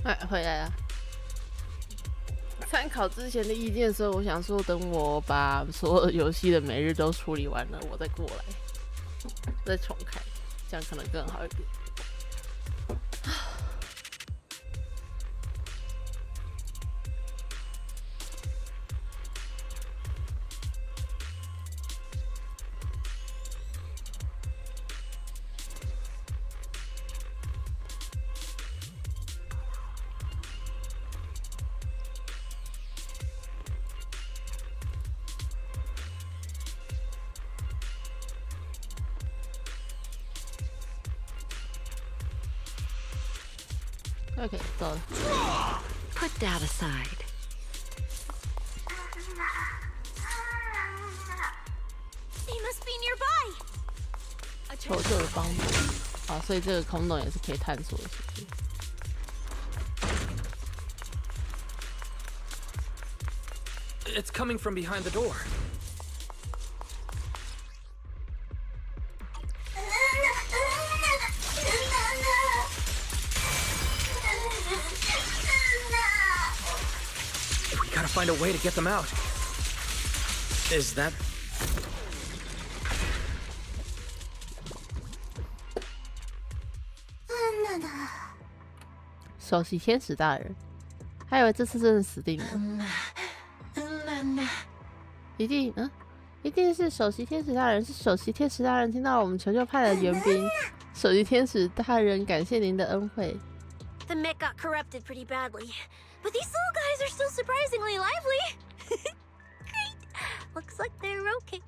哎，回来了。参考之前的意见的时候，我想说，等我把所有游戏的每日都处理完了，我再过来，再重开，这样可能更好一点。OK， 到了。Put that aside. 求救的帮忙。好，所以这个空洞也是可以探索的事情。It's coming from behind the door. We gotta find a way to get them out. Is that... 首席天使大人，还以为这次真的死定了。一定是首席天使大人，是首席天使大人听到了我们求救派的援兵。首席天使大人，感谢您的恩惠。The mech got corrupted pretty badly, but these little guys are still surprisingly lively. Great. Looks like they're okay.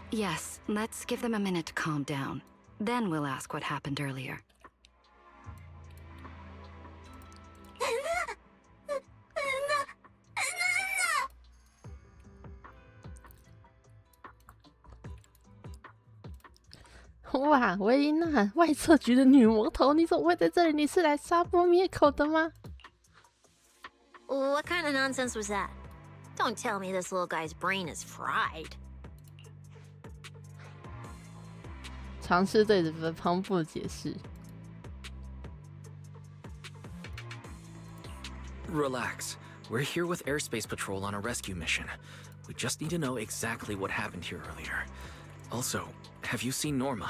Yes, let's give them a minute to calm down. Then we'll ask what happened earlier. 哇，维琳娜，外测局的女魔头，你怎么会在这里？你是来杀波灭口的吗？ What kind of nonsense was that? Don't tell me this little guy's brain is fried. 尝试对着旁部解释。Relax. We're here with Airspace Patrol on a rescue mission. We just need to know exactly what happened here earlier. Also, have you seen Norma?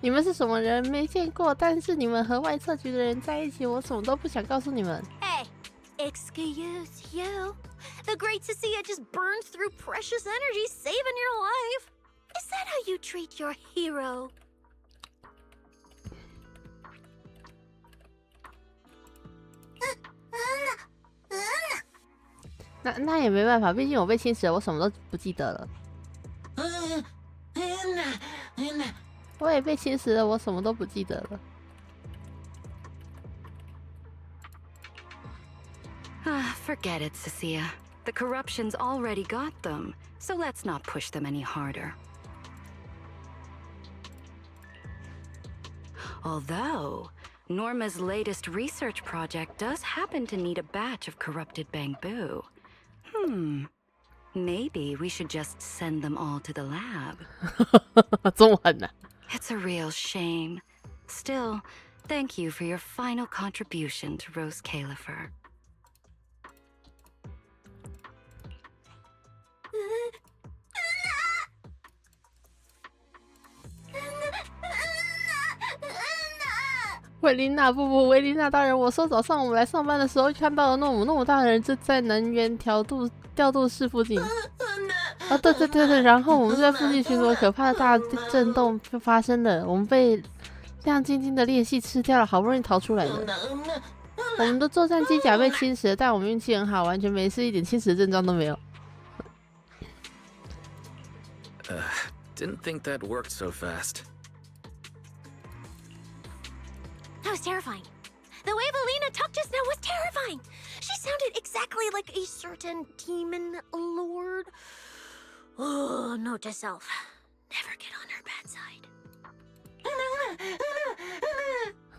你们是什么人？没见过，但是你们和外测局的人在一起，我什么都不想告诉你们。 Hey, excuse you. The great Cecilia just burned through precious energy saving your life. Is that how you treat your hero? 那也没办法，毕竟我被侵蚀了，我什么都不记得了。我也被侵蚀了，我什么都不记得了。Forget it, Cecilia. The corruption's already got them, so let's not push them any harder. Although, Norma's latest research project does happen to need a batch of corrupted bamboo. Maybe we should just send them all to the lab. 这么狠啊！ It's a real shame. Still, thank you for your final contribution to Rose Califer. 维琳娜，不，维琳娜大人，我说早上我们来上班的时候看到了那么大的人就在能源调度室附近。啊，对，然后我们就在附近巡逻，可怕的大震动就发生了，我们被亮晶晶的裂隙吃掉了，好不容易逃出来的。我们的作战机甲被侵蚀了，但我们运气很好，完全没事，一点侵蚀的症状都没有。Didn't think that worked so fast. That was terrifying. The way Valina talked just now was terrifying. She sounded exactly like a certain demon lord. Oh, note to self. Never get on her bad side.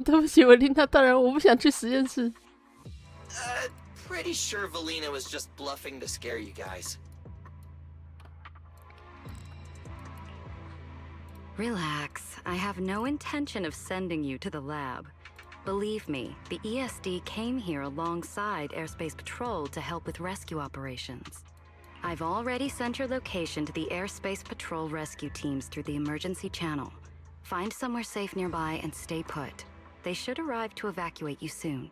对不起，维琳娜大人，我不想去实验室。Pretty sure Valina was just bluffing to scare you guys. Relax. I have no intention of sending you to the lab. Believe me, the ESD came here alongside Airspace Patrol to help with rescue operations. I've already sent your location to the Airspace Patrol rescue teams through the emergency channel. Find somewhere safe nearby and stay put. They should arrive to evacuate you soon.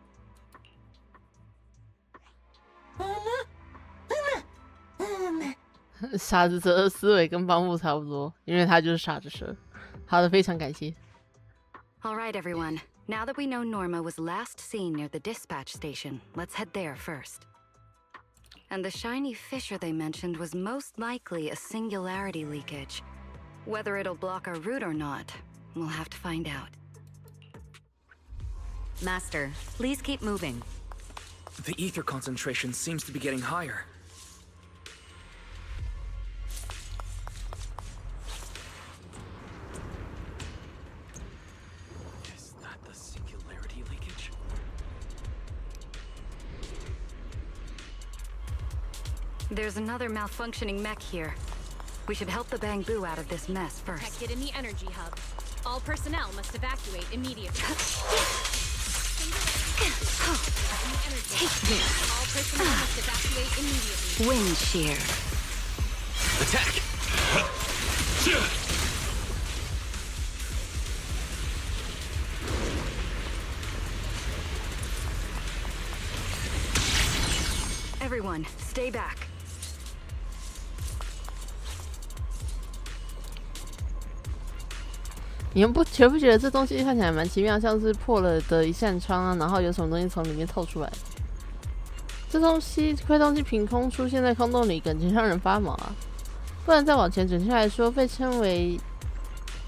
傻子蛇的思维跟帮夫差不多，因为他就是傻子蛇。好的，非常感谢。All right, everyone. Now that we know Norma was last seen near the dispatch station, let's head there first. And the shiny fissure they mentioned was most likely a singularity leakage. Whether it'll block our route or not, we'll have to find out. Master, please keep moving. The ether concentration seems to be getting higher. Is that the singularity leakage? There's another malfunctioning mech here. We should help the Bangbu out of this mess first. Protected in the energy hub. All personnel must evacuate immediately. Take this. All personnel must evacuate immediately. Wind shear. Attack! Everyone, stay back. 你们觉不觉得这东西看起来蛮奇妙，像是破了的一扇窗啊，然后有什么东西从里面透出来？这东西快东西凭空出现在空洞里，感觉让人发毛啊！不然再往前，准确来说，被称为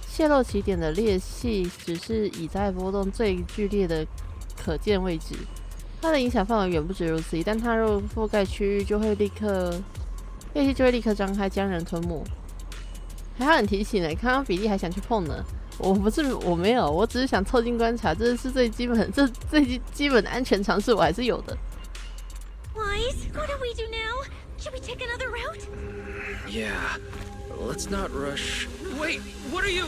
泄漏起点的裂隙，只是已在波动最剧烈的可见位置，它的影响范围远不止如此。一旦踏入覆盖区域，裂隙就会立刻张开，将人吞没。还好你提醒了，看到比利还想去碰呢。我没有，我只是想凑近观察，这是最基本的安全常识，我还是有的。Wise, what do we do now? Should we take another route? Yeah, let's not rush. Wait, what are you?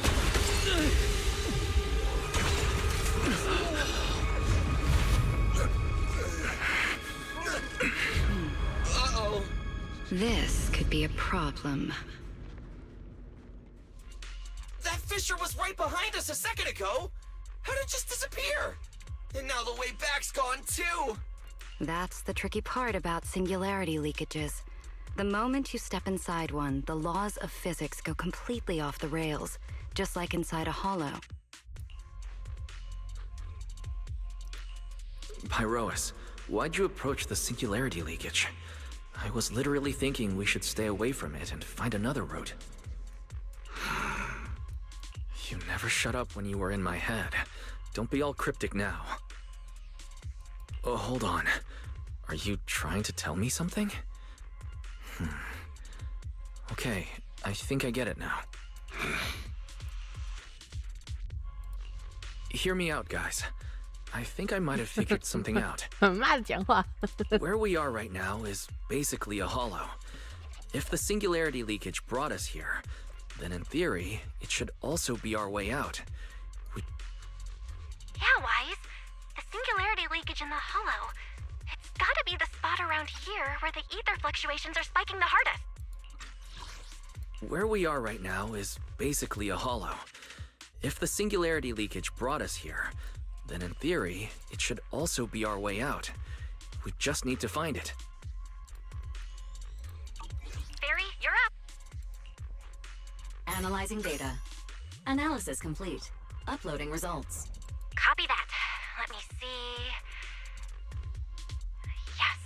Uh-oh. This could be a problem. That fissure was right behind us a second ago. How did it just disappear? And now the way back's gone too. That's the tricky part about singularity leakages. The moment you step inside one, the laws of physics go completely off the rails, just like inside a hollow. Pyrois, why'd you approach the singularity leakage? I was literally thinking we should stay away from it and find another route. You never shut up when you were in my head. Don't be all cryptic now. Oh, hold on. Are you trying to tell me something? Okay, I think I get it now. Hear me out, guys. I think I might have figured something out. 很慢讲话。Where we are right now is basically a hollow. If the singularity leakage brought us here, then in theory, it should also be our way out. Yeah, Wise. The singularity leakage in the hollow. It's gotta be the spot around here where the ether fluctuations are spiking the hardest. Where we are right now is basically a hollow. If the singularity leakage brought us here, then in theory, it should also be our way out. We just need to find it. Barry, you're up. Analyzing data. Analysis complete. Uploading results. Copy that. Let me see. Yes.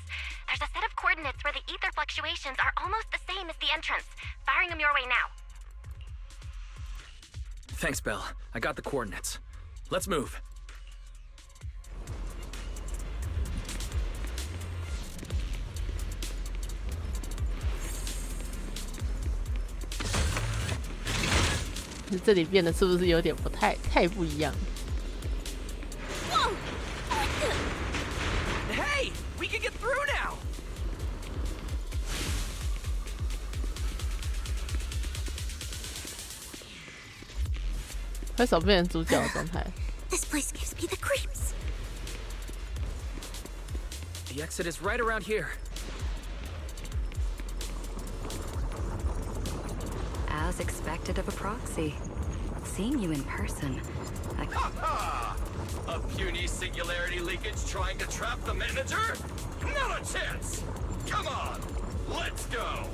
There's a set of coordinates where the ether fluctuations are almost the same as the entrance. Firing them your way now. Thanks, Belle. I got the coordinates. Let's move. 这里变得是不是有点太不一样？ Hey, we can get through now. 快手变成主角的状态。This place gives me the creeps. The exit is right around here. As expected of a proxy. Seeing you in person, Ha! A puny singularity leakage trying to trap the manager? Not a chance! Come on, let's go!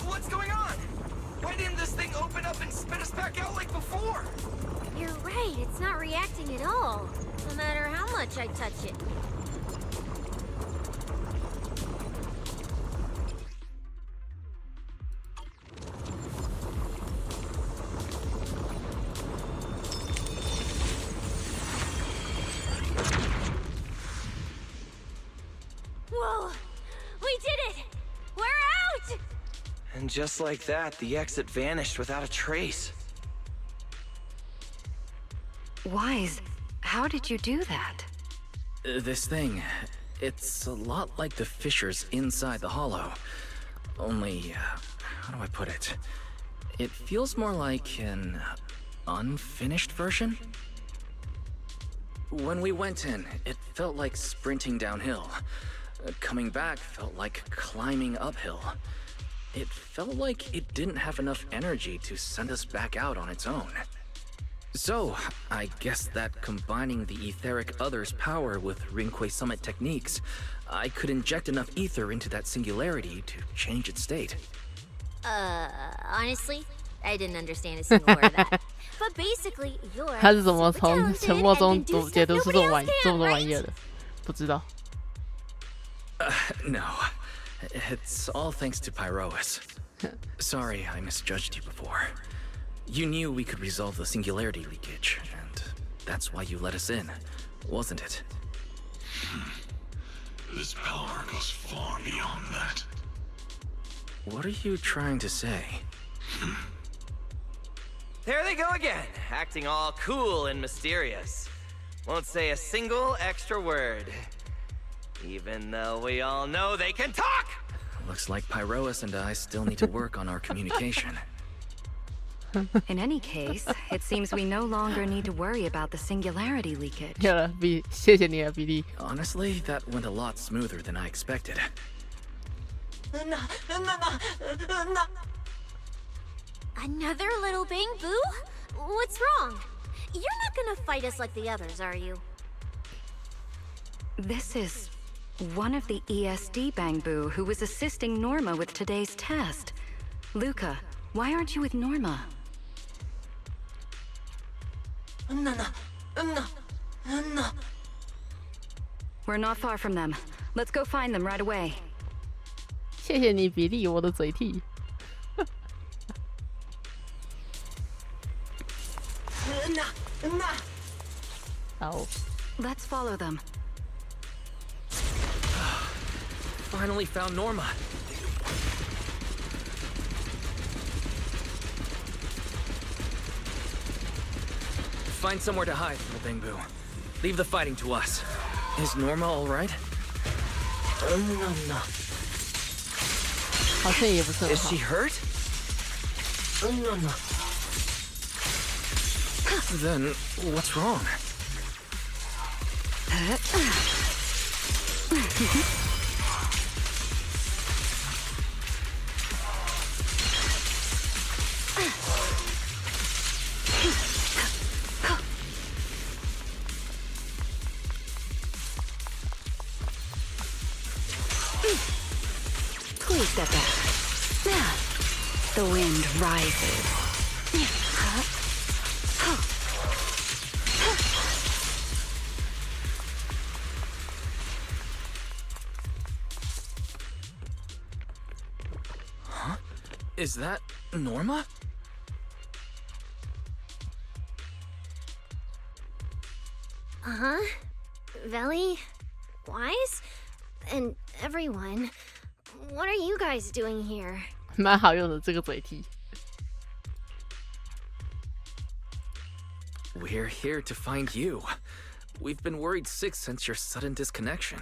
What's going on? Why didn't this thing open up and spit us back out like before? You're right, it's not reacting at all. No matter how much I touch it. Whoa! We did it! We're out! And just like that, the exit vanished without a trace. Wise, how did you do that? This thing, it's a lot like the fissures inside the hollow. Only, how do I put it? It feels more like an unfinished version? When we went in, it felt like sprinting downhill. Coming back felt like climbing uphill. It felt like it didn't have enough energy to send us back out on its own. So, I guess that combining the etheric other's power with Rinqué Summit techniques, I could inject enough ether into that singularity to change its state. Honestly, I didn't understand a single word of that. But basically, you're 他是怎么 super 从 talented 沉默 and 中 can do 读解 stuff 读出这 nobody 种 else 这么 can, 多玩 right? 意儿的？不知道。No. It's all thanks to Pyroas. Sorry I misjudged you before. You knew we could resolve the singularity leakage, and that's why you let us in, wasn't it? This power goes far beyond that. What are you trying to say? There they go again, acting all cool and mysterious. Won't say a single extra word. Even though we all know they can talk! Looks like Pyroas and I still need to work on our communication. In any case, it seems we no longer need to worry about the singularity leakage. 有了，谢谢你了，比利。 Honestly, that went a lot smoother than I expected. Another little bang boo? What's wrong? You're not gonna fight us like the others, are you? This is one of the ESD Bangbu who was assisting Norma with today's test. Luca, why aren't you with Norma? We're not far from them. Let's go find them right away. 谢谢你，比利，我的嘴替。好， Let's follow them. Finally found Norma. Find somewhere to hide, little Bangbu. Leave the fighting to us. Is Norma all right? 好像也不是很 Is 好 she。hurt? Then what's wrong? Please step back. The wind rises. Is that Norma? Veli? Wise? And everyone. What are you guys doing here? 蛮好用的这个嘴替。 We're here to find you. We've been worried sick since your sudden disconnection.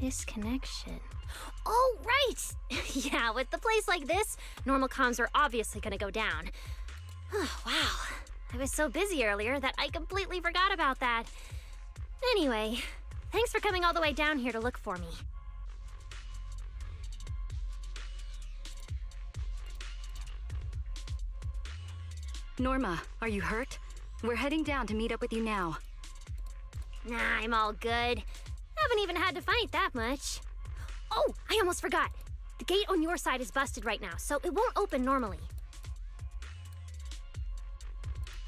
Disconnection. Oh, right! Yeah, with a place like this, normal comms are obviously gonna go down. Wow. I was so busy earlier that I completely forgot about that. Anyway, thanks for coming all the way down here to look for me. Norma, are you hurt? We're heading down to meet up with you now. Nah, I'm all good. Haven't even had to fight that much. Oh, I almost forgot. The gate on your side is busted right now, so it won't open normally.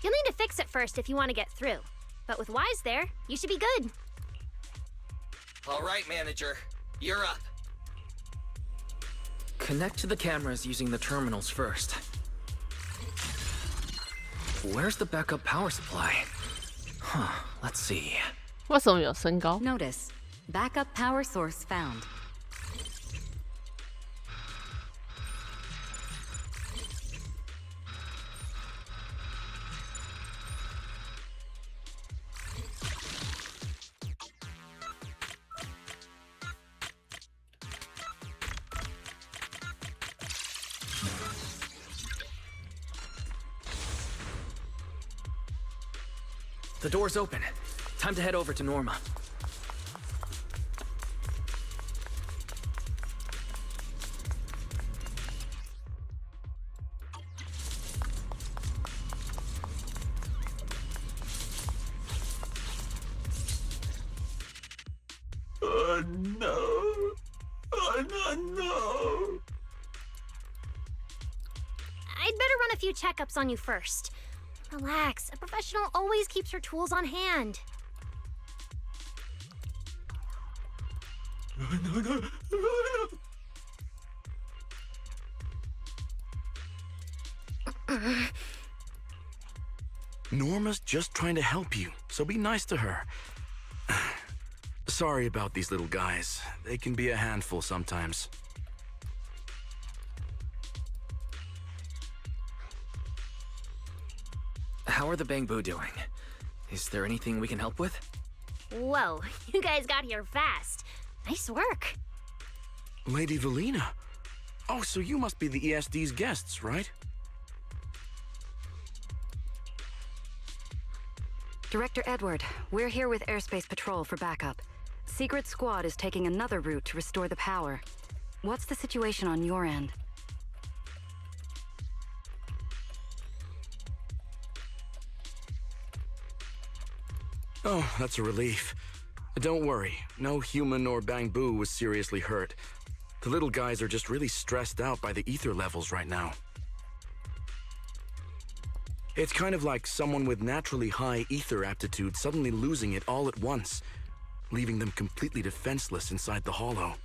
You'll need to fix it first if you want to get through. But with Wise there, you should be good. All right, manager. You're up. Connect to the cameras using the terminals first. Where's the backup power supply? Huh, let's see. 为什么有身高？ Notice, backup power source found. The door's open. Time to head over to Norma. No. No. I'd better run a few checkups on you first. Relax, a professional always keeps her tools on hand. Norma's just trying to help you, so be nice to her. Sorry about these little guys. They can be a handful sometimes. How are the Bangbu doing? Is there anything we can help with? Whoa, you guys got here fast. Nice work. Lady Valina. Oh, so you must be the ESD's guests, right? Director Edward, we're here with Airspace Patrol for backup. Secret Squad is taking another route to restore the power. What's the situation on your end? Oh, that's a relief. Don't worry, no human or Bangbu was seriously hurt. The little guys are just really stressed out by the ether levels right now. It's kind of like someone with naturally high ether aptitude suddenly losing it all at once, leaving them completely defenseless inside the hollow.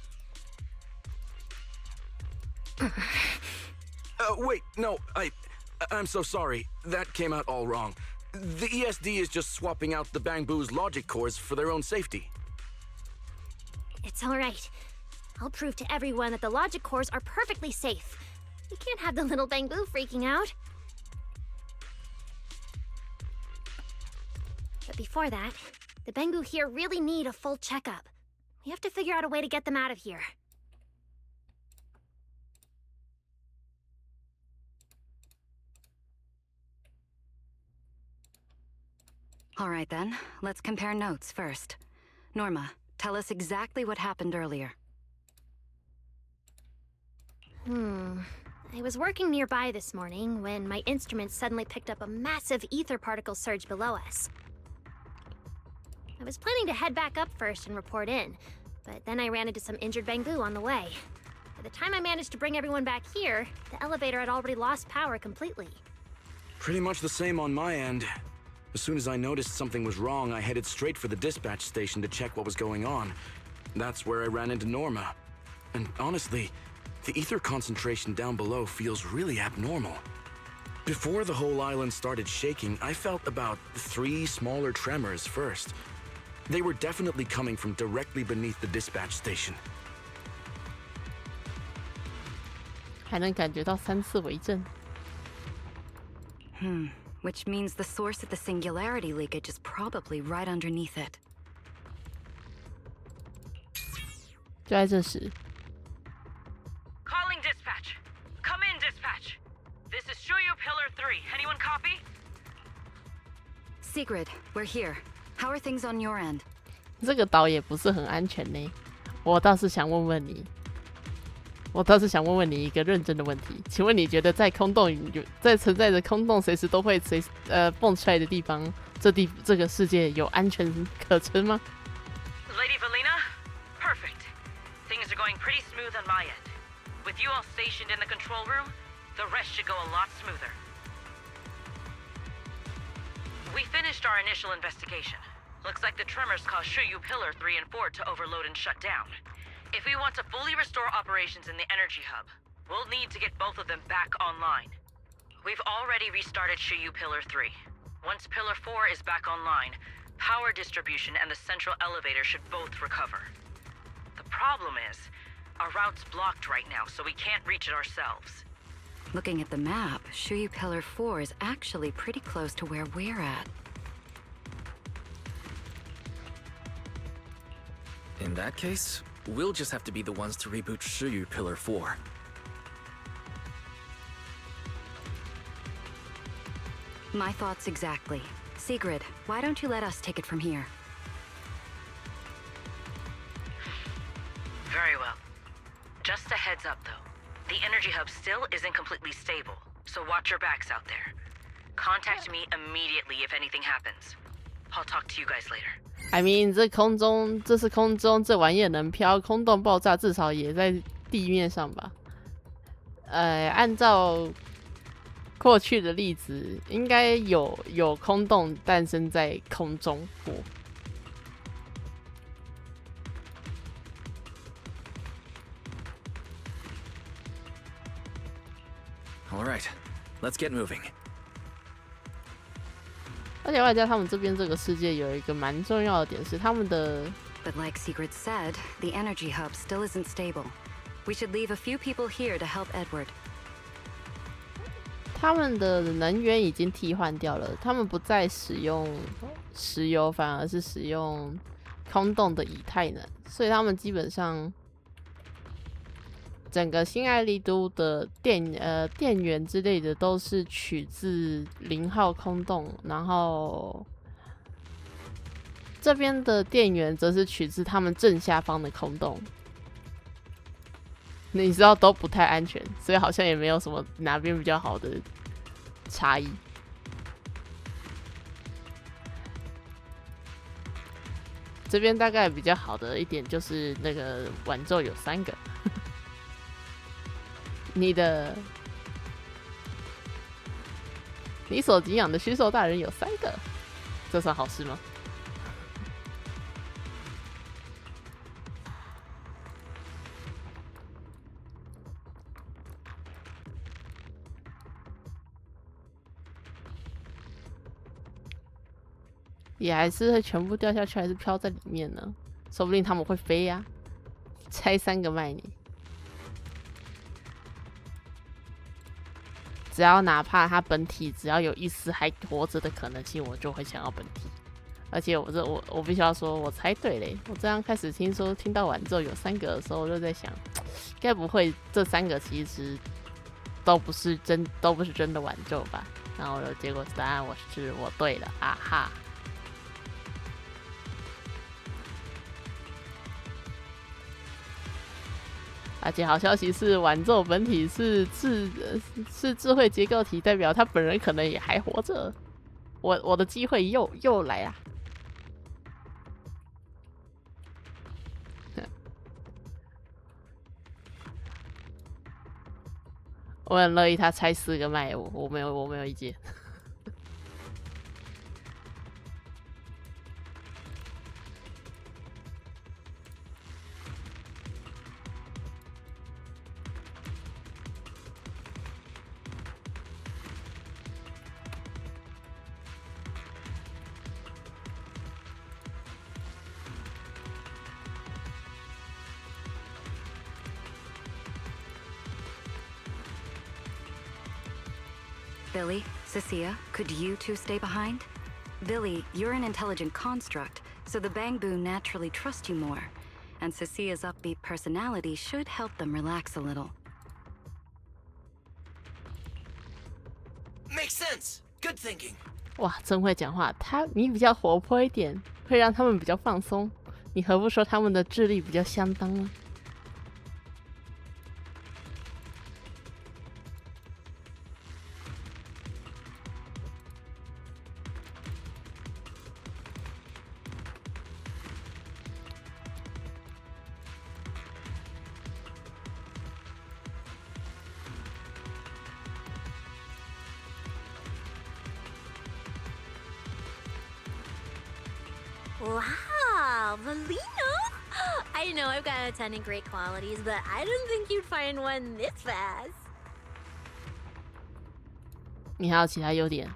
Wait, no, I'm so sorry. That came out all wrong. The ESD is just swapping out the Bangbu's logic cores for their own safety. It's all right. I'll prove to everyone that the logic cores are perfectly safe. We can't have the little Bangbu freaking out. But before that, the Bangbu here really need a full checkup. We have to figure out a way to get them out of here. All right then, let's compare notes first. Norma, tell us exactly what happened earlier. I was working nearby this morning when my instruments suddenly picked up a massive ether particle surge below us. I was planning to head back up first and report in, but then I ran into some injured Bangbu on the way. By the time I managed to bring everyone back here, the elevator had already lost power completely. Pretty much the same on my end. As soon as I noticed something was wrong, I headed straight for the dispatch station to check what was going on. That's where I ran into Norma. And honestly, the ether concentration down below feels really abnormal. Before the whole island started shaking, I felt about 3 smaller tremors first. They were definitely coming from directly beneath the dispatch station. 还能感觉到3次微震。Which means the source of the singularity leakage is probably right underneath it. 就在这时 Calling dispatch. Come in, dispatch. This is Shuyu Pillar 3. Anyone copy? Sigrid, we're here. How are things on your end? 这个岛也不是很安全呢。我倒是想问问你一个认真的问题，请问你觉得在空洞在存在着空洞随时都会蹦出来的地方，这个世界有安全可称吗？ Lady Valina? Perfect. Things are going pretty smooth on my end. With you all stationed in the control room, the rest should go a lot smoother. We finished our initial investigation. Looks like the tremors caused Shuyu Pillar 3 and 4 to overload and shut down. If we want to fully restore operations in the energy hub, we'll need to get both of them back online. We've already restarted Shuyu Pillar 3. Once Pillar 4 is back online, power distribution and the central elevator should both recover. The problem is, our route's blocked right now, so we can't reach it ourselves. Looking at the map, Shuyu Pillar 4 is actually pretty close to where we're at. In that case, we'll just have to be the ones to reboot Shuyu Pillar 4. My thoughts exactly. Sigrid, why don't you let us take it from here? Very well. Just a heads up, though. The energy hub still isn't completely stable, so watch your backs out there. Contact me immediately if anything happens. I'll talk to you guys later. I mean， 这是空中，这玩意儿能飘，空洞爆炸至少也在地面上吧？按照过去的例子，应该有空洞诞生在空中过。All right, let's get moving. 而且外加他们这边这个世界有一个蛮重要的点是他们的。But like Sigrid said, the energy hub still isn't stable. We should leave a few people here to help Edward. 他们的能源已经替换掉了，他们不再使用石油，反而是使用空洞的以太能，所以他们基本上整个新爱丽都的电源之类的都是取自0号空洞，然后这边的电源则是取自他们正下方的空洞。你知道都不太安全，所以好像也没有什么哪边比较好的差异。这边大概比较好的一点就是那个挽咒有3个。你所敬仰的虚兽大人有3个，这算好事吗？也还是会全部掉下去，还是飘在里面呢？说不定他们会飞呀、拆3个卖你。只要哪怕它本体只要有一丝还活着的可能性，我就会想要本体。而且我必须要说，我猜对嘞！我这样开始听到完之后有3个的时候，我就在想，该不会这3个其实都不是真的挽救吧？然后结果答案我对了，啊哈！而且好消息是，挽咒本体是智慧结构体，代表他本人可能也还活着。我的机会又来啦！我很乐意他拆4个卖我没有意见。Billy, Cecilia, could you two stay behind? Billy, you're an intelligent construct, so the Bangbu naturally trust you more. and Cecia's upbeat personality should help them relax a little. Makes sense. Good thinking. 哇，真会讲话。你比较活泼一点，会让他们比较放松。你何不说他们的智力比较相当呢？Wow, Valino! I know I've got a ton of great qualities, but I didn't think you'd find one this fast. 你还有其他优点？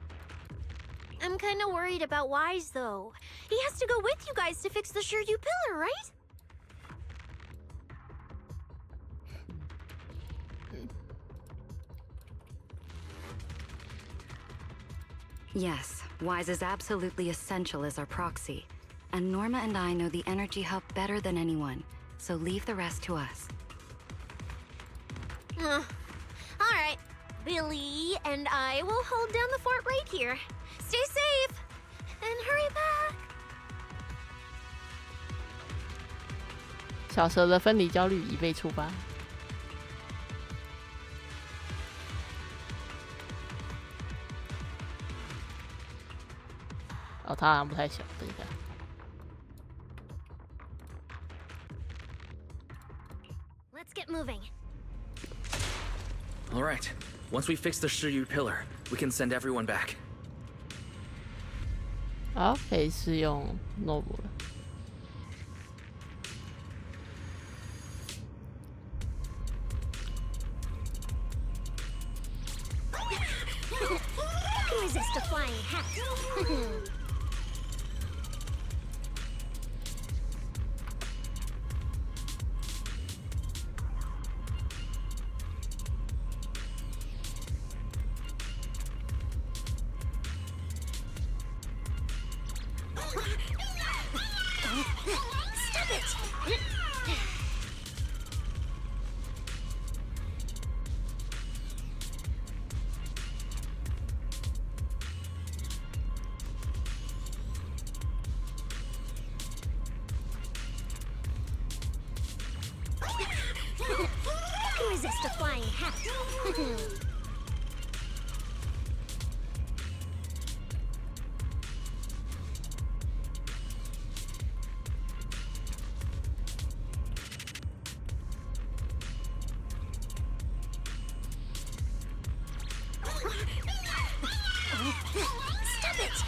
I'm kind of worried about Wise, though. He has to go with you guys to fix the Shiryu pillar, right? Yes, Wise is absolutely essential as our proxy. And Norma and I know the energy hub better than anyone, so leave the rest to us. All right. Billy and I will hold down the fort right here. Stay safe! And hurry back! 小蛇的分离焦虑已被触发。哦，它好像不太小，等一下。 Let's get moving. All right. Once we fix the Shiryu pillar, we can send everyone back. 好，可以试用诺布了。 Who resist a flying hat? Stop it! Who resist a flying hat? Stop it!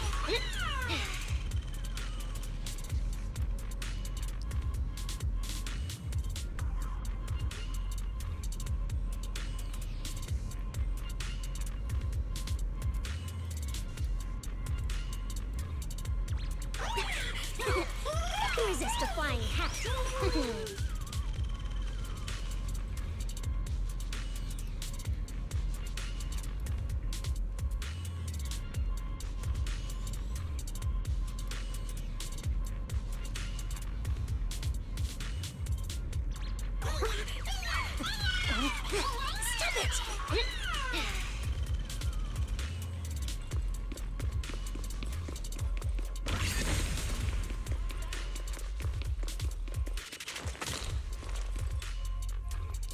Who resist a flying hat? Stop it!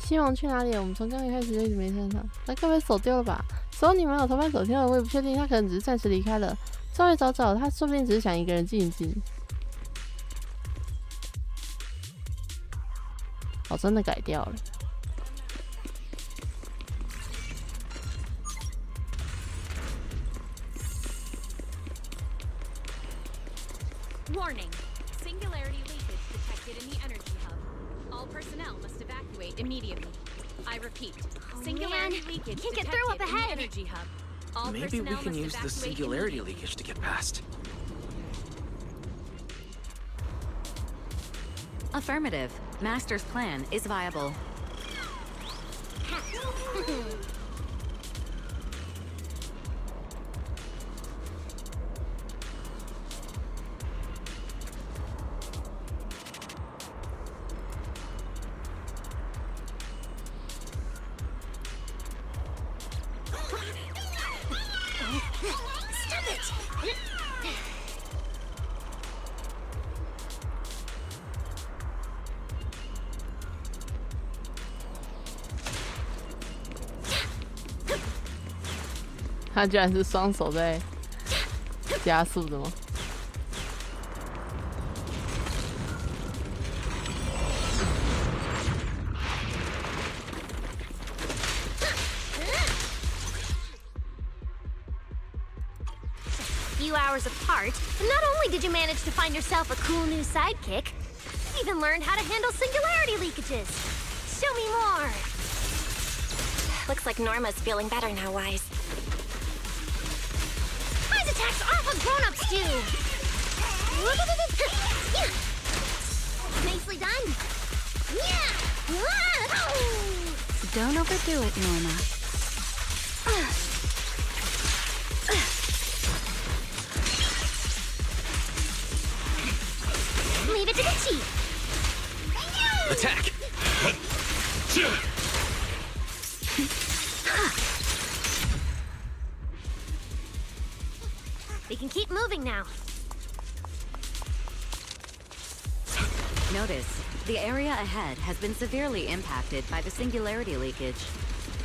《希望去哪里？我们从刚一开始就一直没看到，他该不会手丢了吧？手你们有同伴手丢了，我也不确定，他可能只是暂时离开了。稍微找找，他说不定只是想一个人静一静。哦，真的改掉了。 Warning. Singularity leakage detected in the energy hub. All personnel must evacuate immediately. I repeat. Singularity leakage Can't get detected through up in the ahead. energy hub. All Maybe we personnel can must use the evacuate singularity immediately. leakage to get past. Affirmative. Master's plan is viable. 他居然是双手在加速的吗？ Few hours apart, and not only did you manage to find yourself a cool new sidekick, you even learned how to handle singularity leakages. Show me more. Looks like Norma's feeling better now, Wise. Wise attacks are what grown-ups do. Nicely done. Don't overdo it, Norma. Leave it to the chief. Attack! We can keep moving now. Notice, the area ahead has been severely impacted by the singularity leakage.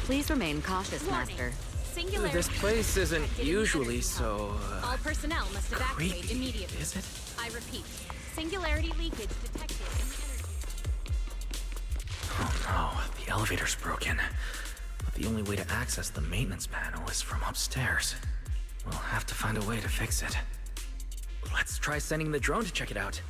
Please remain cautious, Warning. Master. Singularity This place isn't detected in the usually energy so, hub. All personnel must evacuate creepy, immediately. is it? I repeat, singularity leakage detected in the energy. Oh no, the elevator's broken. But the only way to access the maintenance panel is from upstairs. We'll have to find a way to fix it. Let's try sending the drone to check it out.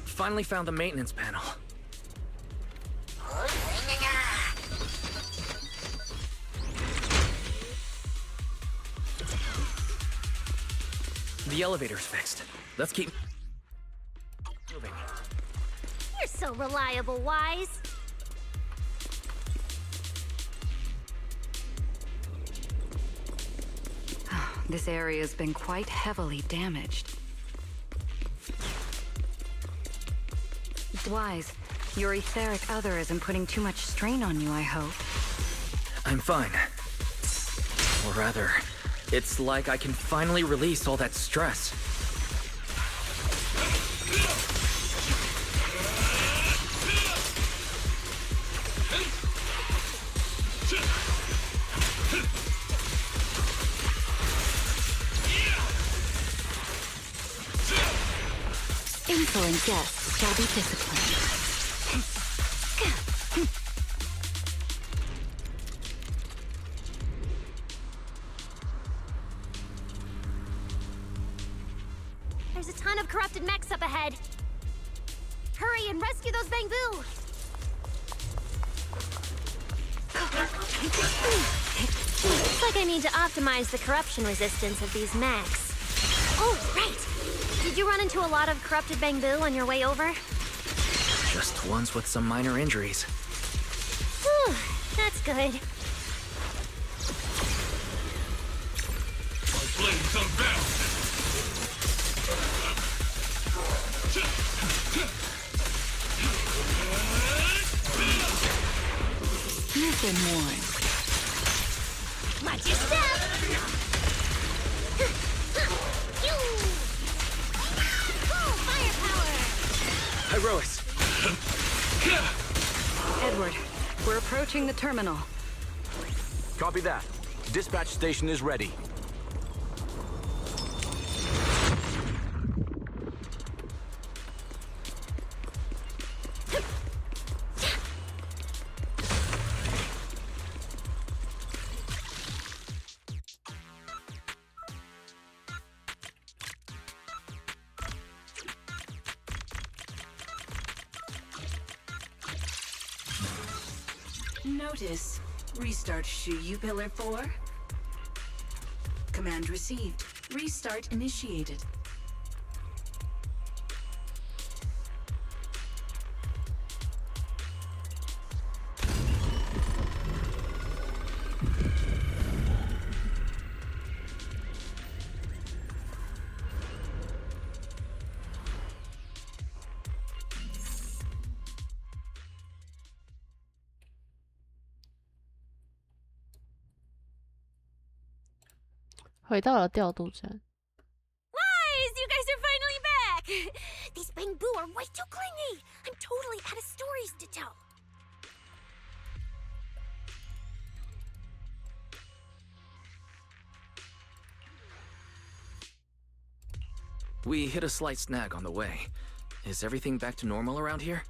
Finally found the maintenance panel. The elevator's fixed. Let's keep moving. You're so reliable, Wise. This area's been quite heavily damaged. Wise, your etheric other isn't putting too much strain on you, I hope. I'm fine. Or rather, it's like I can finally release all that stress. Insolent guests shall be disciplined. There's a ton of corrupted mechs up ahead. Hurry and rescue those Bangbu! Looks like I need to optimize the corruption resistance of these mechs. Oh, right! Did you run into a lot of corrupted Bangbu on your way over? Just ones with some minor injuries. Whew, that's good. My blades unbound. You've been warned. Watch your step! Full firepower! Herois! Edward, we're approaching the terminal. Copy that. Dispatch station is ready. Notice. Restart Shuyu Pillar 4. Command received. Restart initiated. 回到了调度站。Wise, you guys are finally back! These bamboo are way too clingy! I'm totally out of stories to tell. We hit a slight snag on the way. Is everything back to normal around here?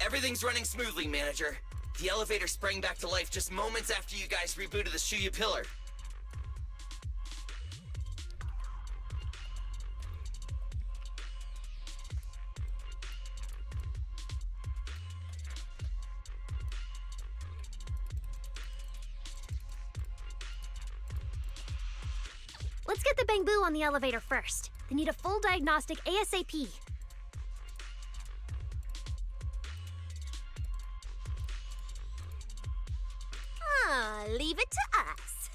Everything's running smoothly, Manager. The elevator sprang back to life just moments after you guys rebooted the Shuyu Pillar. Let's get the bamboo on the elevator first. They need a full diagnostic ASAP. Leave it to us.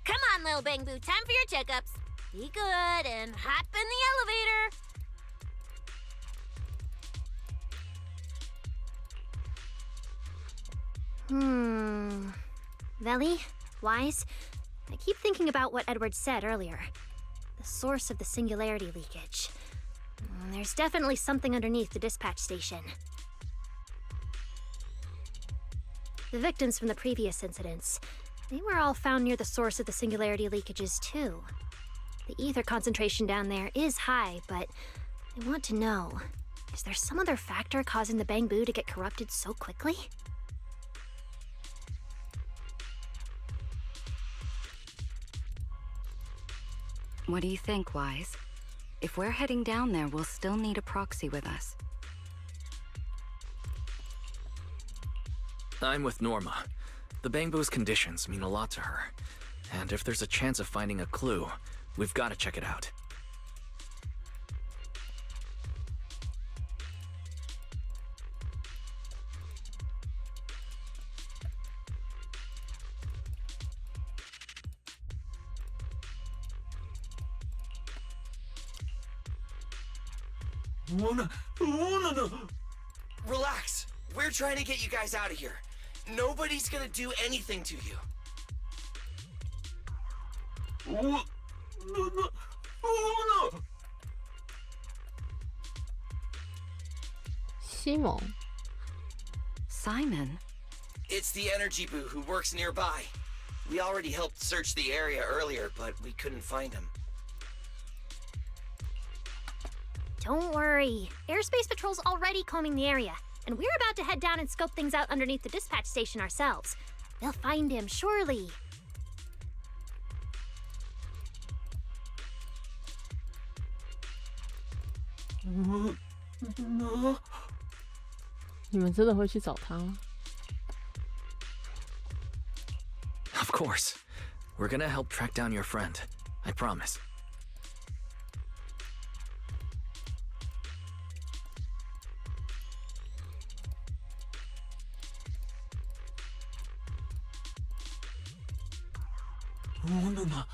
Come on, little bamboo, time for your checkups. Be good and hop in the elevator. Veli, Wise, I keep thinking about what Edward said earlier. The source of the singularity leakage. There's definitely something underneath the dispatch station. The victims from the previous incidents, they were all found near the source of the singularity leakages too. The ether concentration down there is high, but I want to know, is there some other factor causing the bamboo to get corrupted so quickly? What do you think, Wise? If we're heading down there, we'll still need a proxy with us. I'm with Norma. The bamboo's conditions mean a lot to her. And if there's a chance of finding a clue, we've got to check it out. Relax. We're trying to get you guys out of here. Nobody's gonna do anything to you. Simon. Simon? It's the energy boo who works nearby. We already helped search the area earlier, but we couldn't find him. Don't worry. Airspace Patrol's already combing the area, and we're about to head down and scope things out underneath the dispatch station ourselves. They'll find him, surely. 你们真的会去找他吗？ Of course. We're gonna help track down your friend. I promise. Oh,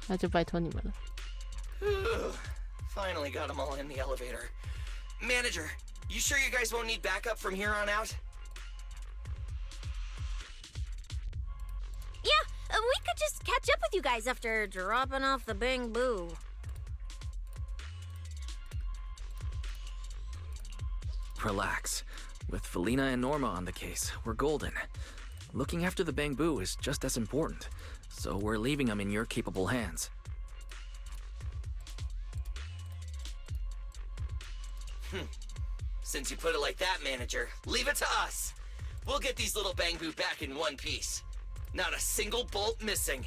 那就拜托你们了。 Finally got them all in the elevator. Manager, you sure you guys won't need backup from here on out? Yeah, we could just catch up with you guys after dropping off the bamboo. Relax. With Felina and Norma on the case, we're golden. Looking after the bamboo is just as important, so we're leaving them in your capable hands. Since you put it like that, Manager, leave it to us. We'll get these little bamboo back in one piece. Not a single bolt missing.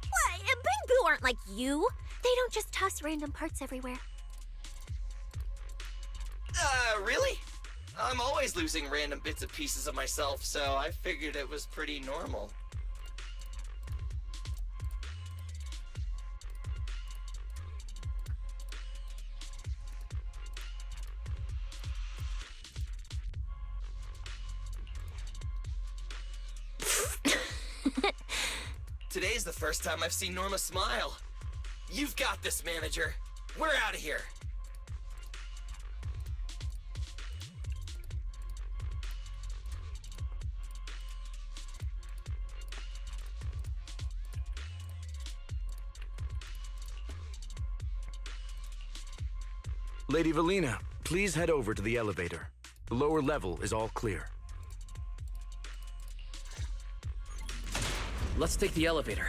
What? Bamboo aren't like you. They don't just toss random parts everywhere. Really? I'm always losing random bits and pieces of myself, so I figured it was pretty normal. Today's the first time I've seen Norma smile. You've got this, Manager. We're out of here. Lady Valina, please head over to the elevator. The lower level is all clear. Let's take the elevator.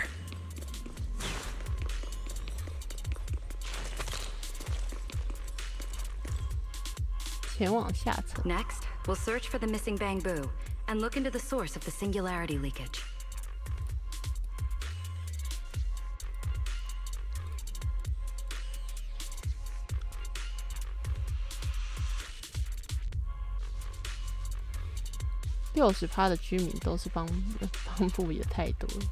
前往下层。 Next, we'll search for the missing bamboo and look into the source of the singularity leakage. %60%的居民都是帮部也太多了。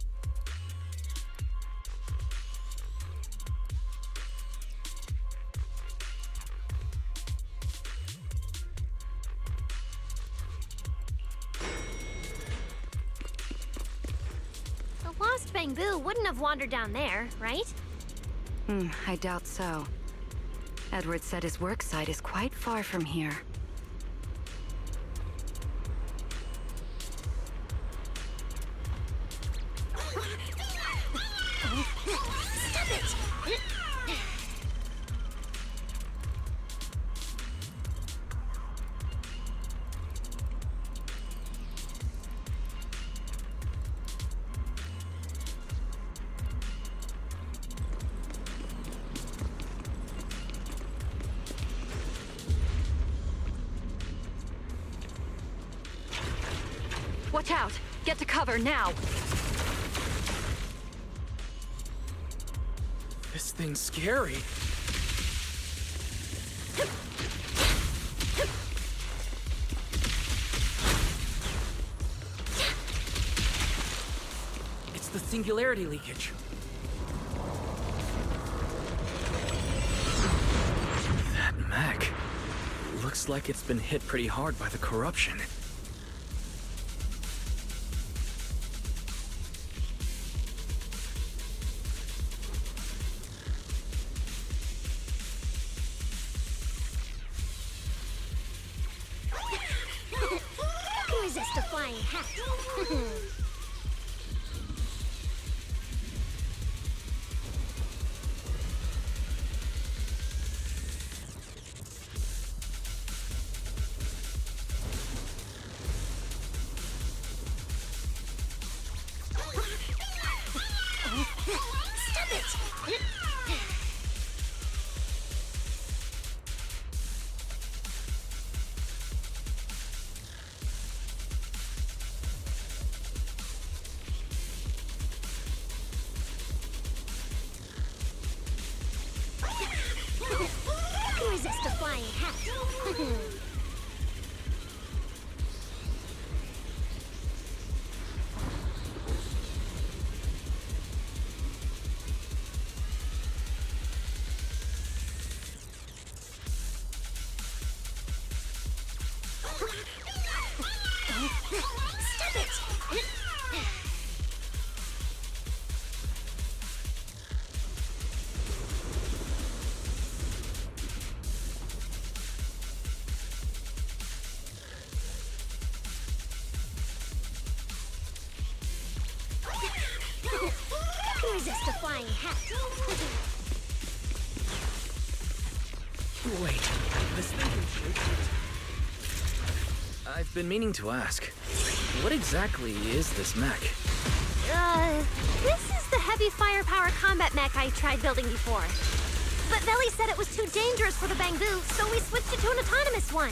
The lost bamboo wouldn't have wandered down there, right? I doubt so. Edward said his work site is quite far from here. Stop it! Watch out! Get to cover now! This thing's scary. It's the singularity leakage. That mech looks like it's been hit pretty hard by the corruption. Resist a flying hat. Stop it! Resist a flying hat. Stop it! Resist a flying hat. Wait, this thing can shake. I've been meaning to ask, what exactly is this mech? This is the heavy firepower combat mech I tried building before. But Velly said it was too dangerous for the bamboo, so we switched it to an autonomous one.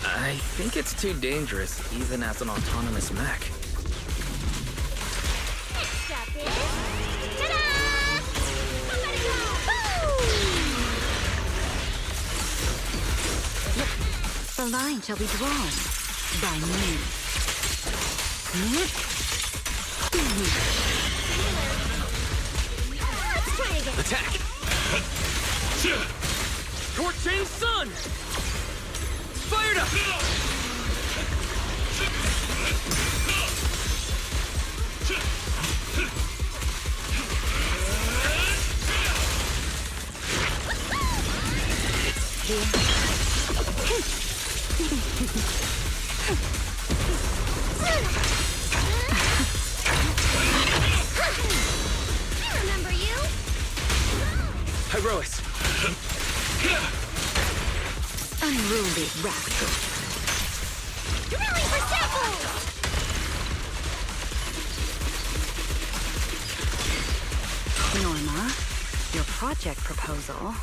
I think it's too dangerous, even as an autonomous mech. Next up is... Ta-da! Somebody go! The line shall be drawn by me. Let's try again. Attack! Torching sun! Fired up! I remember you. Herois! Unruly rascal. Drilling for samples! Norma, your project proposal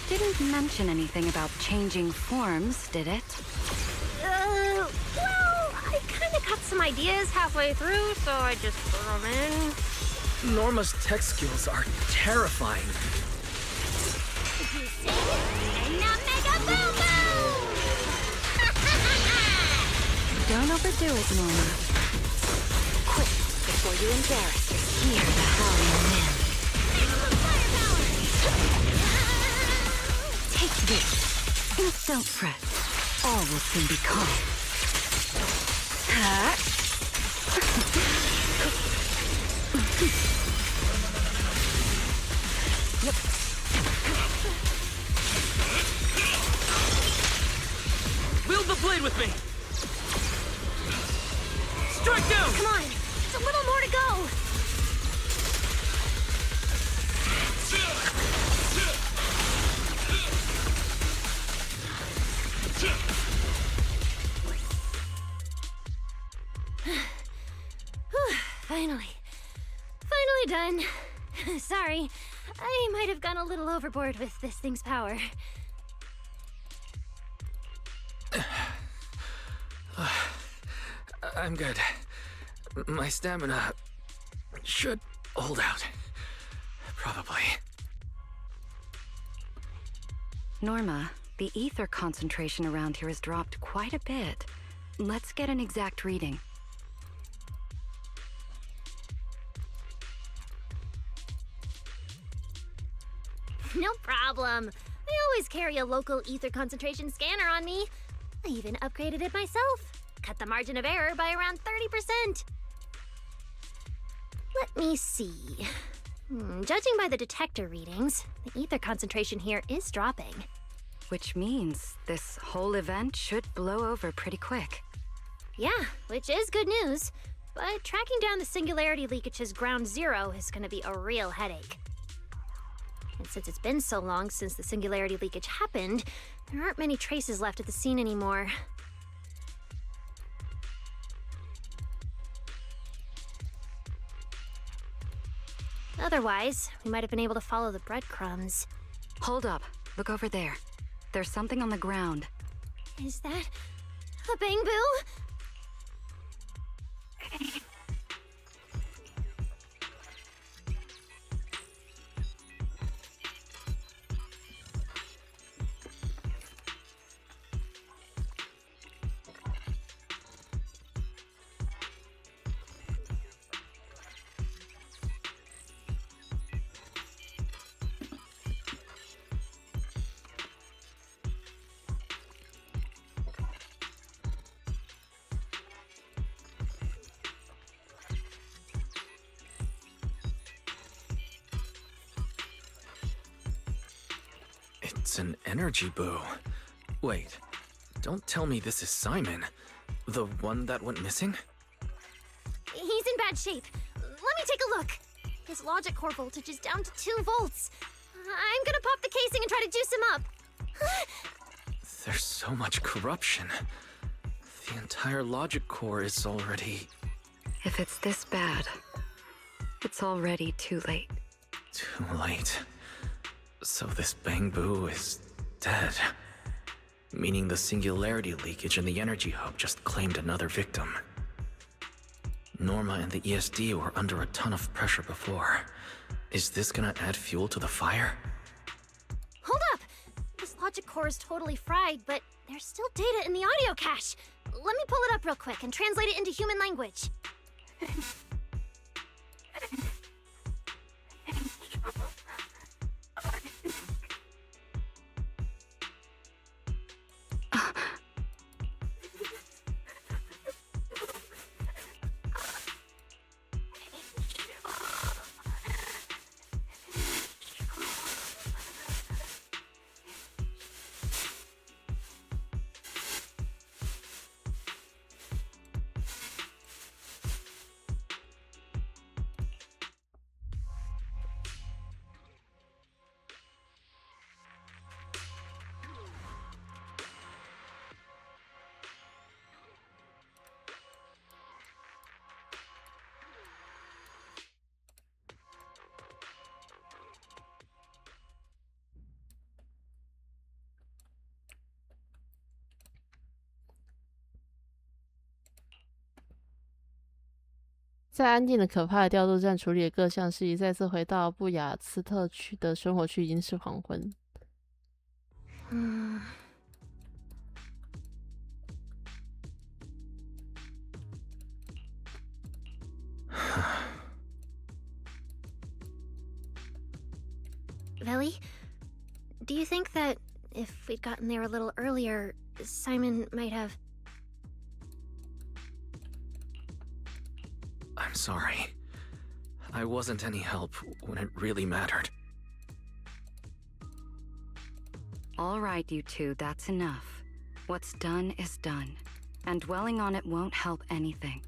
didn't mention anything about changing forms, did it? Well, I kinda got some ideas halfway through, so I just threw them in. Norma's tech skills are terrifying. You sing and not mega boom boom! Don't overdo it, Norma. Quick, before you embarrass your fear the howling wind. Take this. And don't fret. All will soon be calm. Wield the blade with me! Strike down! Come on, it's a little more to go. Finally done. Sorry, I might have gone a little overboard with this thing's power. I'm good. My stamina should hold out. Probably. Norma, the ether concentration around here has dropped quite a bit. Let's get an exact reading. No problem. I always carry a local ether concentration scanner on me. I even upgraded it myself. Cut the margin of error by around 30%. Let me see. Judging by the detector readings, the ether concentration here is dropping. Which means this whole event should blow over pretty quick. Yeah, which is good news. But tracking down the singularity leakage's ground zero is gonna be a real headache. And since it's been so long since the singularity leakage happened, there aren't many traces left at the scene anymore. Otherwise, we might have been able to follow the breadcrumbs. Hold up. Look over there. There's something on the ground. Is that a bamboo? It's an energy boo. Wait, don't tell me this is Simon, the one that went missing? He's in bad shape. Let me take a look. His logic core voltage is down to 2 volts. I'm gonna pop the casing and try to juice him up. There's so much corruption. The entire logic core is already... If it's this bad, it's already too late. Too late. So this bamboo is dead. Meaning the singularity leakage in the energy hub just claimed another victim. Norma and the ESD were under a ton of pressure before. Is this gonna add fuel to the fire? Hold up! This logic core is totally fried, but there's still data in the audio cache. Let me pull it up real quick and translate it into human language. 在安静的可怕的调度站处理的各项事宜，再次回到布雅斯特区的生活区，已经是黄昏。Lily, do you think that if we'd gotten there a little earlier, Simon might have... I'm sorry. I wasn't any help when it really mattered. All right, you two, that's enough. What's done is done, and dwelling on it won't help anything.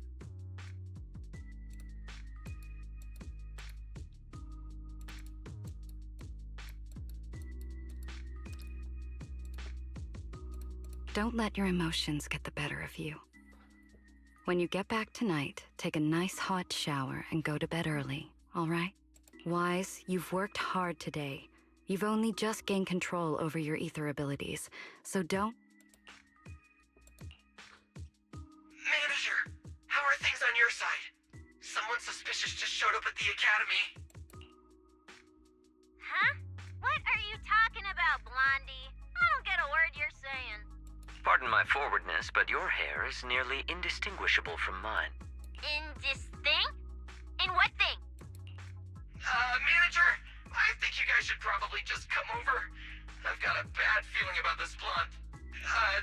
Don't let your emotions get the better of you. When you get back tonight, take a nice hot shower and go to bed early, all right? Wise, you've worked hard today. You've only just gained control over your ether abilities, so don't... Manager, how are things on your side? Someone suspicious just showed up at the academy. Huh? What are you talking about, Blondie? I don't get a word you're saying. Pardon my forwardness, but your hair is nearly indistinguishable from mine. In this thing? In what thing? Manager, I think you guys should probably just come over. I've got a bad feeling about this blonde.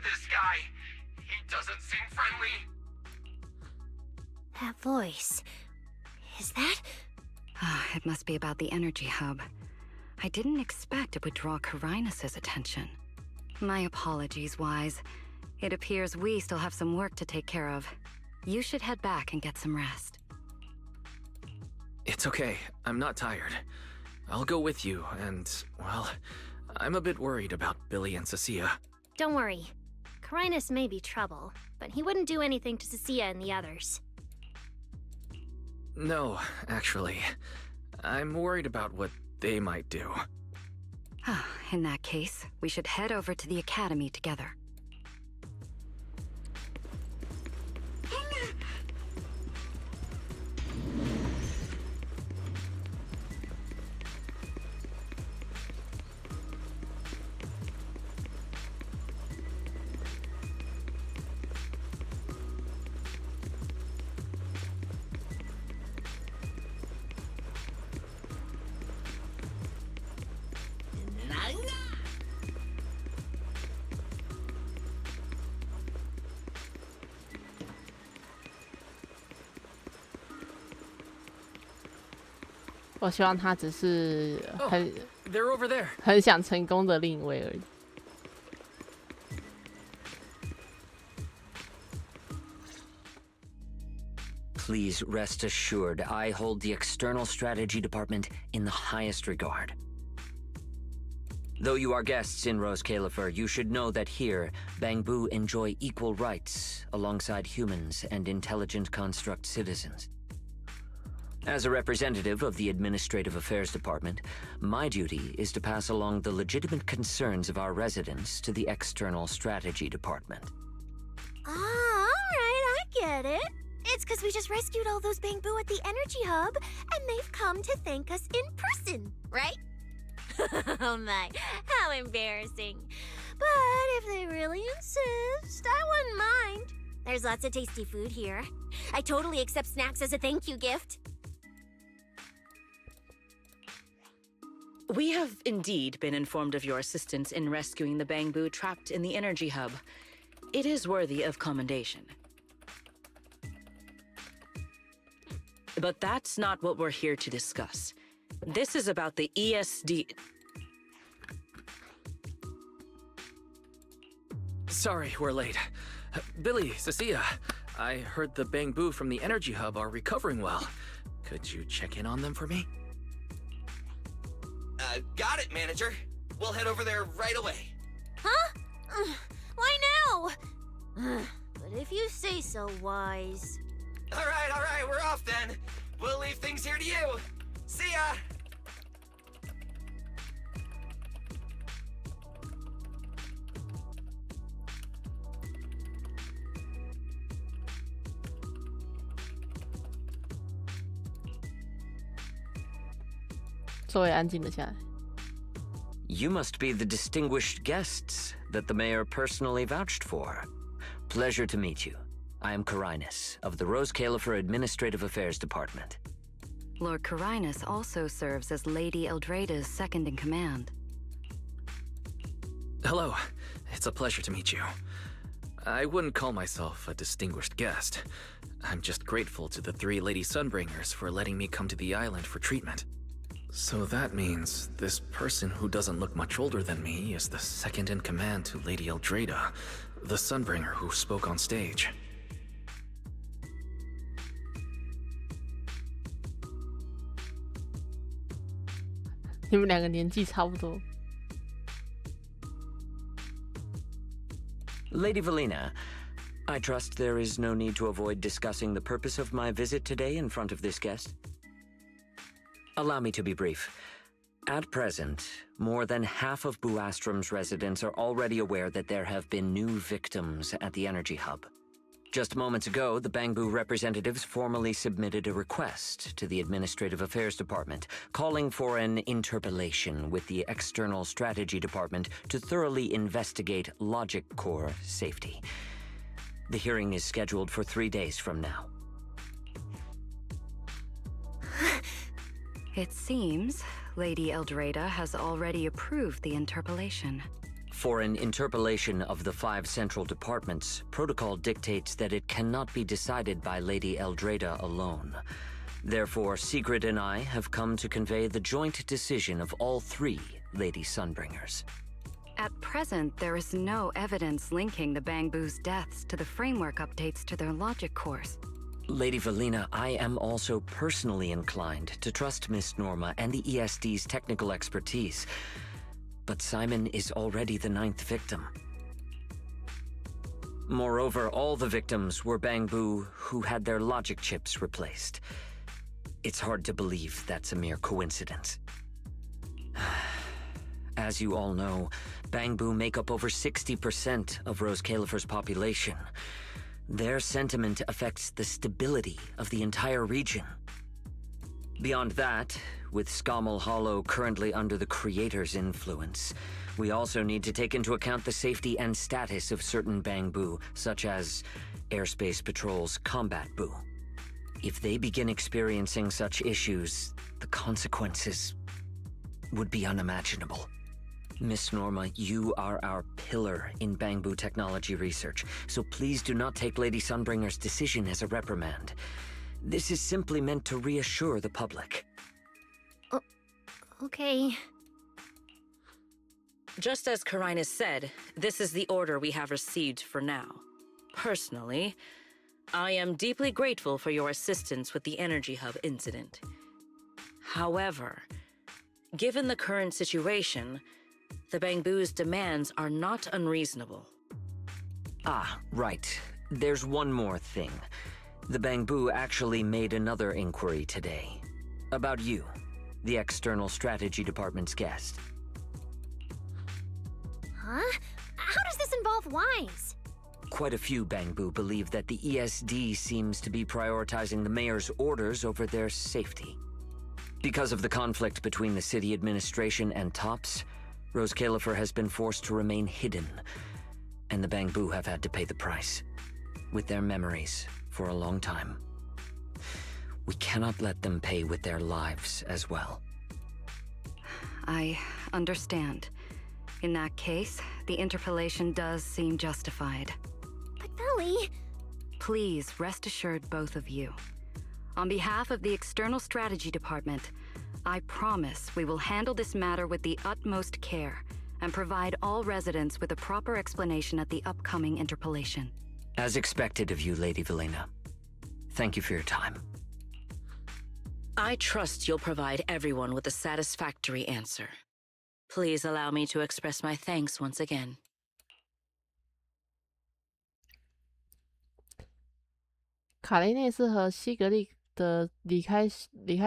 This guy. He doesn't seem friendly. That voice. Is that? It must be about the energy hub. I didn't expect it would draw Carinus's attention. My apologies, Wise. It appears we still have some work to take care of. You should head back and get some rest. It's okay. I'm not tired. I'll go with you, and, well, I'm a bit worried about Billy and Cecilia. Don't worry. Carinus may be trouble, but he wouldn't do anything to Cecilia and the others. No, actually. I'm worried about what they might do. In that case, we should head over to the academy together.我希望他只是they're over there. 很想成功的另一位而已。Please rest assured, I hold the External Strategy Department in the highest regard. Though you are guests in Rose Califer, you should know that here, Bangbu enjoy equal rights alongside humans and intelligent construct citizens. As a representative of the Administrative Affairs Department, my duty is to pass along the legitimate concerns of our residents to the External Strategy Department. Ah, alright, I get it. It's because we just rescued all those Bangbu at the Energy Hub, and they've come to thank us in person, right? Oh my, how embarrassing. But if they really insist, I wouldn't mind. There's lots of tasty food here. I totally accept snacks as a thank you gift. We have indeed been informed of your assistance in rescuing the Bangbu trapped in the Energy Hub. It is worthy of commendation. But that's not what we're here to discuss. This is about the ESD... Sorry, we're late. Billy, Cecilia, I heard the Bangbu from the Energy Hub are recovering well. Could you check in on them for me? Got it, Manager. We'll head over there right away. Huh? Why now? But if you say so, Wise. All right, we're off then. We'll leave things here to you. See ya! 周围安静了下来。You must be the distinguished guests that the mayor personally vouched for. Pleasure to meet you. I am Carinus, of the Rose Califer Administrative Affairs Department. Lord Carinus also serves as Lady Eldrada's second-in-command. Hello. It's a pleasure to meet you. I wouldn't call myself a distinguished guest. I'm just grateful to the 3 Lady Sunbringers for letting me come to the island for treatment. So that means this person who doesn't look much older than me is the second-in-command to Lady Eldrada, the Sunbringer who spoke on stage.你们2个年纪差不多。Lady Valina, I trust there is no need to avoid discussing the purpose of my visit today in front of this guest. Allow me to be brief. At present, more than half of Buastrom's residents are already aware that there have been new victims at the Energy Hub. Just moments ago, the Bangbu representatives formally submitted a request to the Administrative Affairs Department, calling for an interpellation with the External Strategy Department to thoroughly investigate Logic Core safety. The hearing is scheduled for 3 days from now. It seems Lady Eldrada has already approved the interpellation. For an interpellation of the 5 central departments, protocol dictates that it cannot be decided by Lady Eldrada alone. Therefore, Sigrid and I have come to convey the joint decision of all 3 Lady Sunbringers. At present, there is no evidence linking the Bangbu's deaths to the framework updates to their logic cores. Lady Valina, I am also personally inclined to trust Miss Norma and the ESD's technical expertise. But Simon is already the 9th victim. Moreover, all the victims were Bangbu who had their logic chips replaced. It's hard to believe that's a mere coincidence. As you all know, Bangbu make up over 60% of Rose Califer's population. Their sentiment affects the stability of the entire region. Beyond that, with Scommel Hollow currently under the Creator's influence, we also need to take into account the safety and status of certain Bangbu, such as Airspace Patrol's Combat Bu. If they begin experiencing such issues, the consequences would be unimaginable. Miss Norma, you are our pillar in Bangbu technology research, so please do not take Lady Sunbringer's decision as a reprimand. This is simply meant to reassure the public. Okay. Just as Carinus said, this is the order we have received for now. Personally, I am deeply grateful for your assistance with the Energy Hub incident. However, given the current situation, the Bangbu's demands are not unreasonable. Ah, right. There's one more thing. The Bangbu actually made another inquiry today. About you, the External Strategy Department's guest. Huh? How does this involve Wise? Quite a few Bangbu believe that the ESD seems to be prioritizing the mayor's orders over their safety. Because of the conflict between the city administration and TOPS, Rose Califer has been forced to remain hidden, and the Bangbu have had to pay the price, with their memories, for a long time. We cannot let them pay with their lives as well. I understand. In that case, the interpellation does seem justified. But Belly... Please rest assured, both of you. On behalf of the External Strategy Department, I promise we will handle this matter with the utmost care and provide all residents with a proper explanation at the upcoming interpellation. As expected of you, Lady Valina. Thank you for your time. I trust you'll provide everyone with a satisfactory answer. Please allow me to express my thanks once again. 卡雷内斯和西格利的离开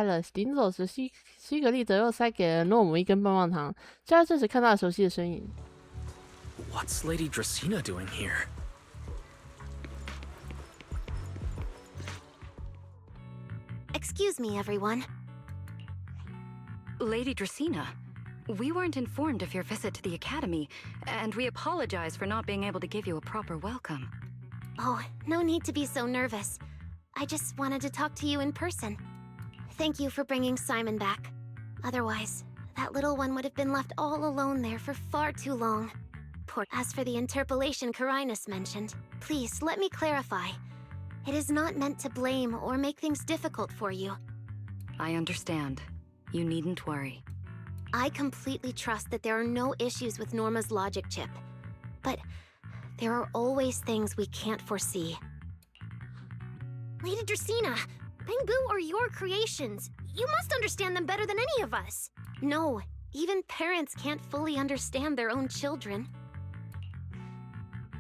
了，临走时西格利德又塞给了诺姆一根棒棒糖。就在这时，看到了熟悉的身影。What's Lady Dracaena doing here? Excuse me, everyone. Lady Dracaena, we weren't informed of your visit to the Academy, and we apologize for not being able to give you a proper welcome. Oh, no need to be so nervous. I just wanted to talk to you in person. Thank you for bringing Simon back. Otherwise, that little one would have been left all alone there for far too long. As for the interpolation Carinus mentioned, please let me clarify. It is not meant to blame or make things difficult for you. I understand. You needn't worry. I completely trust that there are no issues with Norma's logic chip. But there are always things we can't foresee. Lady Dracaena, Bangboo are your creations. You must understand them better than any of us. No, even parents can't fully understand their own children.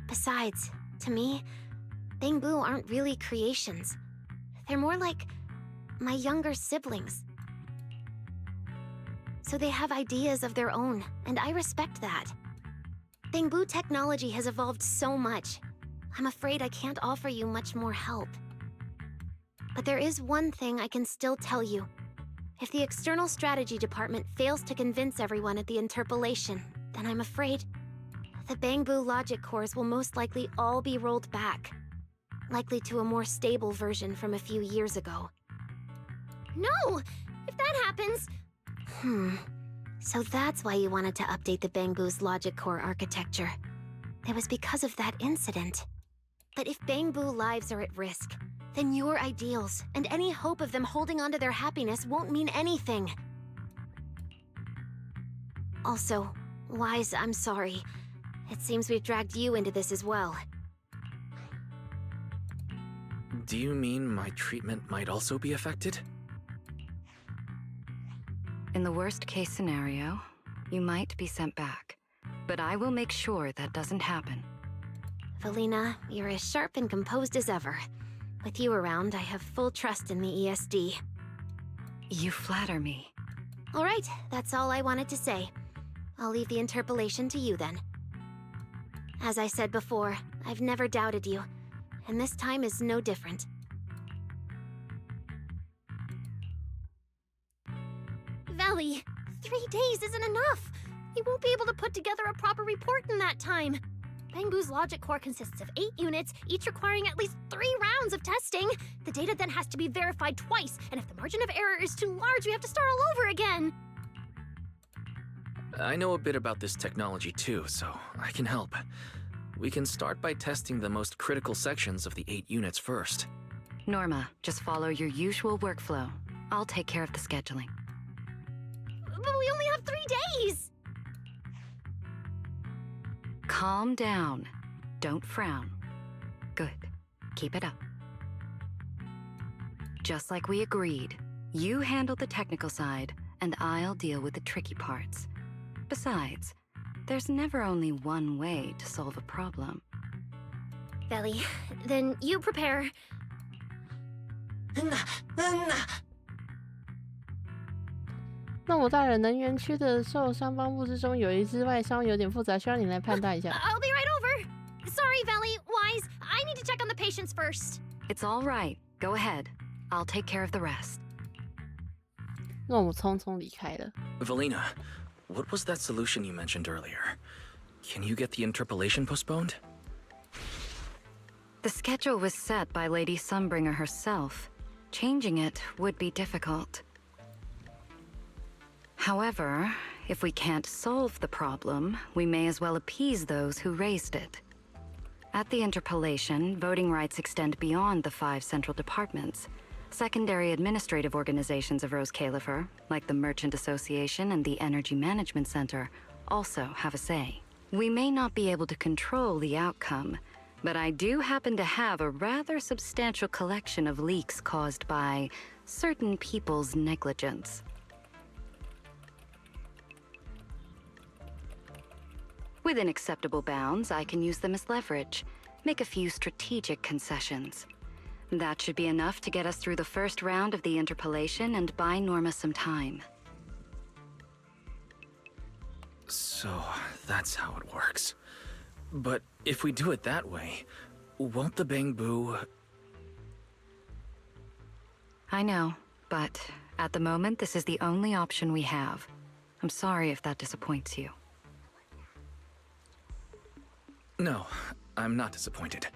Besides, to me, Bangboo aren't really creations. They're more like my younger siblings. So they have ideas of their own, and I respect that. Bangboo technology has evolved so much. I'm afraid I can't offer you much more help. But there is one thing I can still tell you. If the External Strategy Department fails to convince everyone at the interpolation, then I'm afraid the Bangboo logic cores will most likely all be rolled back. Likely to a more stable version from a few years ago. No! If that happens... So that's why you wanted to update the Bangboo's logic core architecture. It was because of that incident. But if Bangboo lives are at risk, then your ideals and any hope of them holding onto their happiness won't mean anything. Also, Wise, I'm sorry. It seems we've dragged you into this as well. Do you mean my treatment might also be affected? In the worst-case scenario, you might be sent back. But I will make sure that doesn't happen. Valina, you're as sharp and composed as ever. With you around, I have full trust in the ESD. You flatter me. All right, that's all I wanted to say. I'll leave the interpolation to you then. As I said before, I've never doubted you, and this time is no different. Valley, 3 days isn't enough. You won't be able to put together a proper report in that time. Bangboo's logic core consists of 8 units, each requiring at least 3 rounds of testing. The data then has to be verified twice, and if the margin of error is too large, we have to start all over again. I know a bit about this technology too, so I can help. We can start by testing the most critical sections of the 8 units first. Norma, just follow your usual workflow. I'll take care of the scheduling. But we only have 3 days! Calm down. Don't frown. Good. Keep it up. Just like we agreed, you handle the technical side, and I'll deal with the tricky parts. Besides, there's never only one way to solve a problem. Valley, then you prepare. 那我大人能源区的受伤帮部之中有一只外伤有点复杂，需要你来判断一下。I'll be right over. Sorry, Valley, Wise, I need to check on the patients first. It's all right. Go ahead. I'll take care of the rest. 那我们匆匆离开了。Valina, what was that solution you mentioned earlier? Can you get the interpolation postponed? The schedule was set by Lady Sunbringer herself. Changing it would be difficult. However, if we can't solve the problem, we may as well appease those who raised it. At the interpolation, voting rights extend beyond the 5 central departments. Secondary administrative organizations of Rose Califer, like the Merchant Association and the Energy Management Center, also have a say. We may not be able to control the outcome, but I do happen to have a rather substantial collection of leaks caused by certain people's negligence. Within acceptable bounds, I can use them as leverage, make a few strategic concessions. That should be enough to get us through the first round of the interpolation and buy Norma some time. So, that's how it works. But if we do it that way, won't the Bangboo... I know, but At the moment, this is the only option we have. I'm sorry if that disappoints you. No, I'm not disappointed.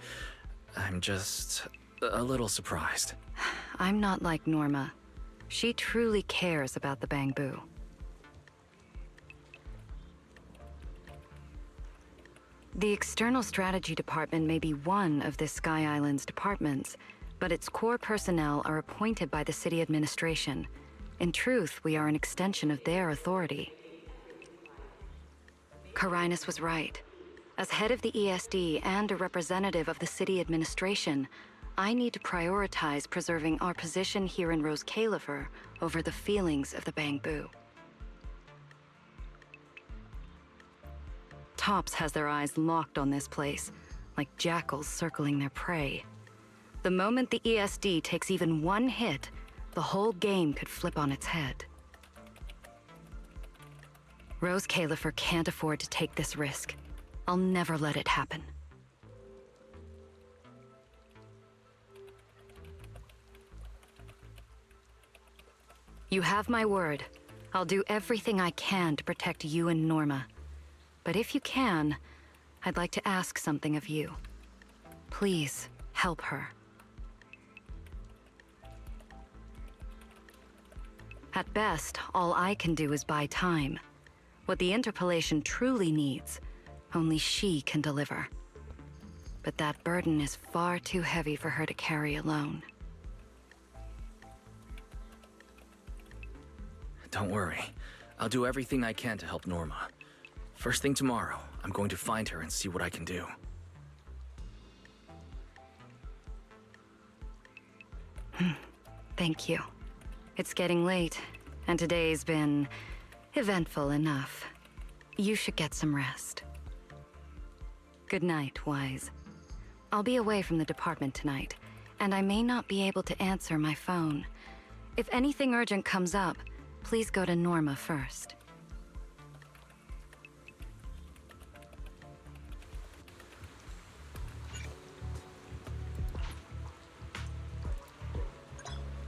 I'm just a little surprised. I'm not like Norma. She truly cares about the Bangbu. The External Strategy Department may be one of this Sky Island's departments, but its core personnel are appointed by the city administration. In truth, we are an extension of their authority. Carinus was right. As head of the ESD and a representative of the city administration, I need to prioritize preserving our position here in Rose Califer over the feelings of the Bangbu. Tops has their eyes locked on this place, like jackals circling their prey. The moment the ESD takes even one hit, the whole game could flip on its head. Rose Califer can't afford to take this risk. I'll never let it happen. You have my word. I'll do everything I can to protect you and Norma. But if you can, I'd like to ask something of you. Please, help her. At best, all I can do is buy time. What the interpolation truly needs, only she can deliver. But that burden is far too heavy for her to carry alone. Don't worry. I'll do everything I can to help Norma. First thing tomorrow, I'm going to find her and see what I can do. Thank you. It's getting late, and today's been eventful enough. You should get some rest. Good night, Wise. I'll be away from the department tonight, and I may not be able to answer my phone. If anything urgent comes up, please go to Norma first.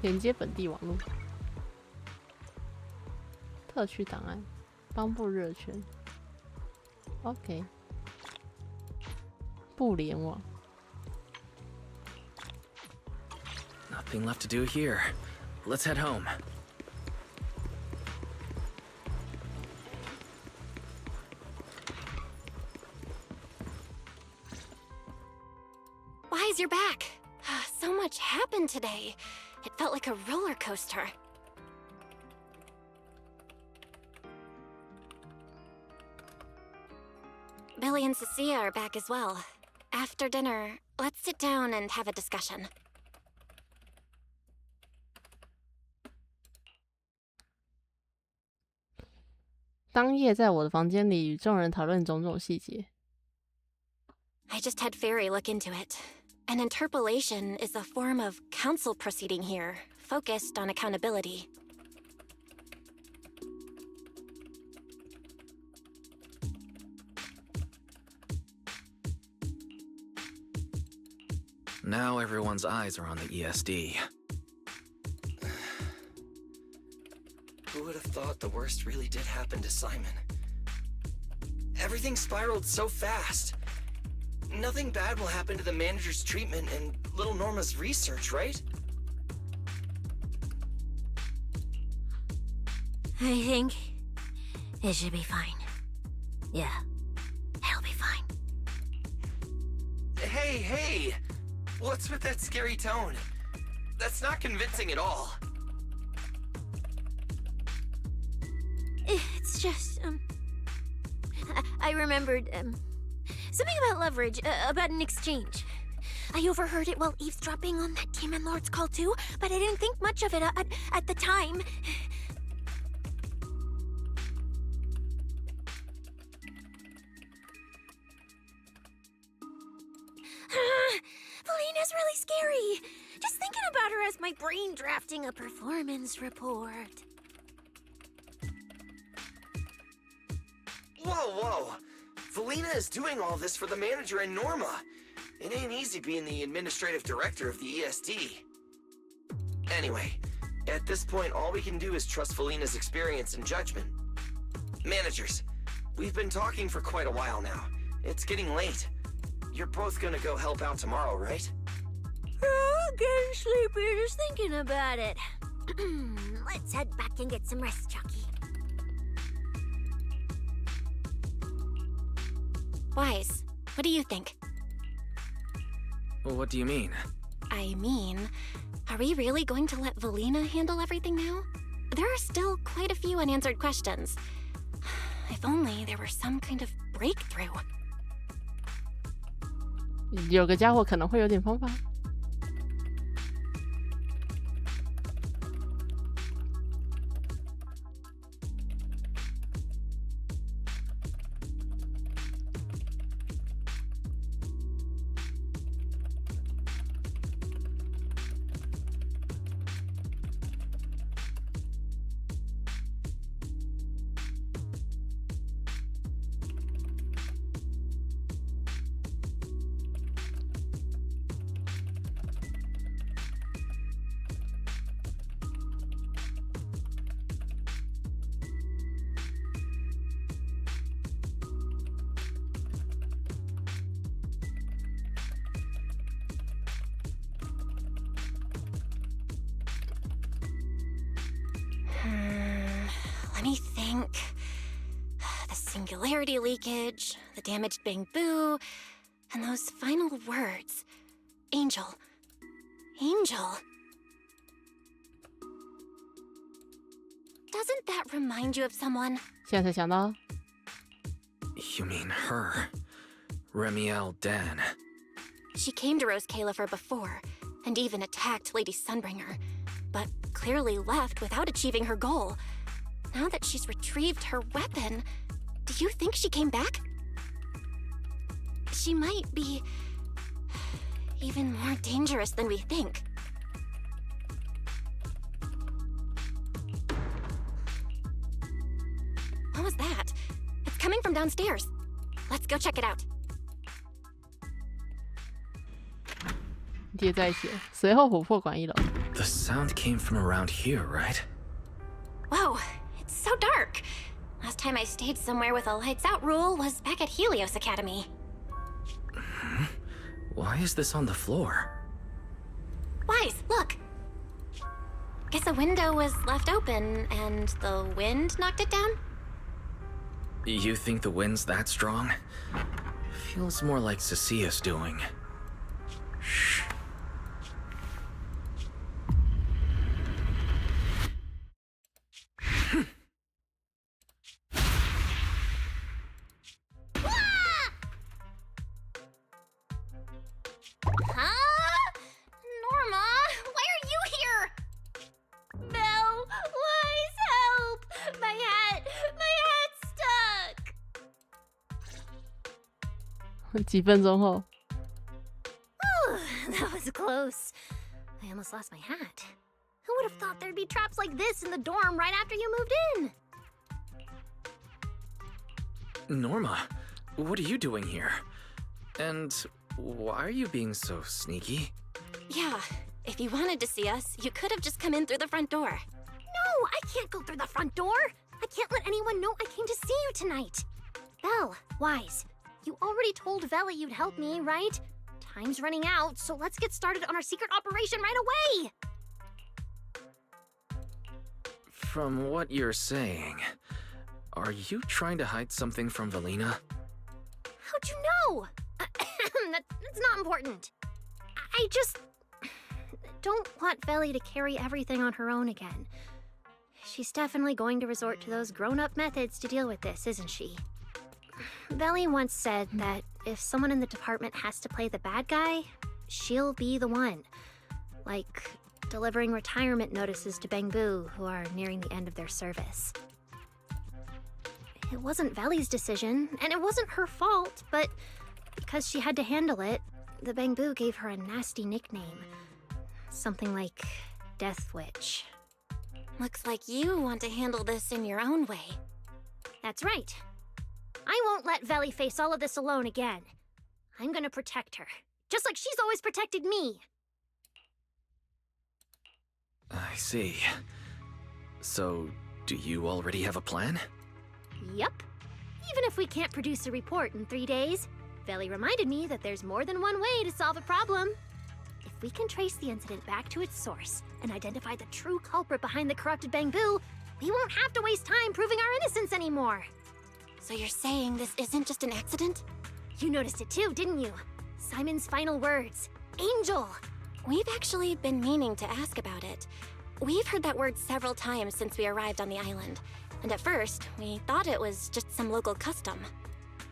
连接本地网络，特区档案，邦部热圈 ，OK， 不联网。 Nothing left to do here. Let's head home. Wise, you're back. So much happened today. It felt like a roller coaster. Billy and Cecilia are back as well. After dinner, let's sit down and have a discussion. "当夜在我的房间里与众人讨论种种细节。 I just had Fairy look into it. An interpolation is a form of council proceeding here, focused on accountability. Now everyone's eyes are on the ESD. Who would have thought the worst really did happen to Simon? Everything spiraled so fast. Nothing bad will happen to the manager's treatment and little Norma's research, right? I think it should be fine. Yeah, it'll be fine. Hey! What's with that scary tone? That's not convincing at all. It's just, I remembered, something about leverage, about an exchange. I overheard it while eavesdropping on that Demon Lord's call too, but I didn't think much of it at the time. Felina's really scary. Just thinking about her as my brain drafting a performance report. Whoa! Felina is doing all this for the manager and Norma. It ain't easy being the administrative director of the ESD. Anyway, At this point, all we can do is trust Felina's experience and judgment. Managers, we've been talking for quite a while now. It's getting late. You're both gonna go help out tomorrow, right? I'm getting sleepy just thinking about it. Let's head back and get some rest, Chucky. Wise, what do you think? What do you mean? I mean, are we really going to let Velina handle everything now? There are still quite a few unanswered questions. If only there were some kind of breakthrough. 有个家伙可能会有点方法。Let me think. The singularity leakage, the damaged bamboo, and those final words. Angel. Angel. Doesn't that remind you of someone? 现在才想到。 You mean her? Remiel Dan. She came to Rose Califer before, and even attacked Lady Sunbringer, but clearly left without achieving her goal. Now that she's retrieved her weapon, do you think she came back? She might be even more dangerous than we think. What was that? It's coming from downstairs. Let's go check it out. 叠在一起，随后琥珀馆1楼。 The sound came from around here, right? Whoa, it's so dark. Last time I stayed somewhere with a lights out rule was back at Helios Academy. Why is this on the floor? Wise, look. Guess a window was left open and the wind knocked it down? You think the wind's that strong? Feels more like Cecia's doing. Shh. Huh? Norma, why are you here? Belle, Wise, help! My hat's stuck. 几分钟后， That was close. I almost lost my hat. Who would have thought there'd be traps like this in the dorm right after you moved in? Norma, what are you doing here? And why are you being so sneaky? Yeah, if you wanted to see us, you could have just come in through the front door. No, I can't go through the front door. I can't let anyone know I came to see you tonight. Belle, Wise, you already told Vela you'd help me, right? Time's running out, so let's get started on our secret operation right away! From what you're saying, are you trying to hide something from Velina? How'd you know? That's not important. I just don't want Veli to carry everything on her own again. She's definitely going to resort to those grown-up methods to deal with this, isn't she? Veli once said that if someone in the department has to play the bad guy, she'll be the one. Like delivering retirement notices to Bangbu, who are nearing the end of their service. It wasn't Veli's decision, and it wasn't her fault, but because she had to handle it, the Bangbu gave her a nasty nickname. Something like Death Witch. Looks like you want to handle this in your own way. That's right. I won't let Veli face all of this alone again. I'm gonna protect her, just like she's always protected me. I see. So, do you already have a plan? Yup. Even if we can't produce a report in 3 days, Veli reminded me that there's more than one way to solve a problem. If we can trace the incident back to its source and identify the true culprit behind the corrupted Bangbu, we won't have to waste time proving our innocence anymore. So you're saying this isn't just an accident? You noticed it too, didn't you? Simon's final words. Angel! We've actually been meaning to ask about it. We've heard that word several times since we arrived on the island. And at first, we thought it was just some local custom.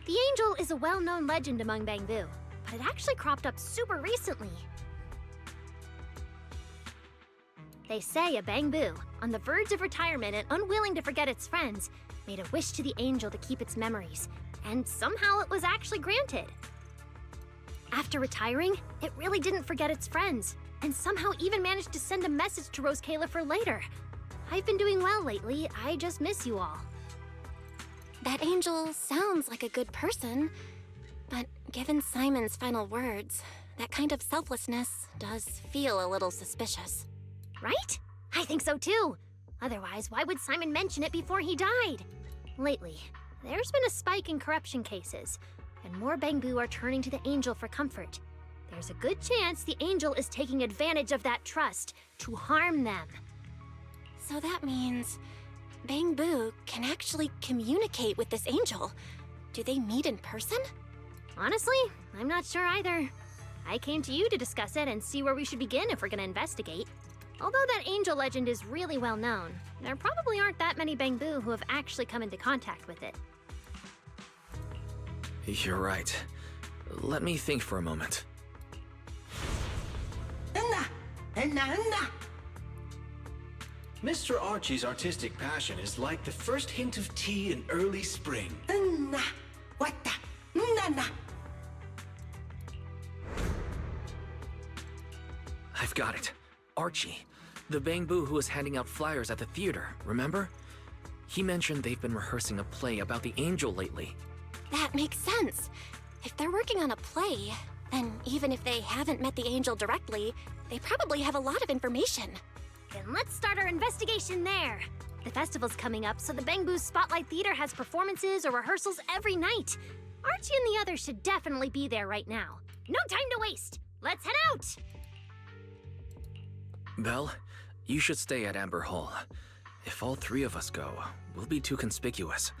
The angel is a well-known legend among Bangbu, but it actually cropped up super recently. They say a Bangbu, on the verge of retirement and unwilling to forget its friends, made a wish to the angel to keep its memories, and somehow it was actually granted. After retiring, it really didn't forget its friends, and somehow even managed to send a message to Rose Kayla for later. I've been doing well lately, I just miss you all. That angel sounds like a good person, but given Simon's final words, that kind of selflessness does feel a little suspicious. Right? I think so too. Otherwise, why would Simon mention it before he died? Lately, there's been a spike in corruption cases, and more Bangbu are turning to the angel for comfort. There's a good chance the angel is taking advantage of that trust to harm them. So that means Bangbu can actually communicate with this angel. Do they meet in person? Honestly, I'm not sure either. I came to you to discuss it and see where we should begin if we're gonna investigate. Although that angel legend is really well known, there probably aren't that many Bangbu who have actually come into contact with it. You're right. Let me think for a moment. Mr. Archie's artistic passion is like the first hint of tea in early spring. I've got it. Archie. The Bangbu who was handing out flyers at the theater, remember? He mentioned they've been rehearsing a play about the angel lately. That makes sense. If they're working on a play, then even if they haven't met the angel directly, they probably have a lot of information. Then let's start our investigation there. The festival's coming up, so the Bangbu Spotlight Theater has performances or rehearsals every night. Archie and the others should definitely be there right now. No time to waste! Let's head out! Belle, you should stay at Amber Hall. If all three of us go, we'll be too conspicuous.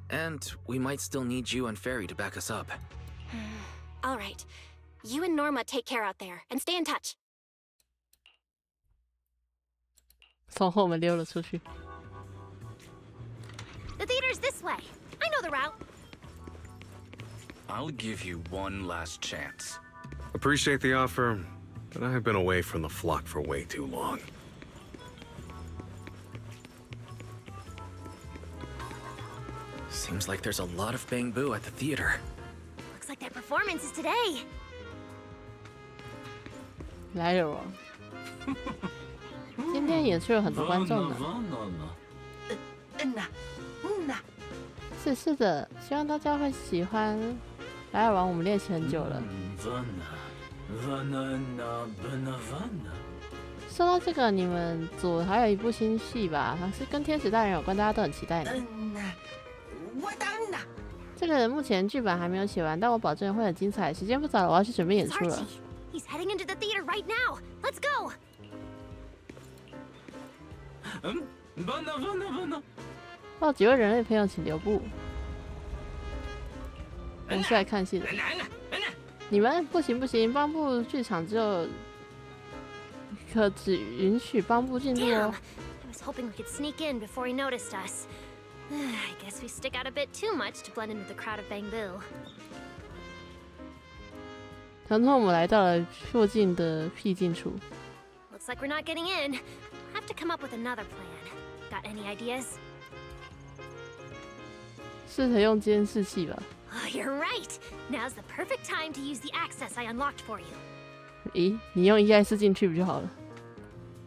And we might still need you and Fairy to back us up. All right. You and Norma take care out there, and stay in touch. 从后门溜了出去。 The theater's this way. I know the route. I'll give you one last chance. Appreciate the offer, but I've been away from the flock for way too long. Seems like there's a lot of Bangbu at the theater. Looks like their performance is today. 来了哦。今天演出有很多观众呢。是的，希望大家会喜欢。来尔王我们练习很久了。说到这个，你们组还有一部新戏吧，它是跟天使大人有关，大家都很期待的。这个目前剧本还没有写完，但我保证会很精彩。时间不早了，我要去准备演出了。He's heading into the theater right now. Let's go. 报几位人类朋友请留步。我们是来看戏的。你们不行不行，帮部剧场只允许帮部进入哦。I was hoping we could sneak in before he noticed us. I guess we stick out a bit too much to blend in with the crowd of Bangbu. 然后我们来到了附近的僻静处。Looks like we're not getting in. We'll have to come up with another plan. Got any ideas? 试着用监视器吧。Oh, you're right. Now's the perfect time to use the access I unlocked for you. 咦，你用 EIS 进去不就好了？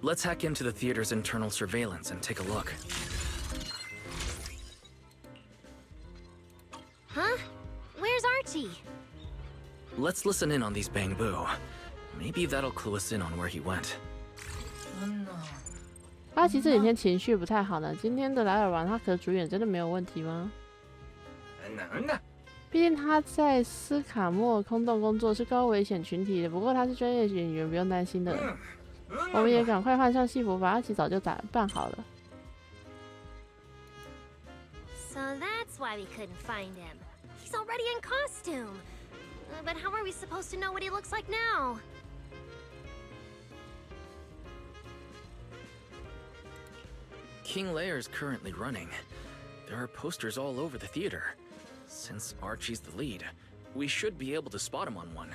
Let's hack into the theater's internal surveillance and take a look. Huh? Where's Archie? Let's listen in on these Bangbu. Maybe that'll clue us in on where he went. 阿奇这几天情绪不太好呢。今天的莱尔王他可主演真的没有问题吗？毕竟他在斯卡莫空洞工作是高危险群体的，不过他是专业演员，不用担心的。我们也赶快换上戏服吧，阿奇早就打扮好了。So that's why we couldn't find him. He's already in costume. But how are we supposed to know what he looks like now? King Lear is currently running. There are posters all over the theater. Since Archie's the lead, we should be able to spot him on one.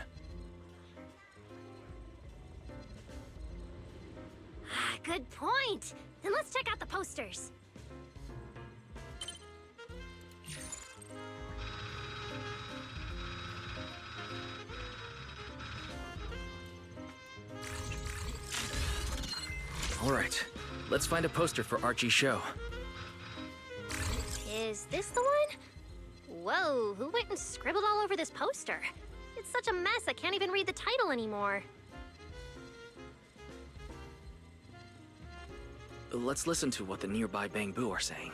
Good point. Then let's check out the posters. All right, let's find a poster for Archie's show. Is this the one? Whoa, who went and scribbled all over this poster? It's such a mess, I can't even read the title anymore. Let's listen to what the nearby Bangbu are saying.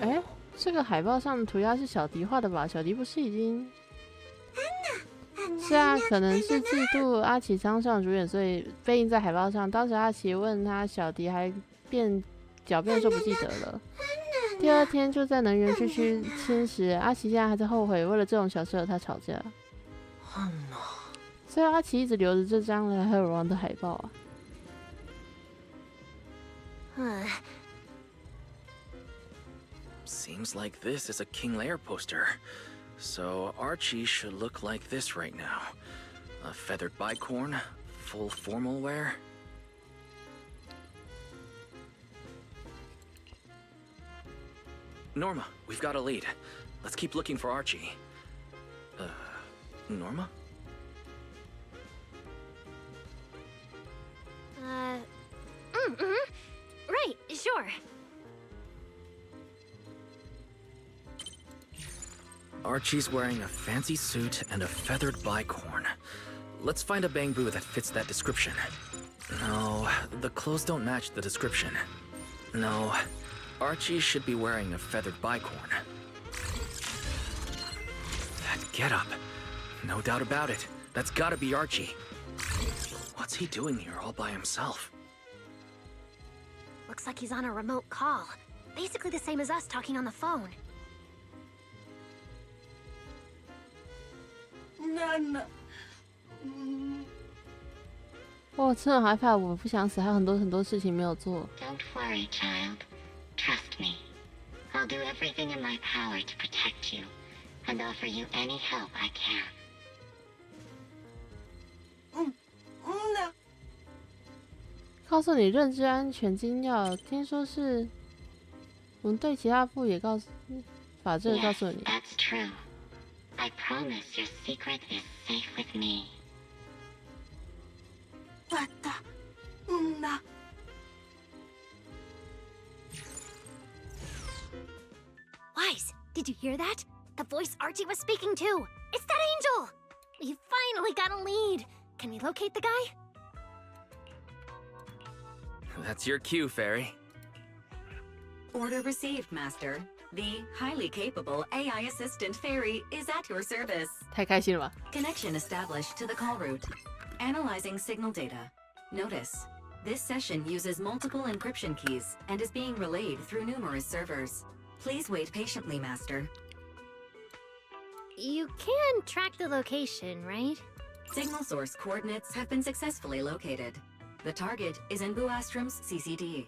哎，这个海报上的涂鸦是小迪画的吧？小迪不是已经……是啊，可能是嫉妒阿奇当上主演，所以被印在海报上。当时阿奇问他，小迪还狡辩说不记得了。第二天就在能源区侵蚀，阿奇现在还在后悔，为了这种小事和他吵架。所以阿奇一直留着这张莱尔王的海报啊。Seems like this is a King Lear poster. So Archie should look like this right now. A feathered bicorn, full formal wear. Norma, we've got a lead. Let's keep looking for Archie. Norma? Right, sure. Archie's wearing a fancy suit and a feathered bicorn. Let's find a Bangbu that fits that description. No, the clothes don't match the description. No, Archie should be wearing a feathered bicorn. That getup. No doubt about it. That's gotta be Archie. What's he doing here all by himself? Looks like he's on a remote call. Basically the same as us talking on the phone. None. 我真的害怕，我不想死，还有很多事情没有做。Don't worry, child. Trust me. I'll do everything in my power to protect you, and offer you any help I can. 告诉你认知安全金钥，听说是我们对其他部也把这个告诉你。Yes, that's true. I promise your secret is safe with me. Wise, did you hear that? The voice Archie was speaking to. It's that angel! We finally got a lead. Can we locate the guy? That's your cue, Fairy. Order received, Master. The highly capable AI assistant Fairy is at your service. 太开心了吧 Connection established to the call route. Analyzing signal data. Notice, this session uses multiple encryption keys and is being relayed through numerous servers. Please wait patiently, Master. You can track the location, right? Signal source coordinates have been successfully located. The target is in Buastrom's CCD.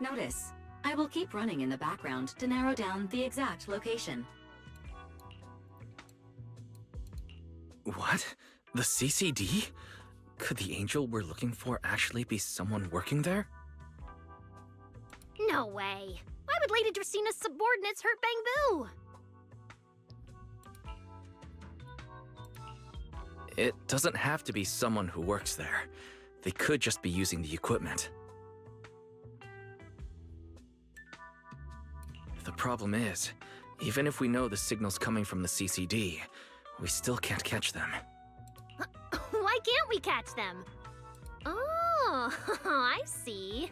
Notice, I will keep running in the background to narrow down the exact location. What? The CCD? Could the angel we're looking for actually be someone working there? No way. Why would Lady Dracina's subordinates hurt Bangbu? It doesn't have to be someone who works there. They could just be using the equipment. The problem is, even if we know the signal's coming from the CCD, we still can't catch them. Why can't we catch them? Oh, I see.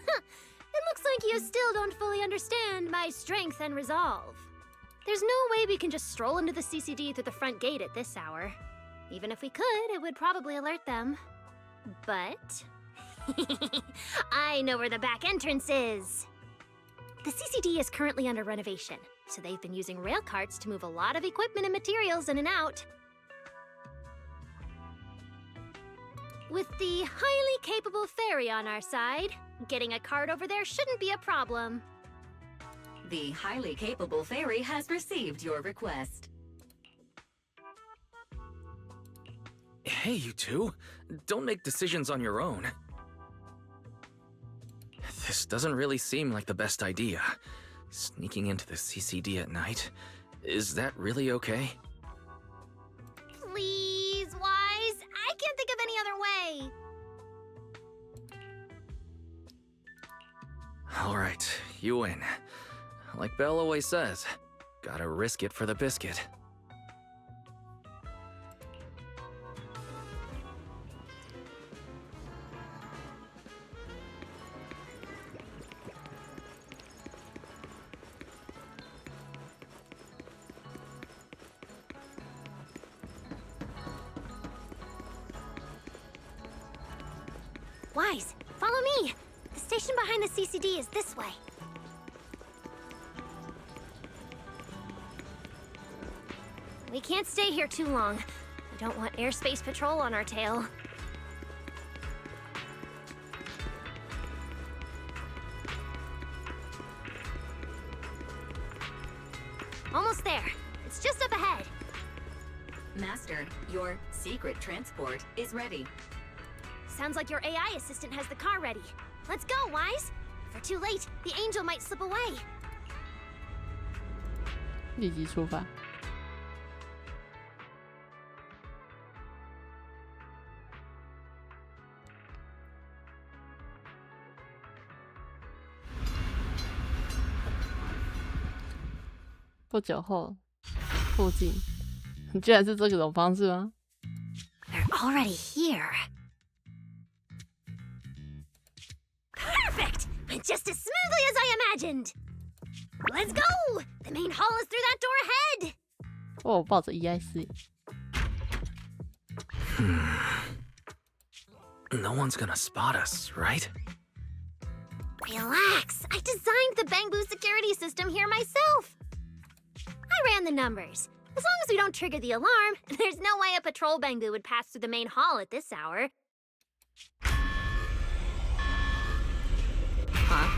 It looks like you still don't fully understand my strength and resolve. There's no way we can just stroll into the CCD through the front gate at this hour. Even if we could, it would probably alert them. But I know where the back entrance is. The CCD is currently under renovation, so they've been using rail carts to move a lot of equipment and materials in and out. With the highly capable ferry on our side, getting a cart over there shouldn't be a problem. The highly capable ferry has received your request. Hey, you two. Don't make decisions on your own. This doesn't really seem like the best idea. Sneaking into the CCD at night. Is that really okay? Please, Wise. I can't think of any other way. Alright, you win. Like Belle always says, gotta risk it for the biscuit. Wise, follow me. The station behind the CCD is this way. We can't stay here too long. I don't want airspace patrol on our tail. Almost there. It's just up ahead. Master, your secret transport is ready. Sounds like your AI assistant has the car ready. Let's go, Wise. If we're too late, the angel might slip away. 立即出发。不久后，附近居然是这种方式吗？ They're already here. Perfect! Went just as smoothly as I imagined. Let's go! The main hall is through that door ahead. 哦，抱着 EIC。No one's gonna spot us, right? Relax. I designed the Bangbu security system here myself. I ran the numbers. As long as we don't trigger the alarm, there's no way a patrol Bangbu would pass through the main hall at this hour. Huh?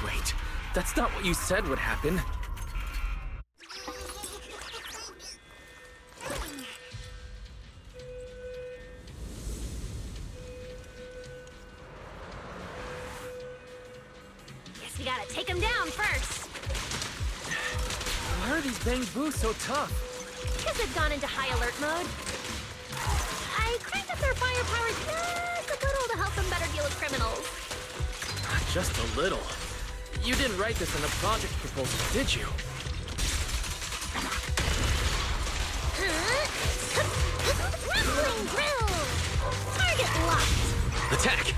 Wait, that's not what you said would happen. Guess we gotta take them down first. Why are these Bangbu so tough? Because they've gone into high alert mode. I cranked up their firepower just a little to help them better deal with criminals. Just a little. You didn't write this in the project proposal, did you? Grappling drill! Target locked! Attack!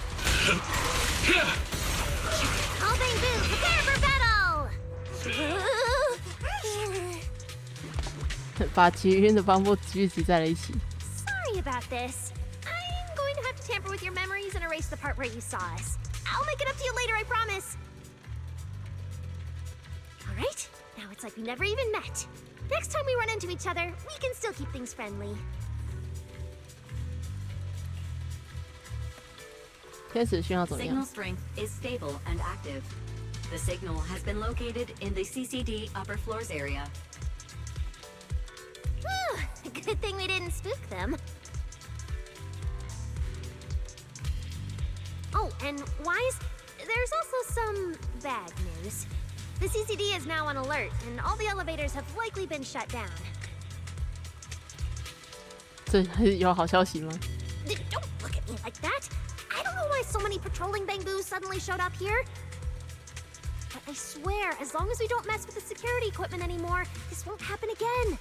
All Bangbu, prepare for battle! 把其余的帮部聚集在了一起。 Sorry about this. I'm going to have to tamper with your memories and erase the part where you saw us. I'll make it up to you later, I promise. All right, now it's like we never even met. Next time we run into each other, we can still keep things friendly. 天使讯号怎么样？ Signal strength is stable and active. The signal has been located in the CCD upper floors area. Good thing we didn't spook them. Oh, and Wise, there's also some bad news. The CCD is now on alert, and all the elevators have likely been shut down. 这有好消息吗？ Don't look at me like that. I don't know why so many patrolling Bangboos suddenly showed up here. But I swear, as long as we don't mess with the security equipment anymore, this won't happen again.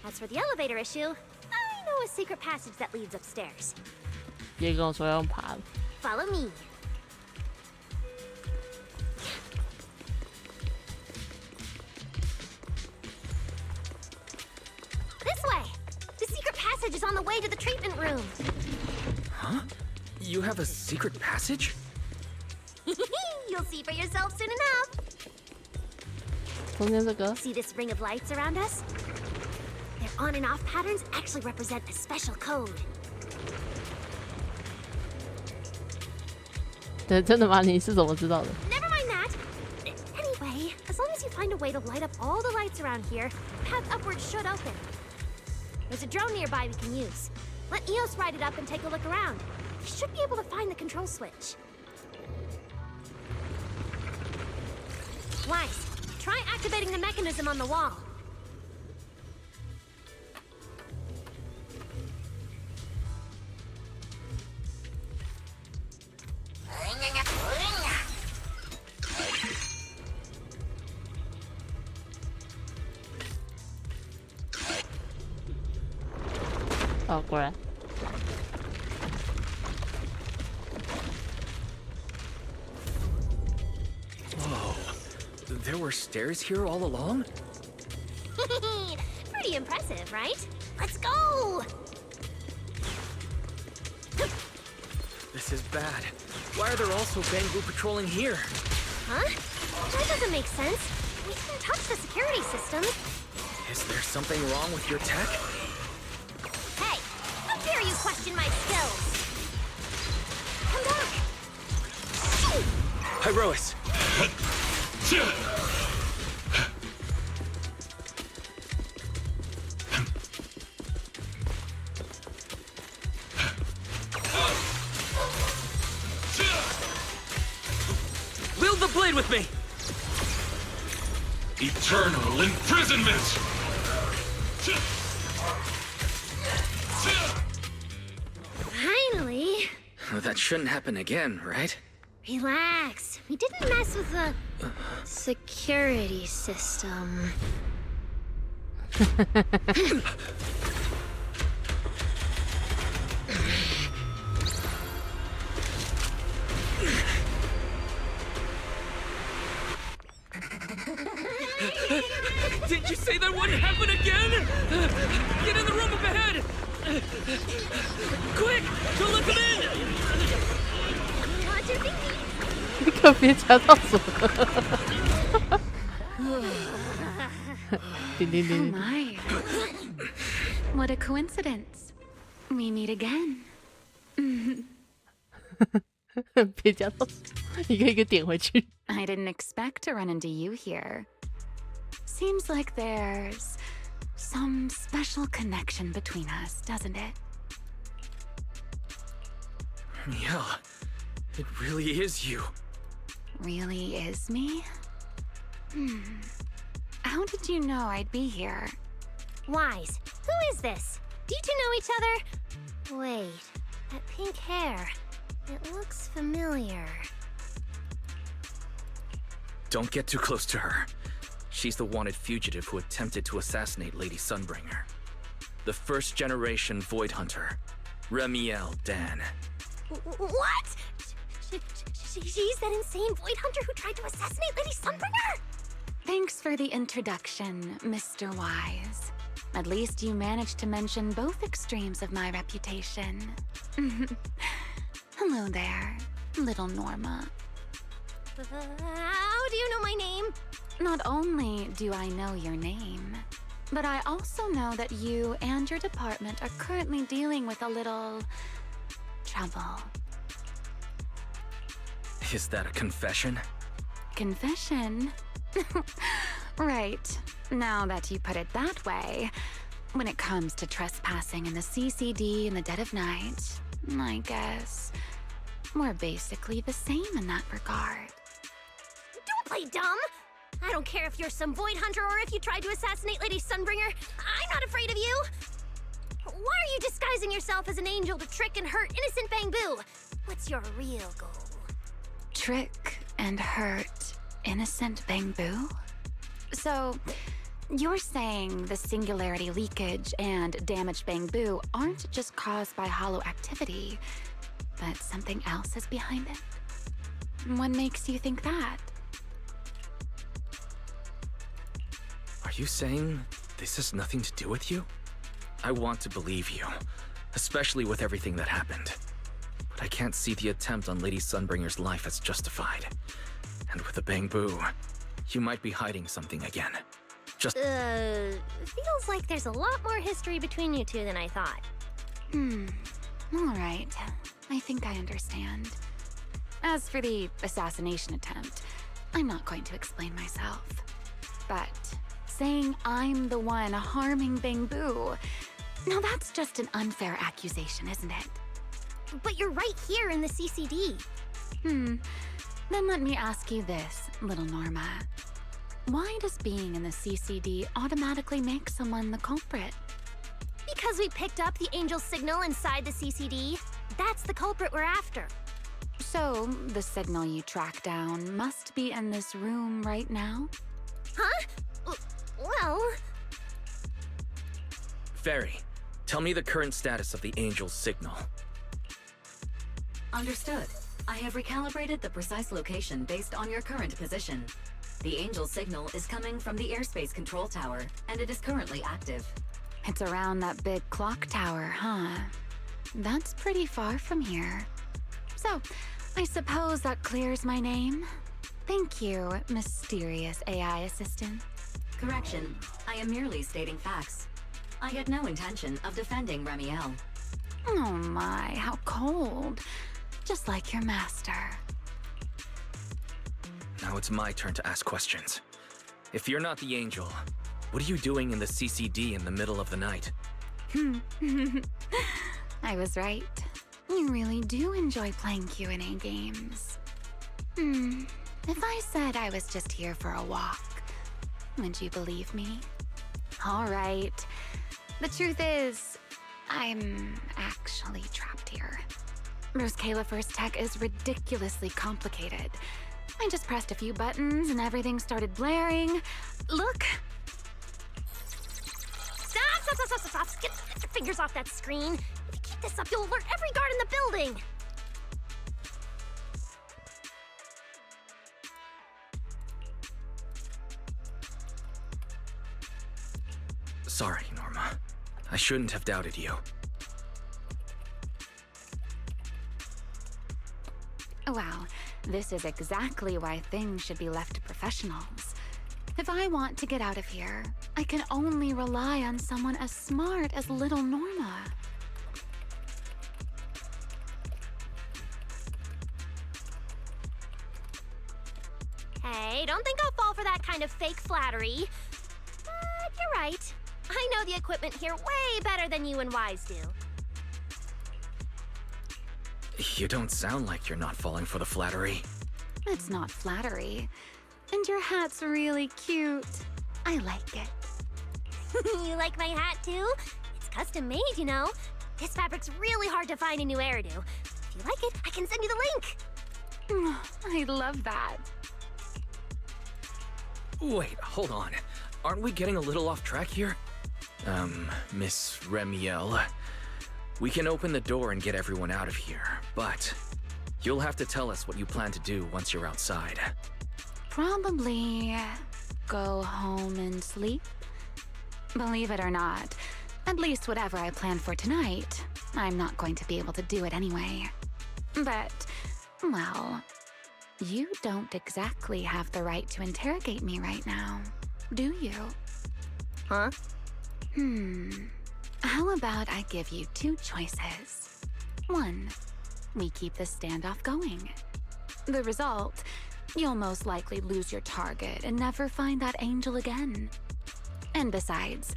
As for the elevator issue, I know a secret passage that leads upstairs. 别跟我说要用爬的。Follow me. This way! The secret passage is on the way to the treatment room. Huh? You have a secret passage? You'll see for yourself soon enough. 中间这个 See this ring of lights around us? Their on and off patterns actually represent a special code. 对，真的吗？你是怎么知道的？ Never mind that. Anyway, as long as you find a way to light up all the lights around here, the path upward should open. There's a drone nearby we can use. Let Eos ride it up and take a look around. We should be able to find the control switch. Wise, try activating the mechanism on the wall. Oh, 果然。Whoa. There were stairs here all along? Pretty impressive, right? Let's go! This is bad. Why are there also Bangbu patrolling here? Huh? That doesn't make sense. We didn't touch the security system. Is there something wrong with your tech? Hey, how dare you question my skills? Come back! Hyrois! Wield the blade with me! Eternal imprisonment! Finally! That shouldn't happen again, right? Relax. We didn't mess with the security system. Did you say that wouldn't happen again? Get in the room up ahead! Quick! Don't let them in! What's your thinking? 你可别夹到手。叮叮 Oh 叮。 my. What a coincidence. We meet again. 别夹到手，一个一个点回去。 I didn't expect to run into you here. Seems like there's some special connection between us, doesn't it? Yeah, it really is you. Really is me? How did you know I'd be here? Wise, who is this? Do you two know each other? Wait, that pink hair. It looks familiar. Don't get too close to her. She's the wanted fugitive who attempted to assassinate Lady Sunbringer. The first generation Void Hunter, Remiel Dan. What? She's that insane Void Hunter who tried to assassinate Lady Sunbringer? Thanks for the introduction, Mr. Wise. At least you managed to mention both extremes of my reputation. Hello there, little Norma. How do you know my name? Not only do I know your name, but I also know that you and your department are currently dealing with a little trouble. Is that a confession? Confession? Right. Now that you put it that way, when it comes to trespassing in the CCD in the dead of night, I guess we're basically the same in that regard. Don't play dumb! I don't care if you're some Void Hunter or if you tried to assassinate Lady Sunbringer. I'm not afraid of you! Why are you disguising yourself as an angel to trick and hurt innocent Bangbu? What's your real goal? Trick and hurt innocent Bangbu? So, You're saying the singularity leakage and damaged Bangbu aren't just caused by hollow activity, but something else is behind it? What makes you think that? Are you saying this has nothing to do with you? I want to believe you, especially with everything that happened. But I can't see the attempt on Lady Sunbringer's life as justified. And with the Bangbu, you might be hiding something again. Feels like there's a lot more history between you two than I thought. All right. I think I understand. As for the assassination attempt, I'm not going to explain myself. But saying I'm the one harming Bangbu, now that's just an unfair accusation, isn't it? But you're right here in the CCD. Then let me ask you this, little Norma. Why does being in the CCD automatically make someone the culprit? Because we picked up the angel signal inside the CCD. That's the culprit we're after. So, the signal you tracked down must be in this room right now? Huh? Well... Fairy, tell me the current status of the angel's signal. Understood. I have recalibrated the precise location based on your current position. The angel signal is coming from the airspace control tower, and it is currently active. It's around that big clock tower, huh? That's pretty far from here. So, I suppose that clears my name? Thank you, mysterious AI assistant. Correction. I am merely stating facts. I had no intention of defending Remiel. Oh my, how cold. Just like your master. Now it's my turn to ask questions. If you're not the angel, what are you doing in the CCD in the middle of the night? I was right. You really do enjoy playing Q&A games. If I said I was just here for a walk, would you believe me? All right. The truth is, I'm actually trapped here. Rose Califer's tech is ridiculously complicated. I just pressed a few buttons and everything started blaring. Look! Stop! Get your fingers off that screen. If you keep this up, you'll alert every guard in the building. Sorry, Norma. I shouldn't have doubted you. Well, this is exactly why things should be left to professionals. If I want to get out of here, I can only rely on someone as smart as little Norma. Hey, don't think I'll fall for that kind of fake flattery. But you're right. I know the equipment here way better than you and Wise do. You don't sound like you're not falling for the flattery. It's not flattery. And your hat's really cute. I like it. You like my hat too? It's custom made, you know. This fabric's really hard to find in New Eridu. If you like it, I can send you the link. I love that. Wait, hold on. Aren't we getting a little off track here? Miss Remiel. We can open the door and get everyone out of here, but you'll have to tell us what you plan to do once you're outside. Probably go home and sleep. Believe it or not, at least whatever I plan for tonight, I'm not going to be able to do it anyway. But, well, you don't exactly have the right to interrogate me right now, do you? Huh? How about I give you two choices? One, we keep the standoff going. The result, you'll most likely lose your target and never find that angel again. And besides,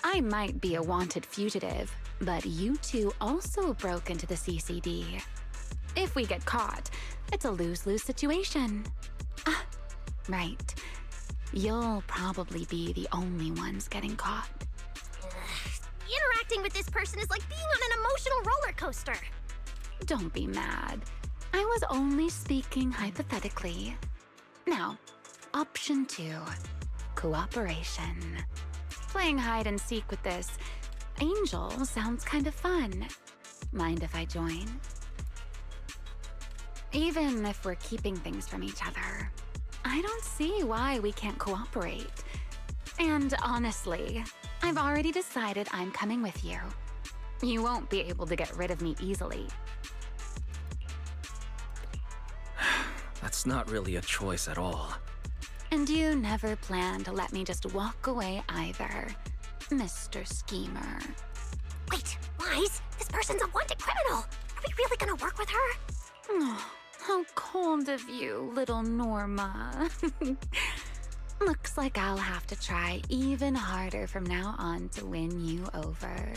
I might be a wanted fugitive, but you two also broke into the CCD. If we get caught, it's a lose-lose situation. Ah, right. You'll probably be the only ones getting caught. Interacting with this person is like being on an emotional roller coaster. Don't be mad. I was only speaking hypothetically. Now, option 2. cooperation. Playing hide and seek with this angel sounds kind of fun. Mind if I join? Even if we're keeping things from each other, I don't see why we can't cooperate. And honestly, I've already decided I'm coming with you. You won't be able to get rid of me easily. That's not really a choice at all. And you never plan to let me just walk away either, Mr. Schemer. Wait, Wise, this person's a wanted criminal. Are we really gonna work with her? Oh, how cold of you, little Norma. Looks like I'll have to try even harder from now on to win you over.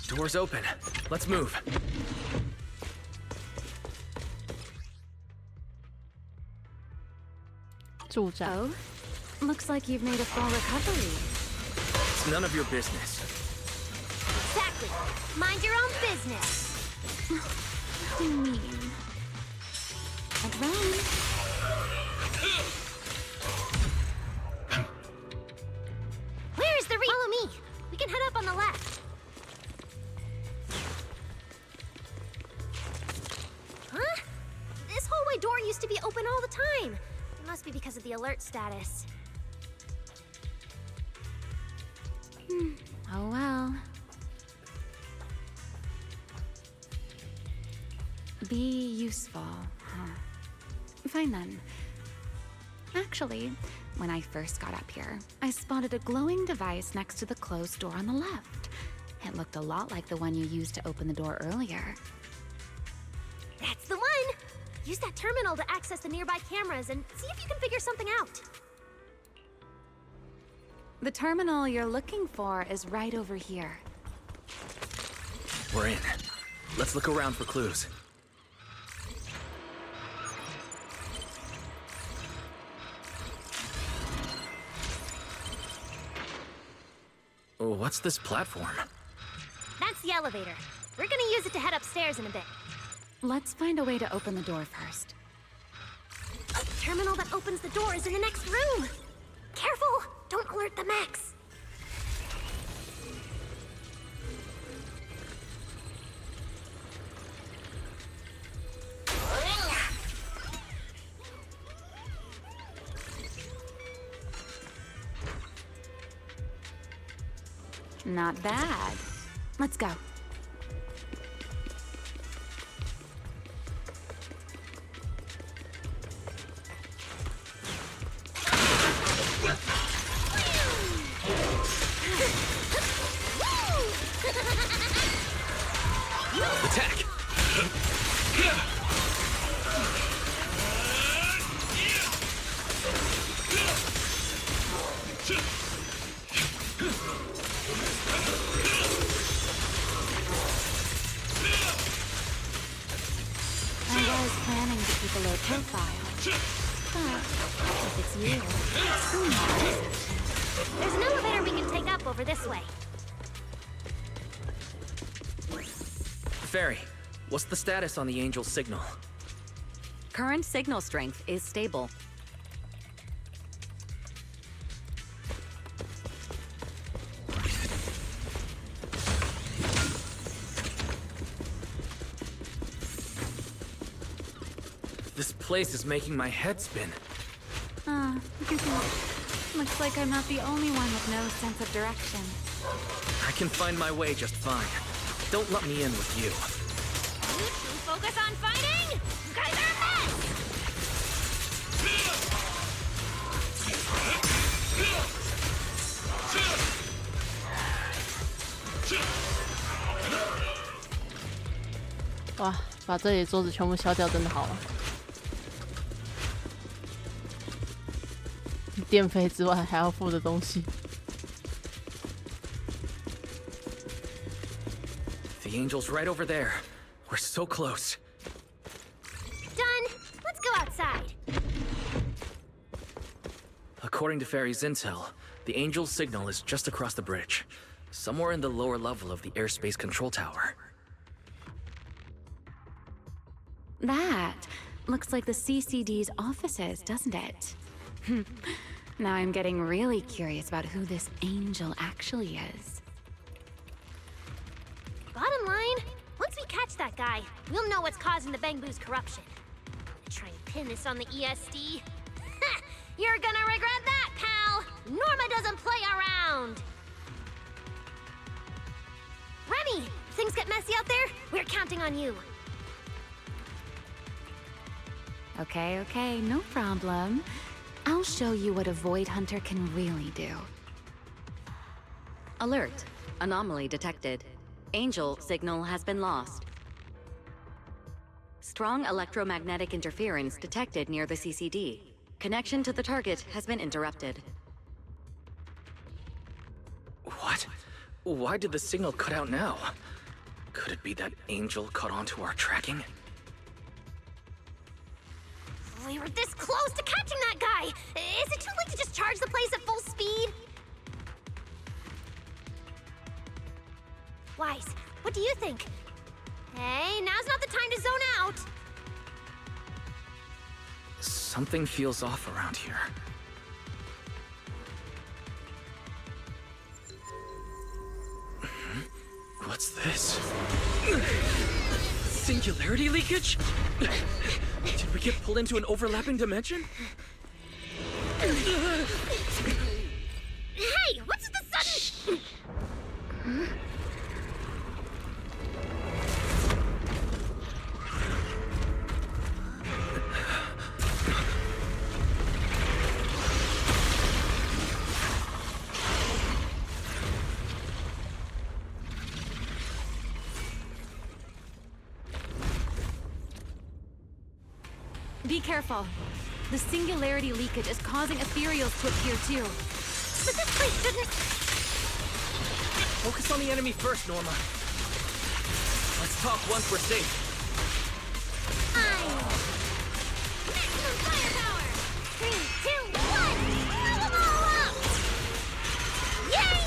Door's open. Let's move. Oh, looks like you've made a full recovery. It's none of your business. Exactly. Mind your own business. What do you mean? I'd run. Where's the Follow me. We can head up on the left. Huh? This hallway door used to be open all the time. It must be because of the alert status. Oh well. Be useful, huh? Fine then. Actually, when I first got up here, I spotted a glowing device next to the closed door on the left. It looked a lot like the one you used to open the door earlier. That's the one! Use that terminal to access the nearby cameras and see if you can figure something out. The terminal you're looking for is right over here. We're in. Let's look around for clues. Oh, what's this platform? That's the elevator. We're gonna use it to head upstairs in a bit. Let's find a way to open the door first. The terminal that opens the door is in the next room. Careful! Don't alert the mechs. Not bad. Let's go. Attack! I was planning to keep a low profile, but if it's you, who knows? There's an elevator we can take up over this way. Fairy, what's the status on the Angel's signal? Current signal strength is stable. This place is making my head spin. Looks like I'm not the only one with no sense of direction. I can find my way just fine. Don't let me in with you. You two focus on fighting! You guys are a mess!哇，把这里的桌子全部消掉，真的好了。电费之外还要付的东西。The Angel's right over there. We're so close. Done! Let's go outside. A According to Fairy's intel, the Angel signal is just across the bridge, somewhere in the lower level of the airspace control tower. That looks like the CCD's offices, doesn't it? Now I'm getting really curious about who this Angel actually is. Bottom line, once we catch that guy, we'll know what's causing the Bangbu's corruption. Try and pin this on the ESD. You're gonna regret that, pal! Norma doesn't play around! Remy, things get messy out there? We're counting on you. Okay, no problem. I'll show you what a Void Hunter can really do. Alert. Anomaly detected. Angel signal has been lost. Strong electromagnetic interference detected near the CCD. Connection to the target has been interrupted. What? Why did the signal cut out now? Could it be that Angel caught onto our tracking? We were this close to catching that guy! Is it too late to just charge the place at full speed? Wise, what do you think? Hey, now's not the time to zone out! Something feels off around here. What's this? Singularity leakage? Did we get pulled into an overlapping dimension? Hey, what's the sudden... Be careful. The singularity leakage is causing ethereals to appear too. But this place didn't... Focus on the enemy first, Norma. Let's talk once we're safe. Maximum firepower! 3, 2, 1! Blow them all up! Yay!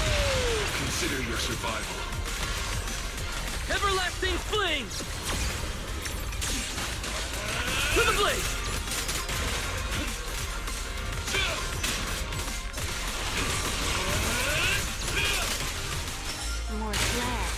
Consider your survival. Everlasting fling! To the blade! More flare.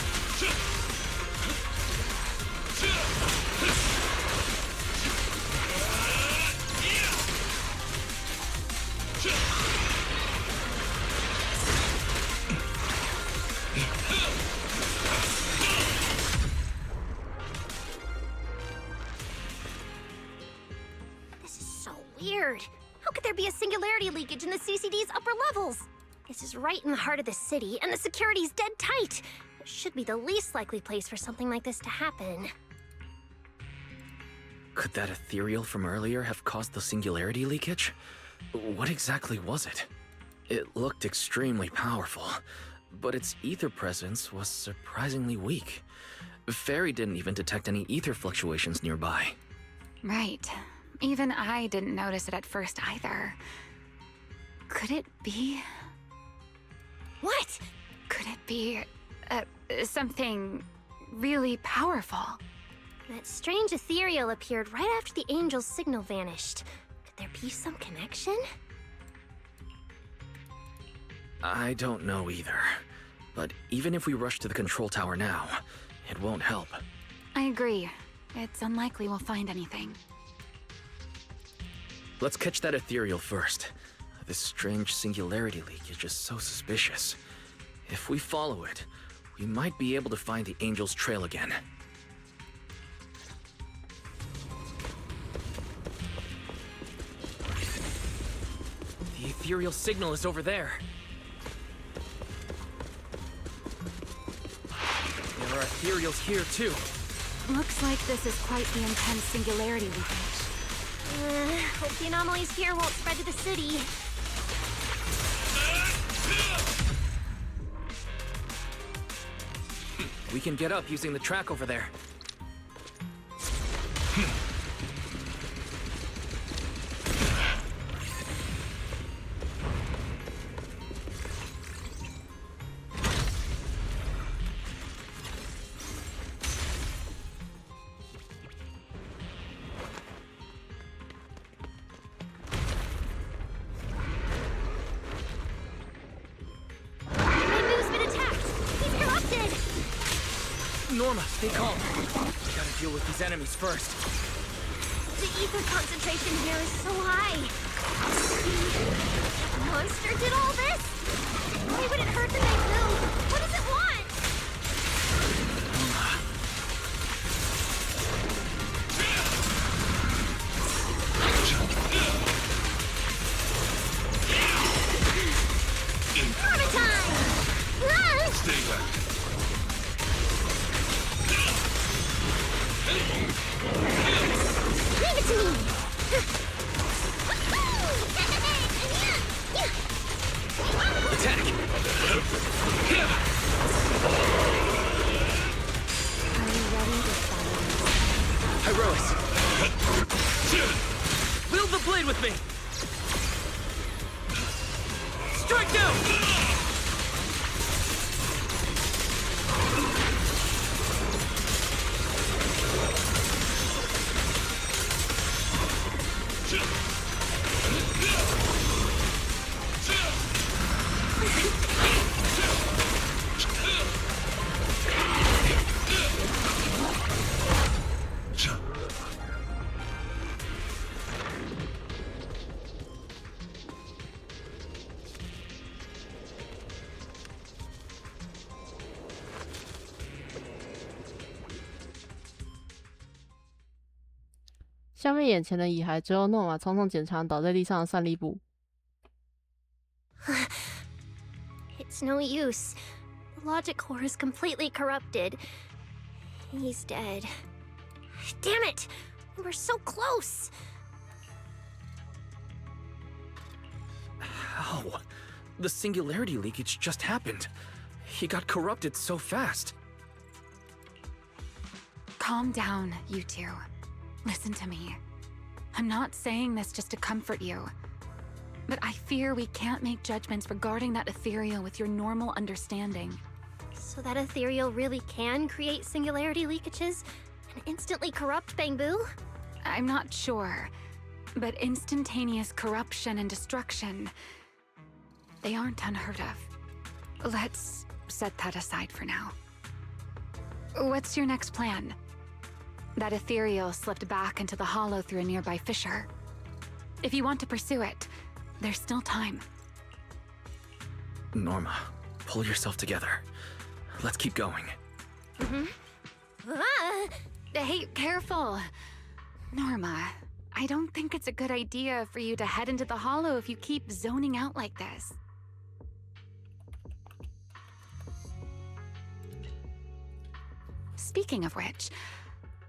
This is so weird. How could there be a singularity leakage in the CCD's upper levels? This is right in the heart of the city, and the security's dead tight. It should be the least likely place for something like this to happen. Could that ethereal from earlier have caused the singularity leakage? What exactly was it? It looked extremely powerful, but its ether presence was surprisingly weak. Fairy didn't even detect any ether fluctuations nearby. Right. Even I didn't notice it at first either. Could it be... What? Could it be... something really powerful? That strange ethereal appeared right after the Angel's signal vanished. Could there be some connection? I don't know either. But even if we rush to the control tower now, it won't help. I agree. It's unlikely we'll find anything. Let's catch that ethereal first. This strange singularity leakage is so suspicious. If we follow it, we might be able to find the Angel's trail again. The ethereal signal is over there. There are ethereals here too. Looks like this is quite the intense singularity leakage. Hope the anomalies here won't spread to the city. We can get up using the track over there. Norma, stay calm. Gotta deal with these enemies first. The ether concentration here is so high. The monster did all this? Why would it hurt the Bamboo? What does it want? Norma time! Stay back. Leave it to me! Attack! Are you ready to follow? Hyrois! Wield the blade with me! Strike down!消灭眼前的蚁骸之后，诺玛匆匆检查倒在地上的赛利布。It's no use. The logic core is completely corrupted. He's dead. Damn it! We're so close! How? The singularity leakage just happened. He got corrupted so fast. Calm down, you two. Listen to me. I'm not saying this just to comfort you. But I fear we can't make judgments regarding that ethereal with your normal understanding. So that ethereal really can create singularity leakages and instantly corrupt Bamboo? I'm not sure. But instantaneous corruption and destruction, they aren't unheard of. Let's set that aside for now. What's your next plan? That ethereal slipped back into the hollow through a nearby fissure. If you want to pursue it, there's still time. Norma, pull yourself together. Let's keep going. Hey, careful. Norma, I don't think it's a good idea for you to head into the hollow if you keep zoning out like this. Speaking of which,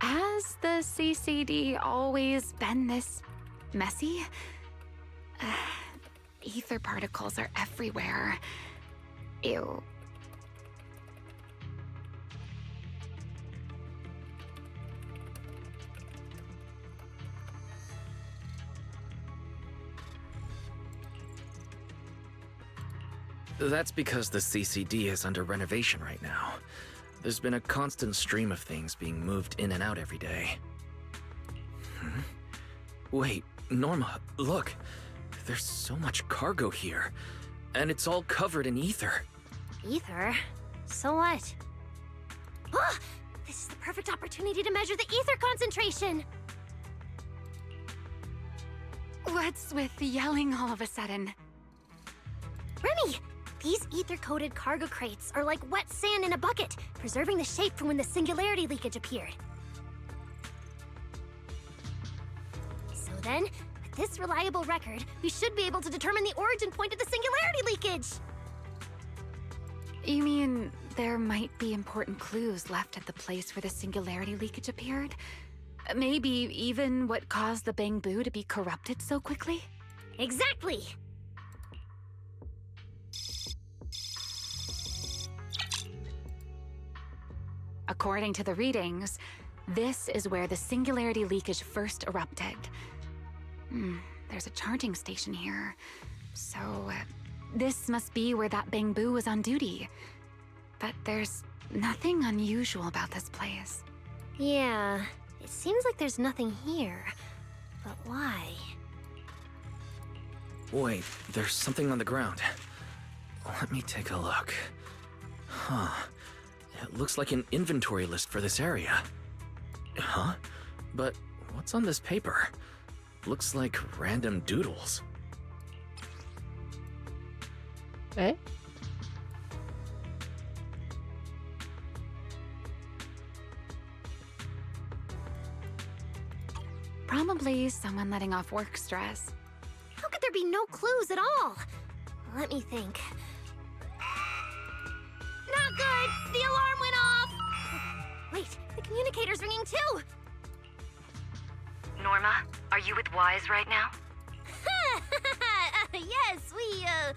has the CCD always been this messy? Ether particles are everywhere. Ew. That's because the CCD is under renovation right now. There's been a constant stream of things being moved in and out every day. Wait, Norma, look. There's so much cargo here. And it's all covered in ether. Ether? So what? Oh, this is the perfect opportunity to measure the ether concentration! What's with yelling all of a sudden? Remy! These ether-coated cargo crates are like wet sand in a bucket, preserving the shape from when the singularity leakage appeared. So then, with this reliable record, we should be able to determine the origin point of the singularity leakage! You mean there might be important clues left at the place where the singularity leakage appeared? Maybe even what caused the Bamboo to be corrupted so quickly? Exactly! According to the readings, this is where the singularity leakage first erupted. There's a charging station here. So, this must be where that Bamboo was on duty. But there's nothing unusual about this place. Yeah, it seems like there's nothing here. But why? Wait, there's something on the ground. Let me take a look. Huh. It looks like an inventory list for this area. Huh? But what's on this paper? Looks like random doodles. Eh? Probably someone letting off work stress. How could there be no clues at all? Let me think. Not good! The alarm went off! Wait, the communicator's ringing too! Norma, are you with Wise right now? Yes, we're,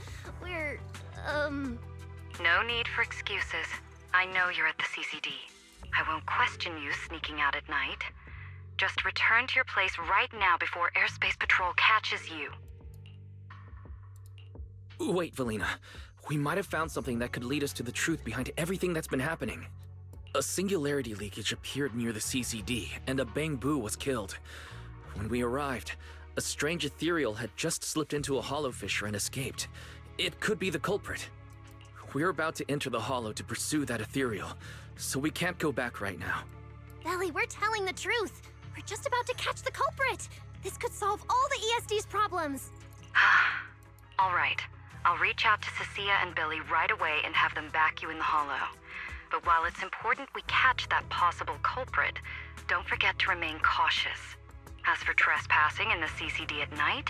No need for excuses. I know you're at the CCD. I won't question you sneaking out at night. Just return to your place right now before Airspace Patrol catches you. Wait, Valina. We might have found something that could lead us to the truth behind everything that's been happening. A singularity leakage appeared near the CCD, and a Bang-Boo was killed. When we arrived, a strange ethereal had just slipped into a hollow fissure and escaped. It could be the culprit. We're about to enter the hollow to pursue that ethereal, so we can't go back right now. Belly, we're telling the truth. We're just about to catch the culprit. This could solve all the ESD's problems. All right. I'll reach out to Cecilia and Billy right away and have them back you in the hollow. But while it's important we catch that possible culprit, don't forget to remain cautious. As for trespassing in the CCD at night,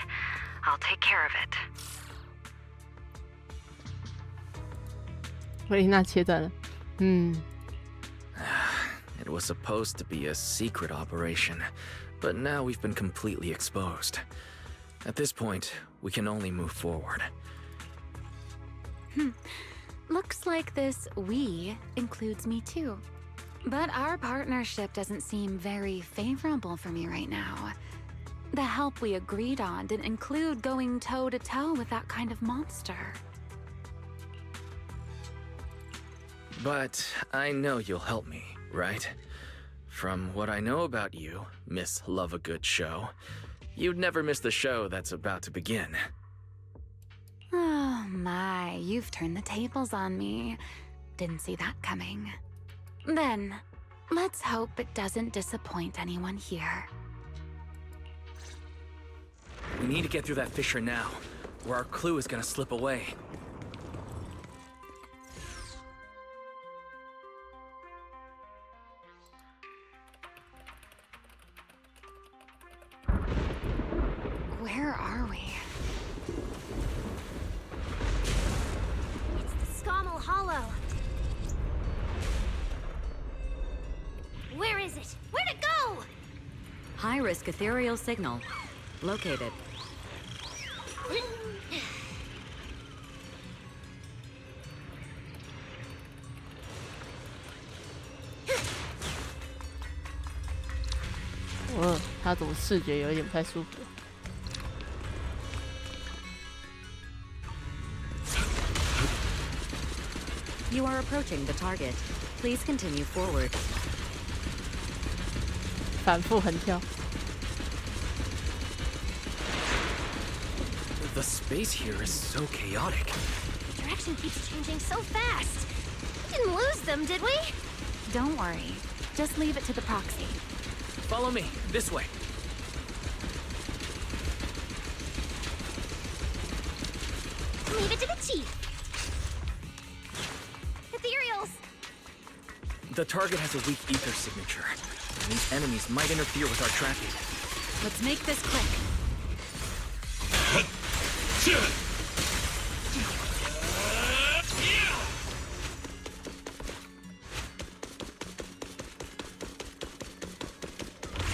I'll take care of it. 维琳娜切断了。It was supposed to be a secret operation, but now we've been completely exposed. At this point, we can only move forward. Looks like this we includes me too. But our partnership doesn't seem very favorable for me right now. The help we agreed on didn't include going toe-to-toe with that kind of monster. But I know you'll help me, right? From what I know about you, Miss Love a Good Show, you'd never miss the show that's about to begin. Oh my, you've turned the tables on me. Didn't see that coming. Then, let's hope it doesn't disappoint anyone here. We need to get through that fissure now, or our clue is gonna slip away. Where are we? It's the Scommel Hollow. Where is it? Where'd it go? High-risk ethereal signal. Located.他怎么视觉有一点不太舒服。You are approaching the target. Please continue forward. 反复横跳。The space here is so chaotic. The direction keeps changing so fast. We didn't lose them, did we? Don't worry. Just leave it to the proxy. Follow me, this way. Leave it to the chief. Ethereals. The target has a weak ether signature, and these enemies might interfere with our tracking. Let's make this quick.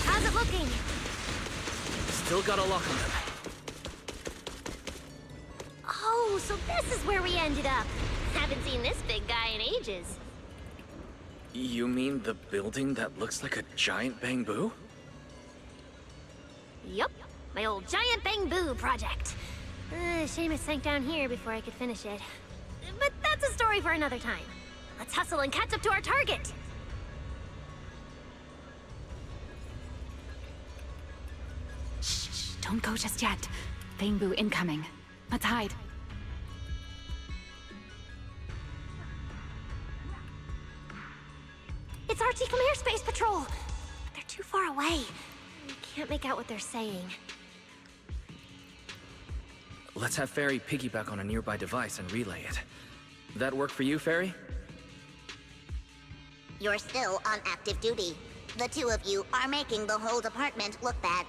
How's it looking? Still got a lock on them. Oh, so this is where we ended up. Haven't seen this big guy in ages. You mean the building that looks like a giant Bang-Boo? Yup, my old giant Bang-Boo project. Shame it sank down here before I could finish it. But that's a story for another time. Let's hustle and catch up to our target. Shh, don't go just yet. Bang-Boo incoming. Let's hide. It's Archie from Airspace Patrol! They're too far away. I can't make out what they're saying. Let's have Fairy piggyback on a nearby device and relay it. That work for you, Fairy? You're still on active duty. The two of you are making the whole department look bad.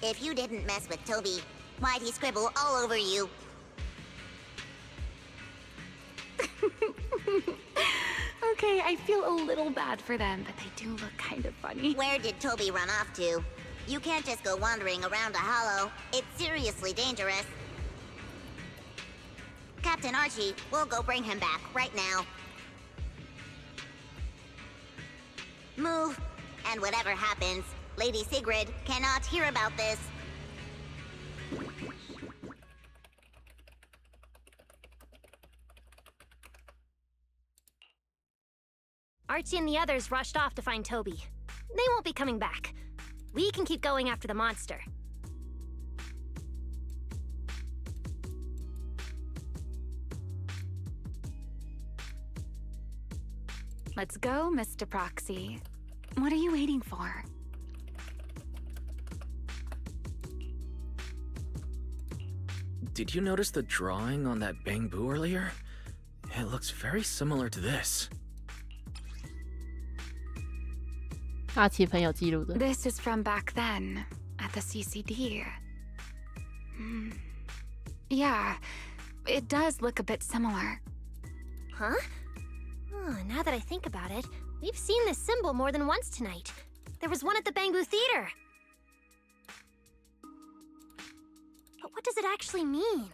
If you didn't mess with Toby, why'd he scribble all over you? Okay, I feel a little bad for them, but they do look kind of funny. Where did Toby run off to? You can't just go wandering around a hollow. It's seriously dangerous. Captain Archie, we'll go bring him back right now. Move, and whatever happens, Lady Sigrid cannot hear about this. Archie and the others rushed off to find Toby. They won't be coming back. We can keep going after the monster. Let's go, Mr. Proxy. What are you waiting for? Did you notice the drawing on that bamboo earlier? It looks very similar to this. 阿奇朋友记录的。 This is from back then, at the CCD. Yeah, it does look a bit similar. Huh? Oh, now that I think about it, we've seen this symbol more than once tonight. There was one at the Bamboo Theater. But what does it actually mean?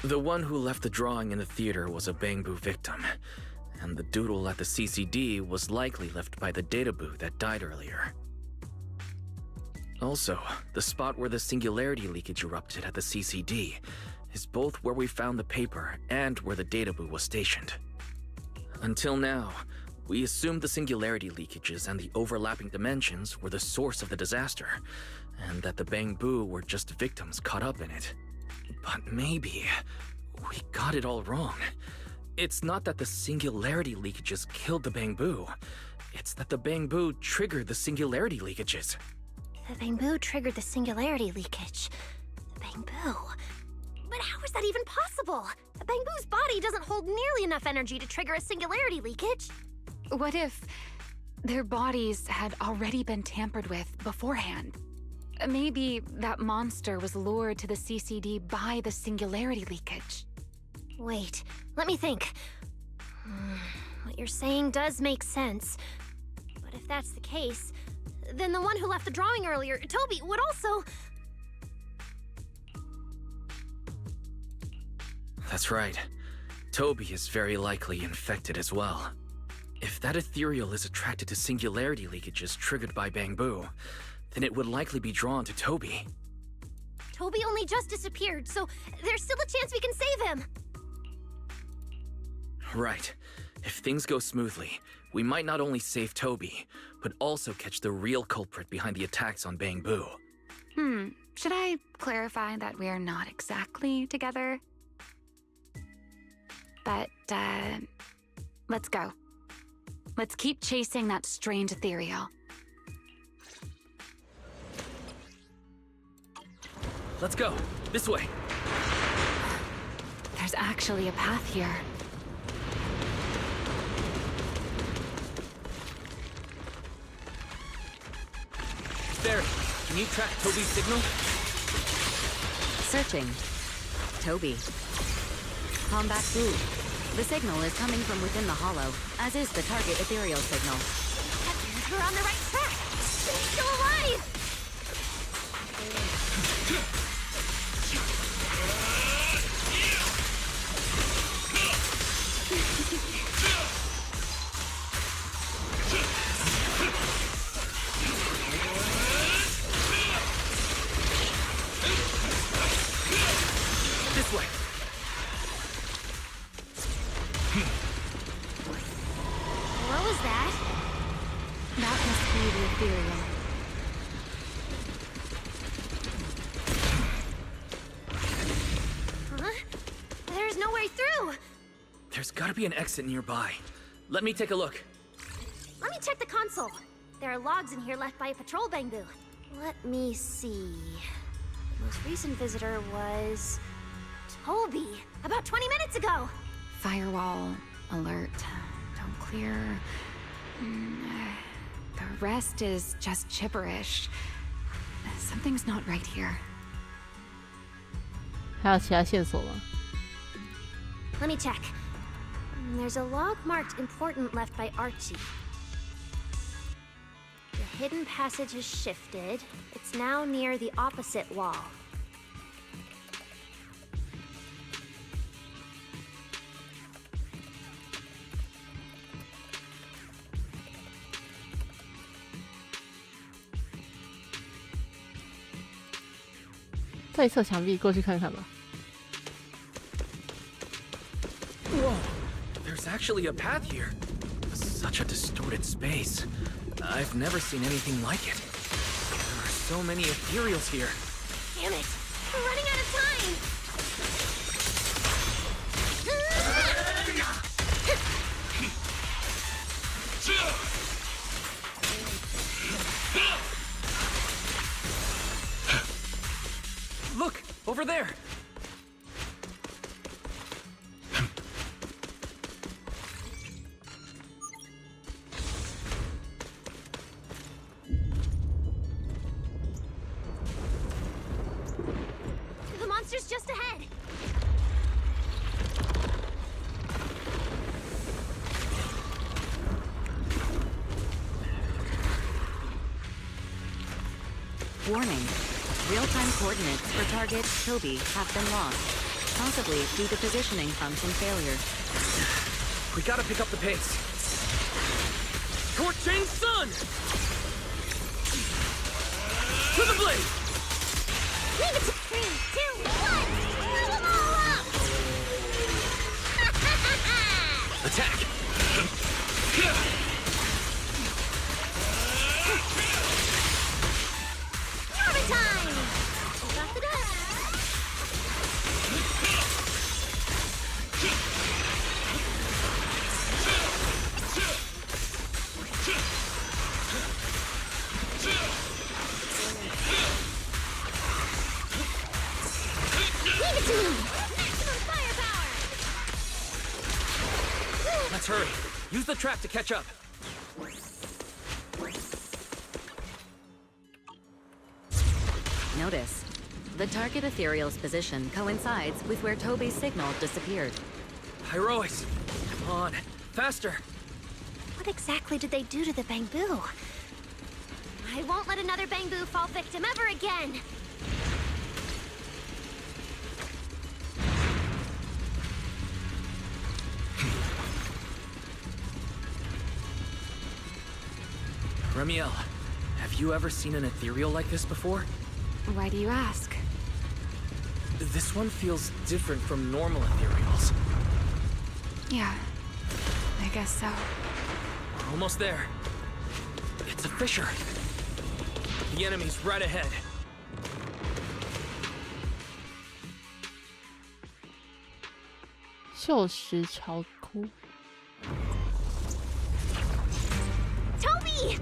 The one who left the drawing in the theater was a bamboo victim, and the doodle at the CCD was likely left by the databoo that died earlier. Also, the spot where the singularity leakage erupted at the CCD is both where we found the paper and where the databoo was stationed. Until now, we assumed the singularity leakages and the overlapping dimensions were the source of the disaster, and that the bamboo were just victims caught up in it. But maybe we got it all wrong. It's not that the singularity leakages killed the bamboo. It's that the bamboo triggered the singularity leakages. The bamboo triggered the singularity leakage. The bamboo? But how is that even possible? A bamboo's body doesn't hold nearly enough energy to trigger a singularity leakage. What if their bodies had already been tampered with beforehand? Maybe that monster was lured to the CCD by the singularity leakage. Wait, let me think. What you're saying does make sense. But if that's the case, then the one who left the drawing earlier, Toby, would also... That's right. Toby is very likely infected as well. If that ethereal is attracted to singularity leakages triggered by bamboo, then it would likely be drawn to Toby. Toby only just disappeared, so there's still a chance we can save him. Right. If things go smoothly, we might not only save Toby, but also catch the real culprit behind the attacks on bamboo. Should I clarify that we're not exactly together? But, let's go. Let's keep chasing that strange ethereal. Let's go. This way. There's actually a path here. Barry, can you track Toby's signal? Searching. Toby. Combat Boo. The signal is coming from within the hollow, as is the target ethereal signal. That means we're on the right track. He's still alive! gotta be an exit nearby. Let me take a look. Let me check the console. There are logs in here left by a patrol Bangbu. Let me see. The most recent visitor was Toby, about 20 minutes ago. Firewall, alert, don't clear. The rest is just gibberish. Something's not right here. 还有其他线索吗？ Let me check. There's a log marked important left by Archie. The hidden passage has shifted. It's now near the opposite wall. 这一侧墙壁过去看看吧。 Whoa! There's actually a path here. Such a distorted space. I've never seen anything like it. There are so many ethereals here. Damn it! We're running out of time! Look! Over there! The monster's just ahead! Warning. Real-time coordinates for target Toby have been lost, possibly due to positioning function failure. We gotta pick up the pace. Torching Sun! To the blade! Leave it to 3, 2, 1! Blow them all up! Attack! Norman time! Got the dust! Leave it to me! Maximum firepower! Let's hurry. Use the trap to catch up. Notice. The target ethereal's position coincides with where Toby's signal disappeared. Heroics! Come on, faster! What exactly did they do to the Bangbu? I won't let another Bangbu fall victim ever again! Remiel, have you ever seen an ethereal like this before? Why do you ask? This one feels different from normal ethereals. Yeah, I guess so. We're almost there. It's a fissure. The enemy's right ahead. Toby!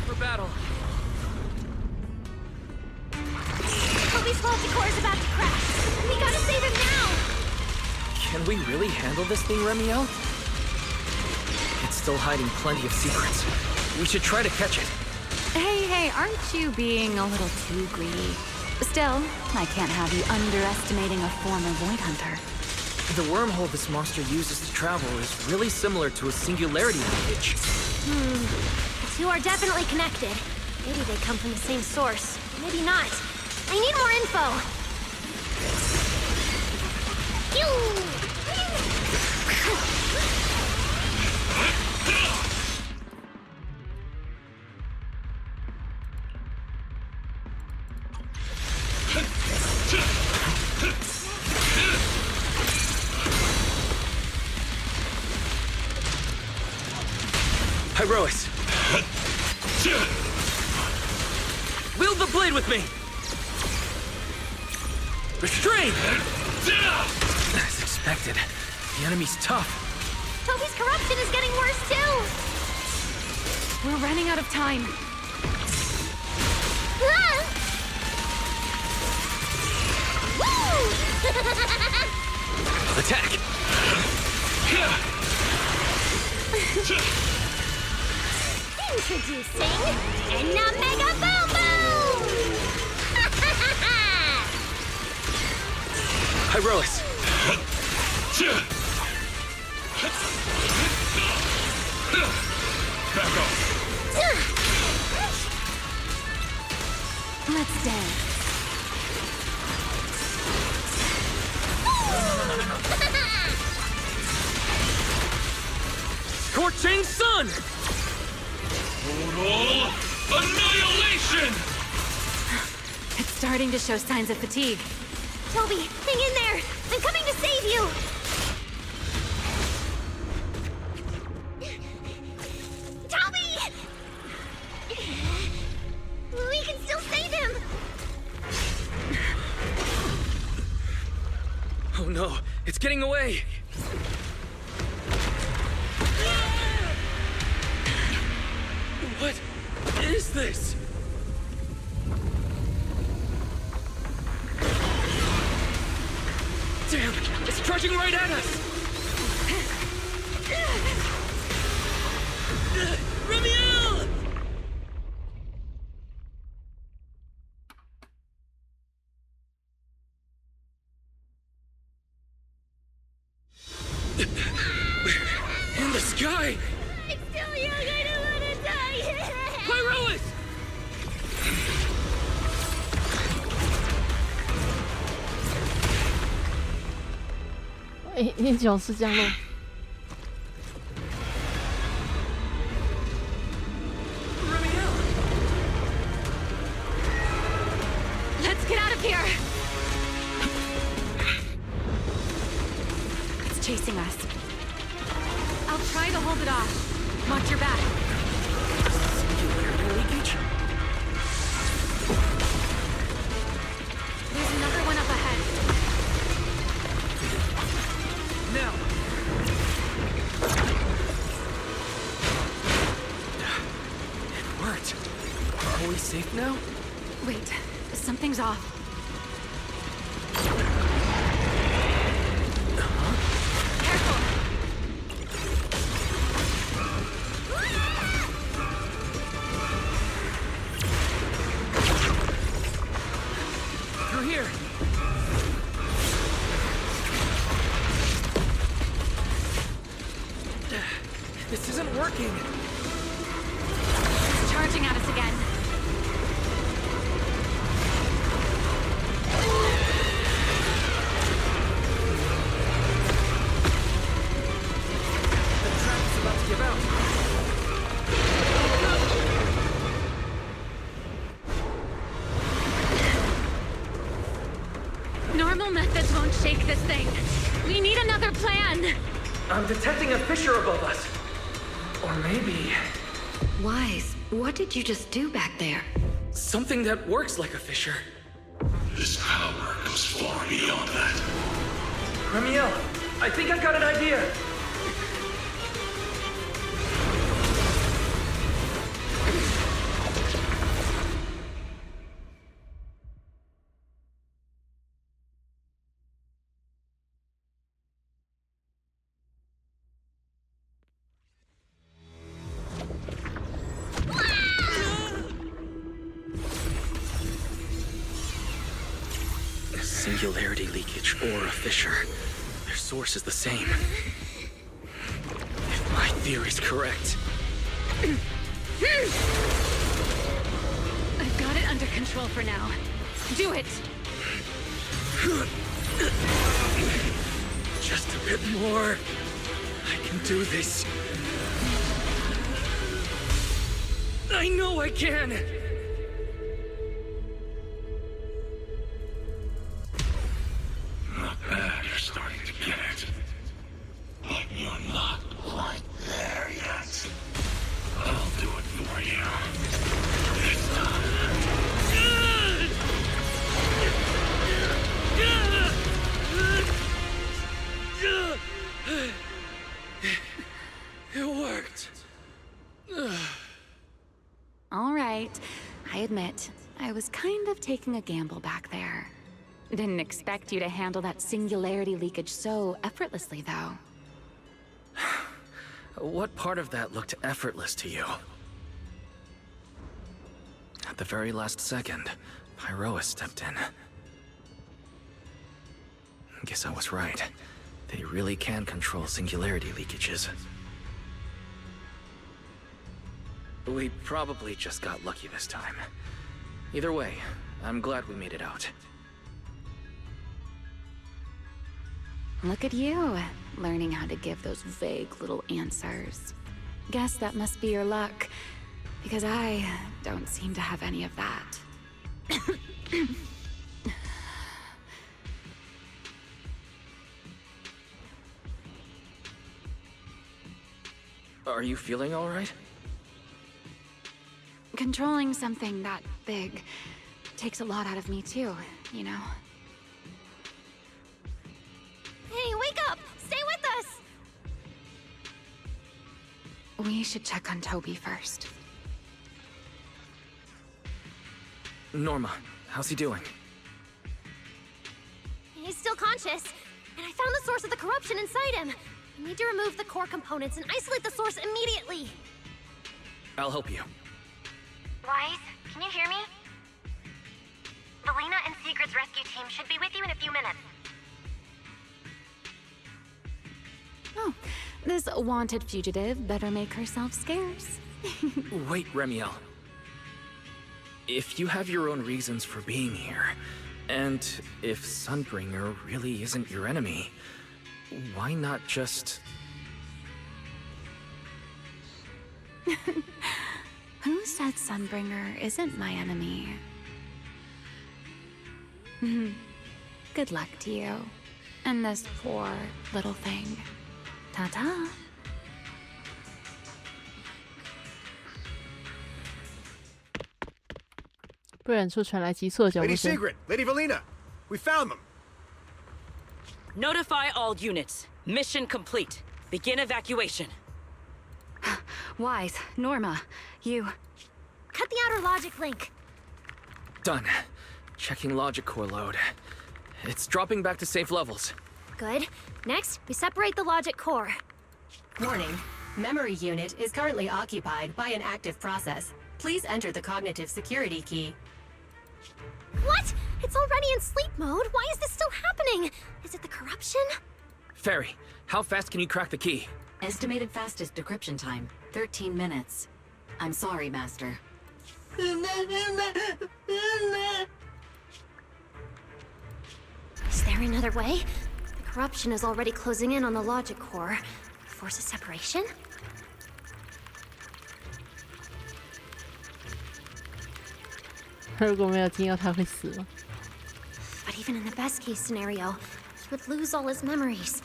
For battle. Toby's Multicore is about to crash. We gotta save him now! Can we really handle this thing, Remiel? It's still hiding plenty of secrets. We should try to catch it. Hey, aren't you being a little too greedy? Still, I can't have you underestimating a former Void Hunter. The wormhole this monster uses to travel is really similar to a singularity leakage. The two are definitely connected. Maybe they come from the same source. Maybe not. I need more info. Heroics! Wield the blade with me! Restrain! As expected, the enemy's tough. Toby's corruption is getting worse too! We're running out of time. Ah! Woo! Attack! Introducing Mega Boom Boom! Hyrolis! Back off! Let's dance. Scorching Sun! Total annihilation! It's starting to show signs of fatigue. Toby, hang in there! I'm coming to save you! Toby! We can still save him! Oh no, it's getting away! What is this? Damn, it's charging right at us! Ramiel! In the sky! It's still young, I don't want to die! Pyrolis!190降落。Let's get out of here! It's chasing us. I'll try to hold it off. Watch your back. Leakage? There's another one up ahead. Now! It worked. Are we safe now? Wait, something's off. Careful! Through here! This isn't working! It's charging at us again. The trap is about to give out. Normal methods won't shake this thing. We need another plan. I'm detecting a fissure above us. Or maybe... Wise, what did you just do back there? something that works like a fissure. This power goes far beyond that. Ramiel, I think I've got an idea. Singularity leakage or a fissure. Their source is the same. If my theory's correct. I've got it under control for now. Do it! Just a bit more. I can do this. I know I can! Not bad, you're starting to get it. But you're not quite there yet. I'll do it for you. This time. right. I admit, I was kind of taking a gamble back there. Didn't expect you to handle that singularity leakage so effortlessly, though. What part of that looked effortless to you? At the very last second, Pyroa stepped in. Guess I was right. They really can control singularity leakages. We probably just got lucky this time. Either way, I'm glad we made it out. Look at you, learning how to give those vague little answers. Guess that must be your luck, because I don't seem to have any of that. Are you feeling all right? Controlling something that big takes a lot out of me too, you know? Hey, wake up! Stay with us! We should check on Toby first. Norma, how's he doing? He's still conscious, and I found the source of the corruption inside him. We need to remove the core components and isolate the source immediately. I'll help you. Wise, can you hear me? Valina and Secret's rescue team should be with you in a few minutes. Oh, this wanted fugitive better make herself scarce. Wait, Remiel. If you have your own reasons for being here, and if Sunbringer really isn't your enemy, why not just... Who said Sunbringer isn't my enemy? Good luck to you. And this poor little thing. Ta-ta. Lady Secret, Lady Valina, we found them. Notify all units. Mission complete. Begin evacuation. Wise, Norma, you... Cut the outer logic link. Done. Checking logic core load. It's dropping back to safe levels. Good. Next, we separate the logic core. Warning. Memory unit is currently occupied by an active process. Please enter the cognitive security key. What? It's already in sleep mode. Why is this still happening? Is it the corruption? Fairy, how fast can you crack the key? Estimated fastest decryption time, 13 minutes. I'm sorry, Master. Is there another way? The corruption is already closing in on the logic core. Force a separation? But even in the best case scenario, he would lose all his memories.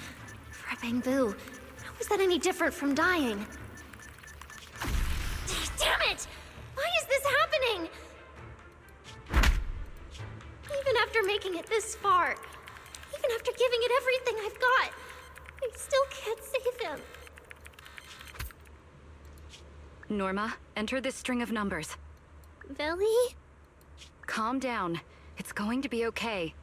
For a Bangbu, how is that any different from dying? Damn it! Why is this happening? Even after making it this far, even after giving it everything I've got, I still can't save him. Norma, enter this string of numbers. Billy? Calm down. It's going to be okay.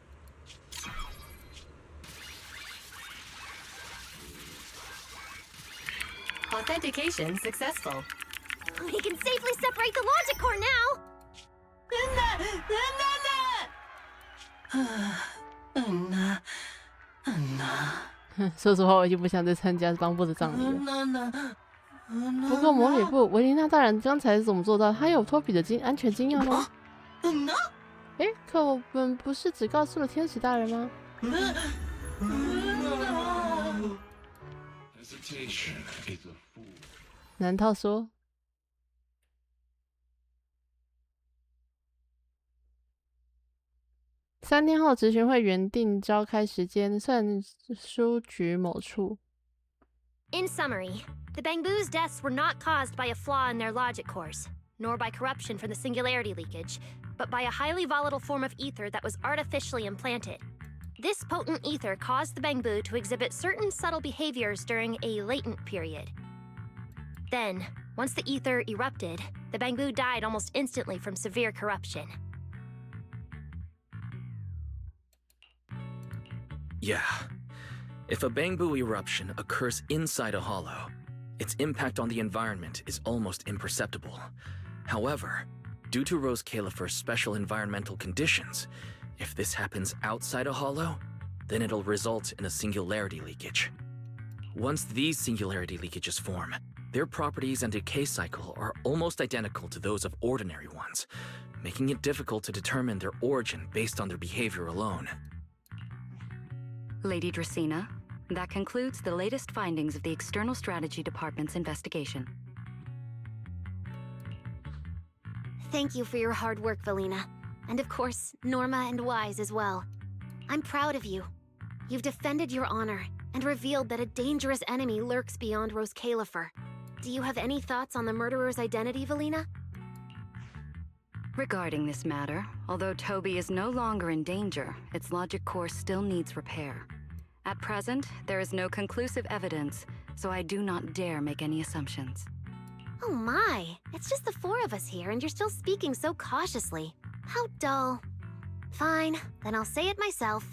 Authentication successful. We can safely separate the logic core now! 说实话，我已经不想再参加邦布的葬礼了。不过魔女部维琳娜大人刚才是怎么做到？她有托比的安全金钥吗？诶，可我们不是只告诉了天使大人吗？难道说？3天后，执行会原定召开时间算书局某处。In summary, the Bangbu's deaths were not caused by a flaw in their logic cores, nor by corruption from the singularity leakage, but by a highly volatile form of ether that was artificially implanted. This potent ether caused the Bangbu to exhibit certain subtle behaviors during a latent period. Then, once the ether erupted, The Bangbu died almost instantly from severe corruption. Yeah. If a Bangbu eruption occurs inside a hollow, its impact on the environment is almost imperceptible. However, due to Rose Califer's special environmental conditions, if this happens outside a hollow, then it'll result in a singularity leakage. Once these singularity leakages form, their properties and decay cycle are almost identical to those of ordinary ones, making it difficult to determine their origin based on their behavior alone. Lady Dracaena, that concludes the latest findings of the External Strategy Department's investigation. Thank you for your hard work, Valina. And of course, Norma and Wise as well. I'm proud of you. You've defended your honor and revealed that a dangerous enemy lurks beyond Rose Califer. Do you have any thoughts on the murderer's identity, Valina? Regarding this matter, although Toby is no longer in danger, its logic core still needs repair. At present, there is no conclusive evidence, so I do not dare make any assumptions. Oh my, it's just the four of us here and you're still speaking so cautiously. How dull. Fine, then I'll say it myself.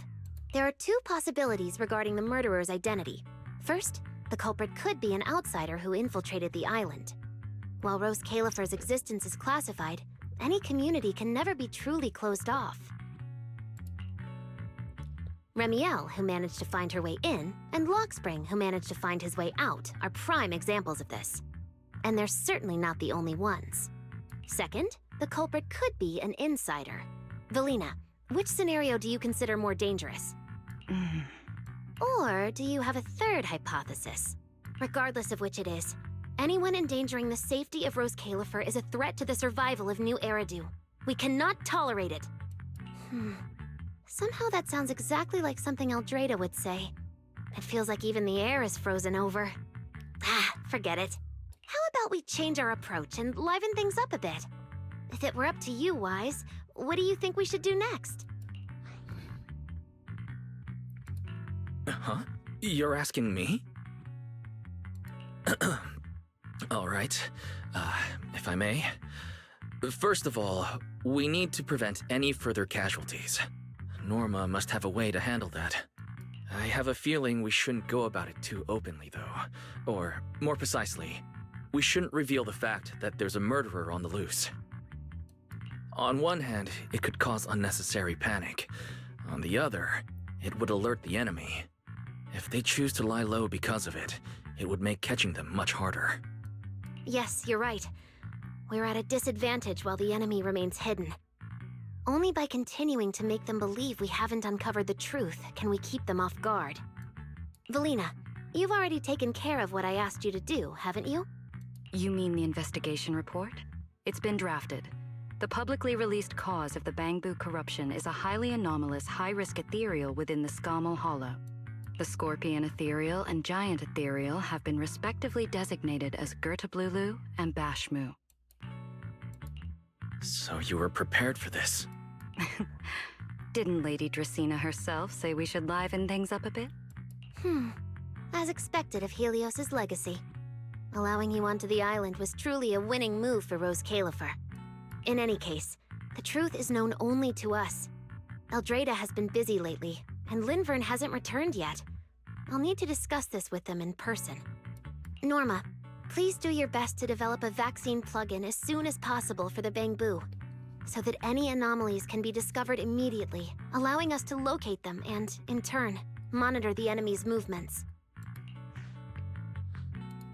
There are two possibilities regarding the murderer's identity. First, the culprit could be an outsider who infiltrated the island. While Rose Califer's existence is classified, any community can never be truly closed off. Remiel, who managed to find her way in, and Lockspring, who managed to find his way out, are prime examples of this. And they're certainly not the only ones. Second, the culprit could be an insider. Valina, which scenario do you consider more dangerous? Or do you have a third hypothesis? Regardless of which it is, anyone endangering the safety of Rose Califer is a threat to the survival of New Eridu. We cannot tolerate it. Somehow that sounds exactly like something Eldrada would say. It feels like even the air is frozen over. Forget it. How about we change our approach and liven things up a bit? If it were up to you, Wise, what do you think we should do next? Huh? You're asking me? All right. If I may. First of all, we need to prevent any further casualties. Norma must have a way to handle that. I have a feeling we shouldn't go about it too openly, though. Or, more precisely, we shouldn't reveal the fact that there's a murderer on the loose. On one hand, it could cause unnecessary panic. On the other, it would alert the enemy. If they choose to lie low because of it, it would make catching them much harder. Yes, you're right. We're at a disadvantage while the enemy remains hidden. Only by continuing to make them believe we haven't uncovered the truth can we keep them off guard. Valina, you've already taken care of what I asked you to do, haven't you? You mean the investigation report? It's been drafted. The publicly released cause of the Bangbu corruption is a highly anomalous, high-risk ethereal within the Skamal Hollow. The Scorpion Ethereal and Giant Ethereal have been respectively designated as Gertablulu and Bashmu. So you were prepared for this? Didn't Lady Dracaena herself say we should liven things up a bit? As expected of Helios's legacy. Allowing you onto the island was truly a winning move for Rose Califer. In any case, the truth is known only to us. Eldrada has been busy lately, and Linvern hasn't returned yet. I'll need to discuss this with them in person. Norma, please do your best to develop a vaccine plugin as soon as possible for the Bangbu, so that any anomalies can be discovered immediately, allowing us to locate them and, in turn, monitor the enemy's movements.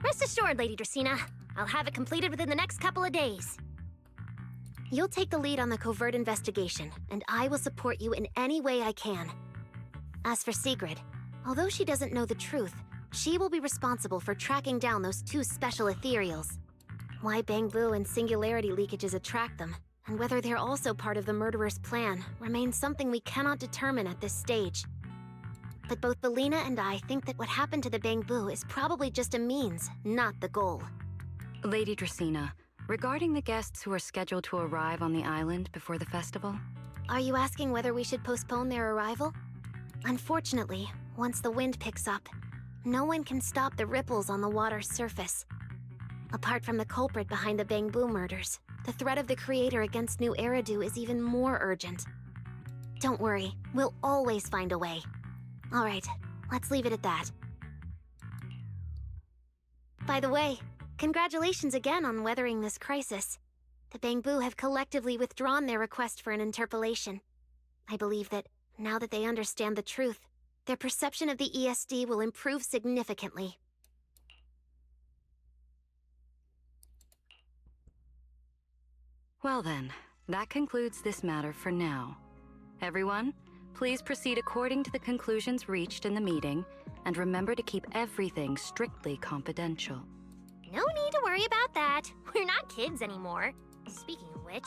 Rest assured, Lady Dracaena. I'll have it completed within the next couple of days. You'll take the lead on the covert investigation, and I will support you in any way I can. As for Sigrid, although she doesn't know the truth, she will be responsible for tracking down those two special ethereals. Why Bangbu and singularity leakages attract them, and whether they're also part of the murderer's plan, remains something we cannot determine at this stage. But both Valina and I think that what happened to the Bangbu is probably just a means, not the goal. Lady Dracaena, regarding the guests who are scheduled to arrive on the island before the festival? Are you asking whether we should postpone their arrival? Unfortunately, once the wind picks up, no one can stop the ripples on the water's surface. Apart from the culprit behind the Bangbu murders, the threat of the creator against New Eridu is even more urgent. Don't worry, we'll always find a way. Alright, let's leave it at that. By the way, congratulations again on weathering this crisis. The Bangbu have collectively withdrawn their request for an interpolation. I believe that, now that they understand the truth, their perception of the ESD will improve significantly. Well then, that concludes this matter for now. Everyone, please proceed according to the conclusions reached in the meeting, and remember to keep everything strictly confidential. No need to worry about that. We're not kids anymore. Speaking of which,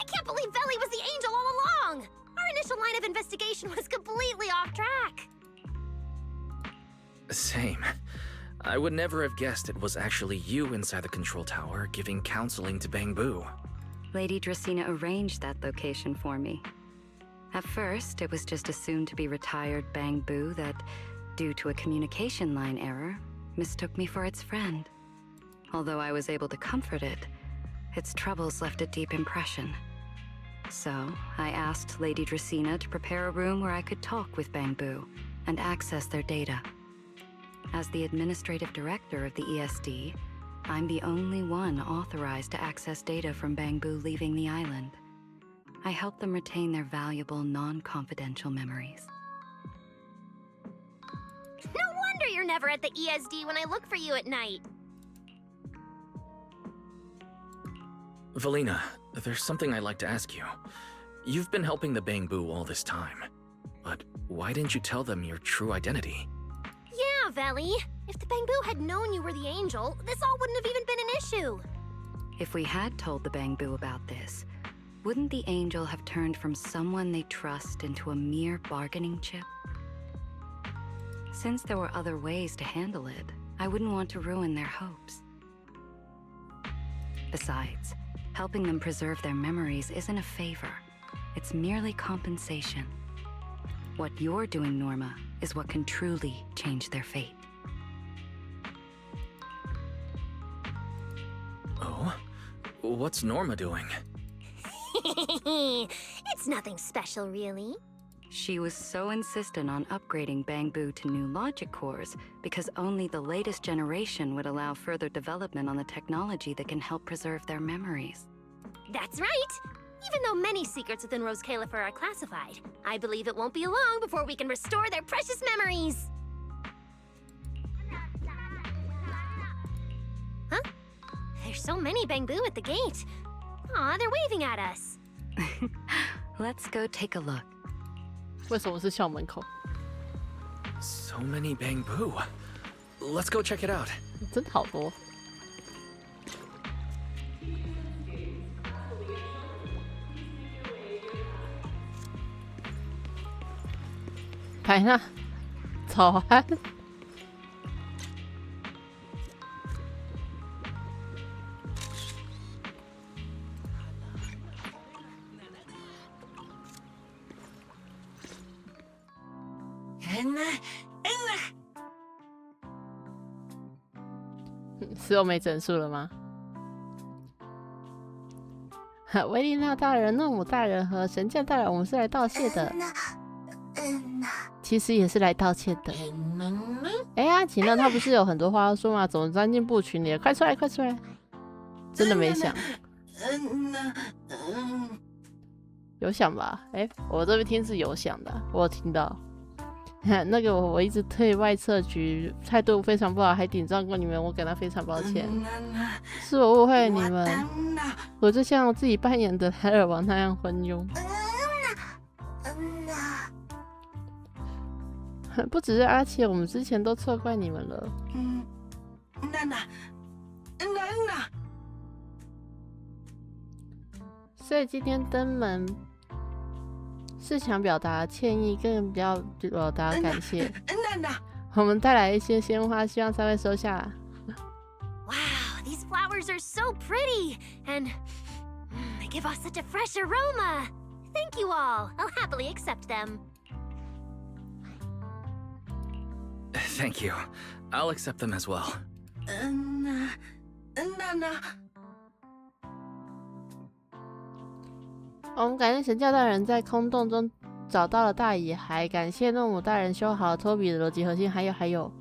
I can't believe Veli was the angel all along! Our initial line of investigation was completely off track. Same. I would never have guessed it was actually you inside the control tower giving counseling to Bangbu. Lady Dracaena arranged that location for me. At first, it was just assumed to be retired Bangbu that, due to a communication line error, mistook me for its friend. Although I was able to comfort it, its troubles left a deep impression. So, I asked Lady Dracaena to prepare a room where I could talk with Bangbu and access their data. As the administrative director of the ESD, I'm the only one authorized to access data from Bangbu leaving the island. I help them retain their valuable, non-confidential memories. No wonder you're never at the ESD when I look for you at night. Valina, there's something I'd like to ask you. You've been helping the Bangbu all this time, but why didn't you tell them your true identity? Yeah, Veli. If the Bangbu had known you were the angel, this all wouldn't have even been an issue. If we had told the Bangbu about this, wouldn't the angel have turned from someone they trust into a mere bargaining chip? Since there were other ways to handle it, I wouldn't want to ruin their hopes. Besides, helping them preserve their memories isn't a favor. It's merely compensation. What you're doing, Norma, is what can truly change their fate. Oh? What's Norma doing? It's nothing special, really. She was so insistent on upgrading Bangbu to new logic cores because only the latest generation would allow further development on the technology that can help preserve their memories. That's right! Even though many secrets within Rose Califer are classified, I believe it won't be long before we can restore their precious memories! Huh? There's so many Bangbu at the gate. Aw, they're waving at us. Let's go take a look. 为什么是校门口？ So many Bangbu. Let's go check it out. 真的好多。凯娜，早安。是又没整数了吗？维丽娜大人、诺姆大人和神将大人，我们是来道谢的。其实也是来道歉的。哎呀，秦乐他不是有很多话要说吗？怎么钻进布群里了？快出来，快出来！真的没想。有想吧？哎，我这边听是有想的，我有听到。那个我一直退外测局，态度非常不好，还顶撞过你们，我感到非常抱歉，是我误会了你们。我就像我自己扮演的海尔王那样昏庸。不只是阿切，我们之前都错怪你们了。所以今天登门是想表达歉意，更表达感谢。我们带来一些鲜花，希望才会收下。Wow, these flowers are so pretty, and they give off such a fresh aroma. Thank you all. I'll happily accept them. Thank you. I'll accept them as well. 我们感谢神教大人在空洞中找到了大野孩，感谢诺姆大人修好了托比的逻辑核心，还有。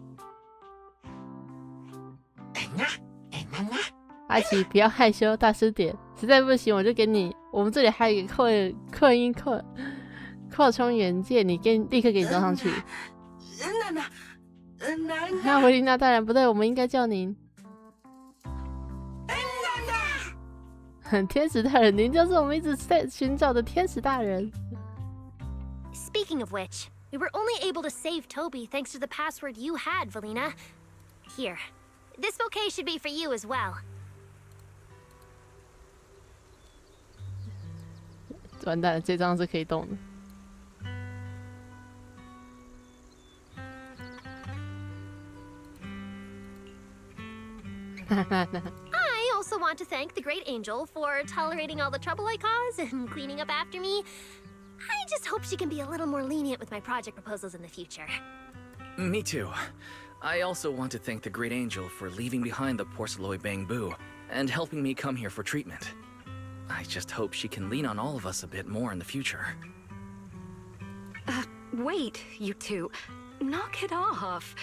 阿奇，不要害羞，大声点。实在不行，我就给你。我们这里还有一个扩充元件，立刻给你装上去。还有维琳娜大人，不对，我们应该叫您。天使大人，您就是我们一直在寻找的天使大人。Speaking of which, we were only able to save Toby thanks to the password you had, Valina. Here, this bouquet should be for you as well. 完蛋了，这张是可以动的。I also want to thank the Great Angel for tolerating all the trouble I cause and cleaning up after me. I just hope she can be a little more lenient with my project proposals in the future. Me too. I also want to thank the Great Angel for leaving behind the porcelain Bangbu and helping me come here for treatment. I just hope she can lean on all of us a bit more in the future. Wait, you two. Knock it off.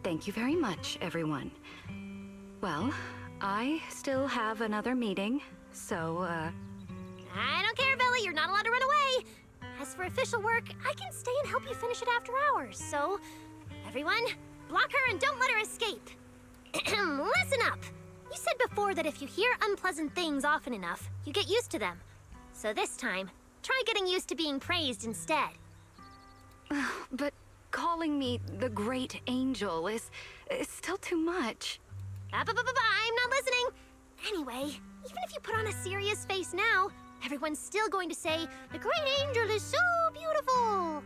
Thank you very much, everyone. Well, I still have another meeting, so, I don't care, Billy. You're not allowed to run away. As for official work, I can stay and help you finish it after hours, so... Everyone, block her and don't let her escape. Listen up! You said before that if you hear unpleasant things often enough, you get used to them. So this time, try getting used to being praised instead. But calling me the Great Angel is still too much. I'm not listening. Anyway, even if you put on a serious face now, everyone's still going to say, the Great Angel is so beautiful.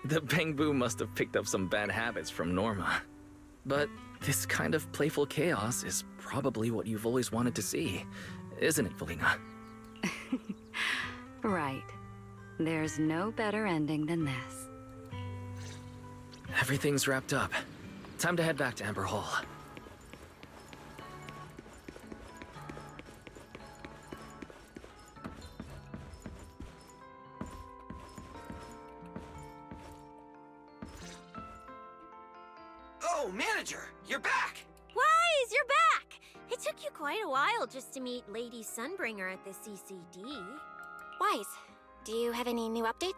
The Bangbu must have picked up some bad habits from Norma. But this kind of playful chaos is probably what you've always wanted to see, isn't it, Valina? Right. There's no better ending than this. Everything's wrapped up. Time to head back to Amber Hall. Oh, Manager, you're back! Wise, you're back! It took you quite a while just to meet Lady Sunbringer at the CCD. Wise, do you have any new updates?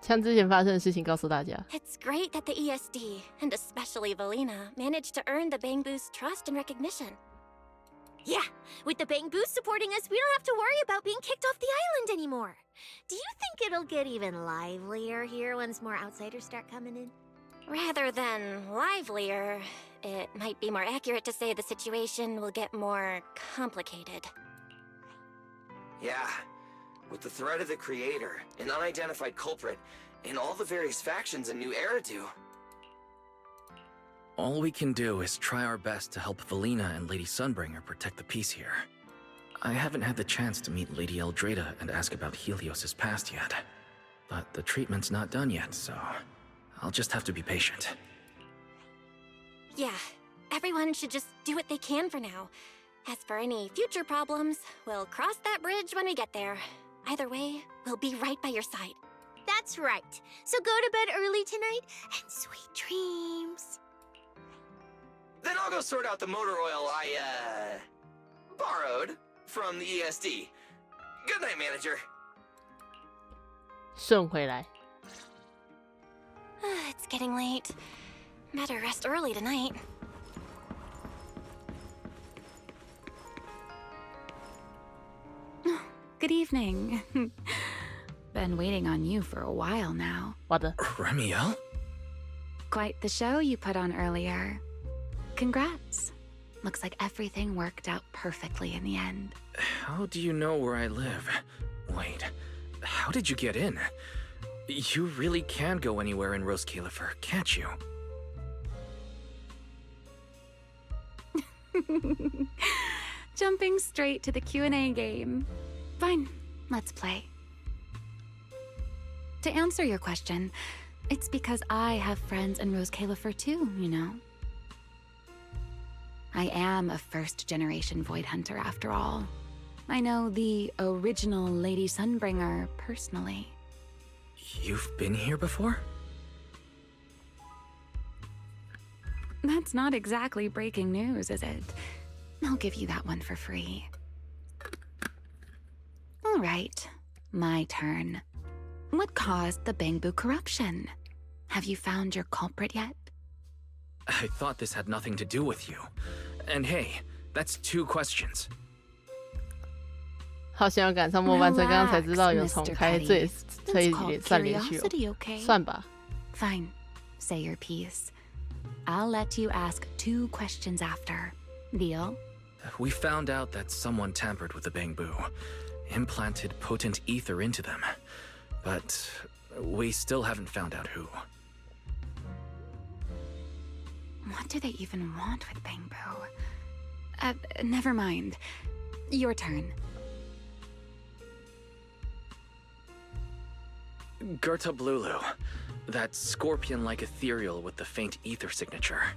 像之前发生的事情告诉大家。 It's great that the ESD, and especially Valina, managed to earn the Bangbu's trust and recognition. Yeah, with the Bangbu supporting us, we don't have to worry about being kicked off the island anymore. Do you think it'll get even livelier here once more outsiders start coming in? Rather than livelier, it might be more accurate to say the situation will get more complicated. Yeah, with the threat of the Creator, an unidentified culprit, and all the various factions in New Eridu. All we can do is try our best to help Valina and Lady Sunbringer protect the peace here. I haven't had the chance to meet Lady Eldrada and ask about Helios's past yet. But the treatment's not done yet, so I'll just have to be patient. Yeah, everyone should just do what they can for now. As for any future problems, we'll cross that bridge when we get there. Either way, we'll be right by your side. That's right. So go to bed early tonight, and sweet dreams. Then I'll go sort out the motor oil I, borrowed from the ESD. Good night, Manager. 顺回来。 It's getting late. Better rest early tonight. Good evening. Been waiting on you for a while now. What the? Remiel? Quite the show you put on earlier. Congrats. Looks like everything worked out perfectly in the end. How do you know where I live? Wait, how did you get in? You really can go anywhere in Rose Califer, can't you? Jumping straight to the Q&A game. Fine, let's play. To answer your question, it's because I have friends in Rose Califer too, you know. I am a first-generation Void Hunter after all. I know the original Lady Sunbringer personally. You've been here before? That's not exactly breaking news, is it? I'll give you that one for free. All right, my turn. What caused the Bangbu corruption? Have you found your culprit yet? I thought this had nothing to do with you. And hey, that's 2 questions. 好想要赶上末班车，刚刚才知道有重开，这也可以算连续哦。算吧。Fine, say your piece. I'll let you ask 2 questions after. Deal? We found out that someone tampered with the Bangbu, implanted potent ether into them. But we still haven't found out who. What do they even want with Bangbu? Never mind. Your turn. Gerta Blulu, that scorpion-like ethereal with the faint ether signature.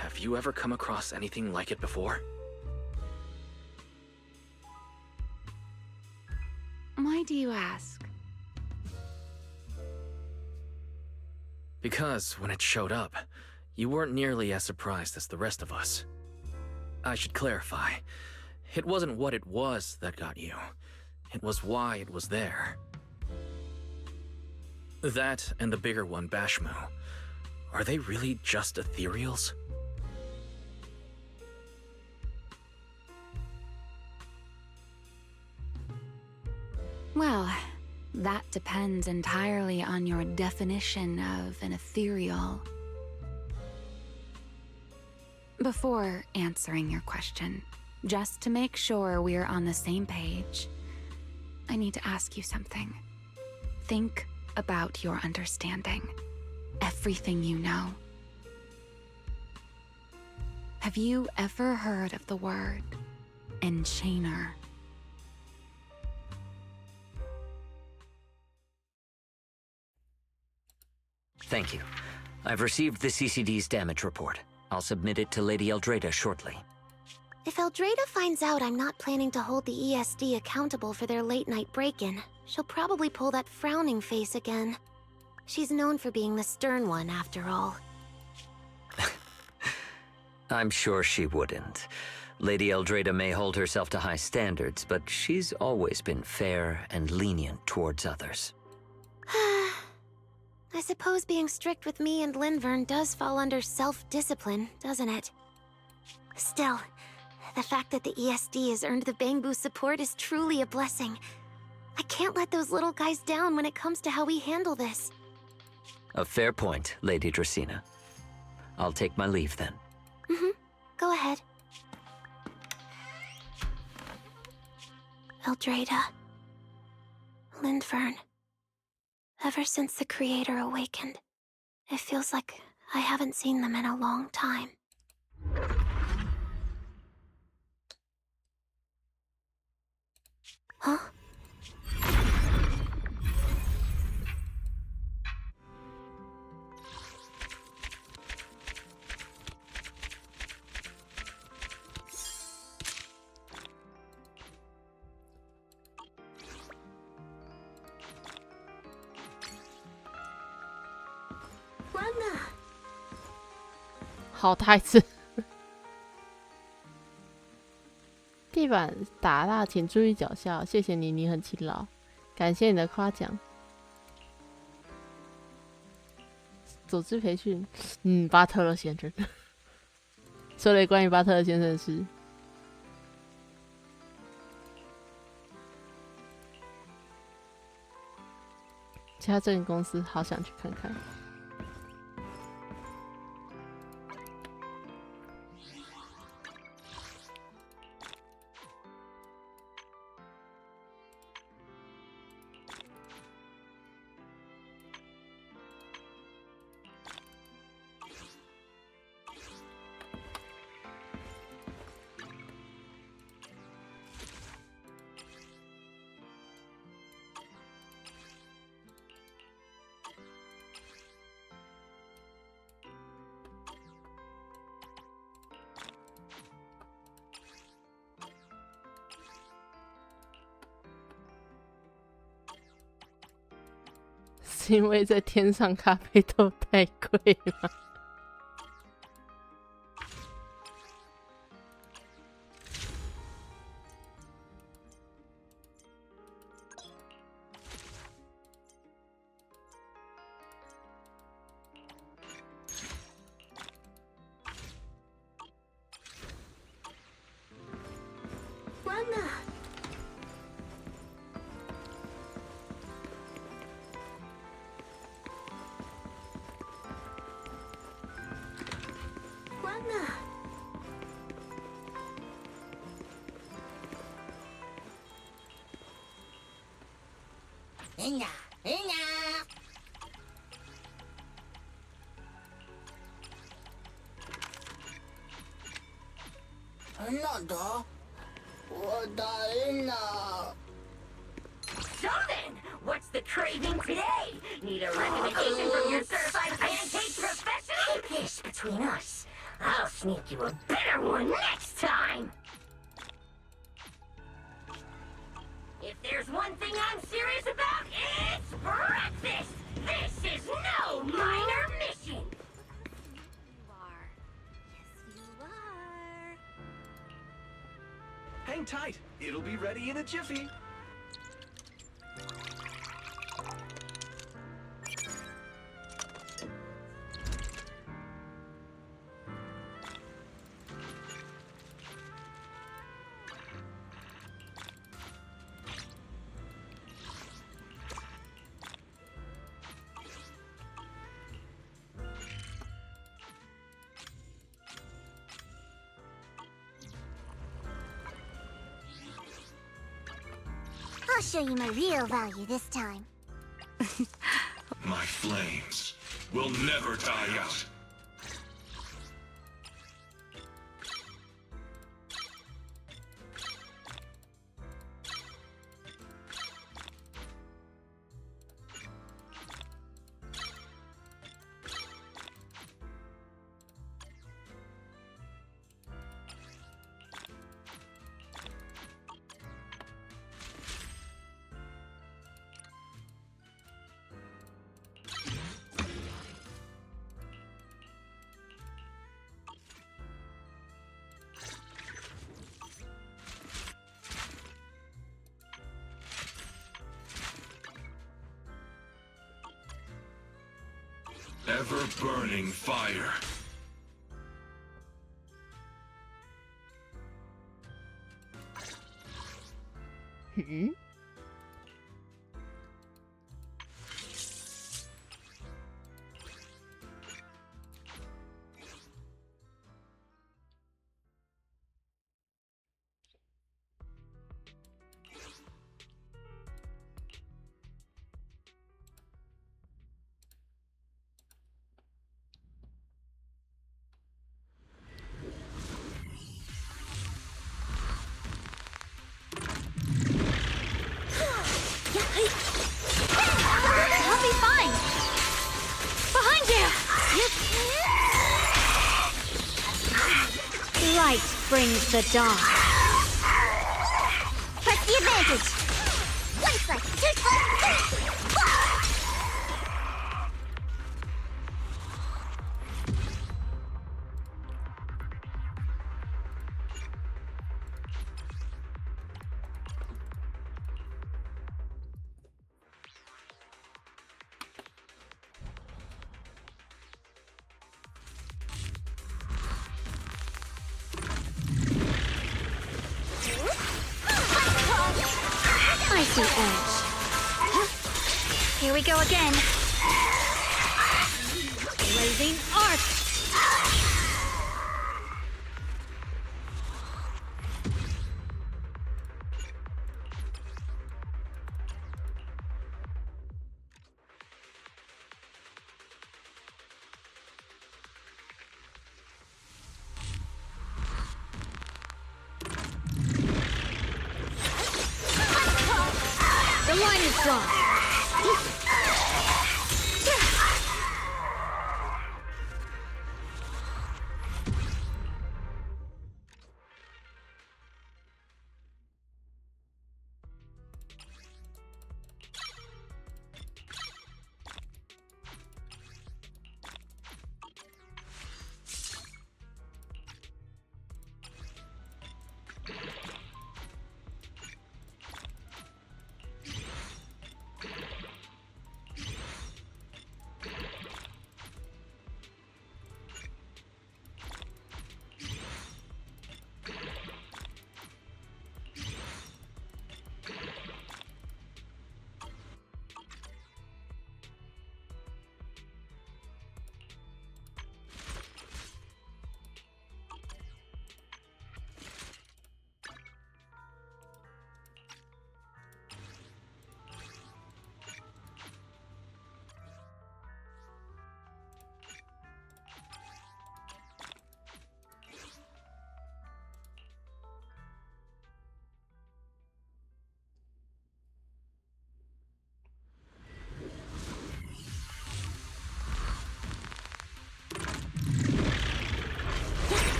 Have you ever come across anything like it before? Why do you ask? Because when it showed up, you weren't nearly as surprised as the rest of us. I should clarify. It wasn't what it was that got you. It was why it was there. That and the bigger one, Bashmu. Are they really just ethereals? Well, that depends entirely on your definition of an ethereal. Before answering your question, just to make sure we're on the same page, I need to ask you something. Think about your understanding. Everything you know. Have you ever heard of the word enchainer? Thank you. I've received the CCD's damage report. I'll submit it to Lady Eldrada shortly. If Eldrada finds out I'm not planning to hold the ESD accountable for their late-night break-in, she'll probably pull that frowning face again. She's known for being the stern one, after all. I'm sure she wouldn't. Lady Eldrada may hold herself to high standards, but she's always been fair and lenient towards others. I suppose being strict with me and Linvern does fall under self-discipline, doesn't it? Still, the fact that the ESD has earned the Bangbu support is truly a blessing. I can't let those little guys down when it comes to how we handle this. A fair point, Lady Dracaena. I'll take my leave then. Go ahead. Eldrada. Linvern. Ever since the Creator awakened, it feels like I haven't seen them in a long time. Huh? Run! 好大一次。地板打蜡，请注意脚下。谢谢你，你很勤劳，感谢你的夸奖。组织培训，巴特勒先生，说了关于巴特勒先生的事。家政公司，好想去看看。是因为在天上咖啡豆太贵吗？So then, what's the craving today? Need a recommendation from your certified pancake professional? This between us. I'll sneak you a better one next time. If there's one thing I'm serious about, it's breakfast. This is no minor mission. Hang tight. It'll be ready in a jiffy. I'll show you my real value this time. My flames will never die out. Ever-burning fire. I'll be fine. Behind you. Light brings the dawn. Press the advantage. One slice, two slice. Icy edge. Here we go again. Blazing arc. The line is drawn.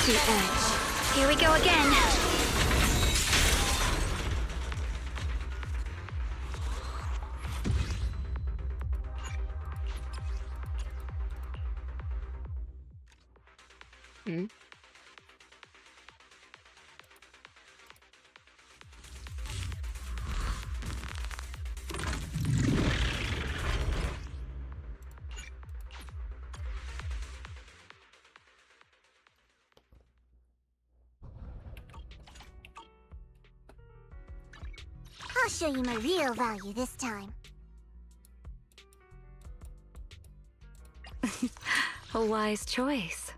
The edge. Here we go again. I'll show you my real value this time. A wise choice.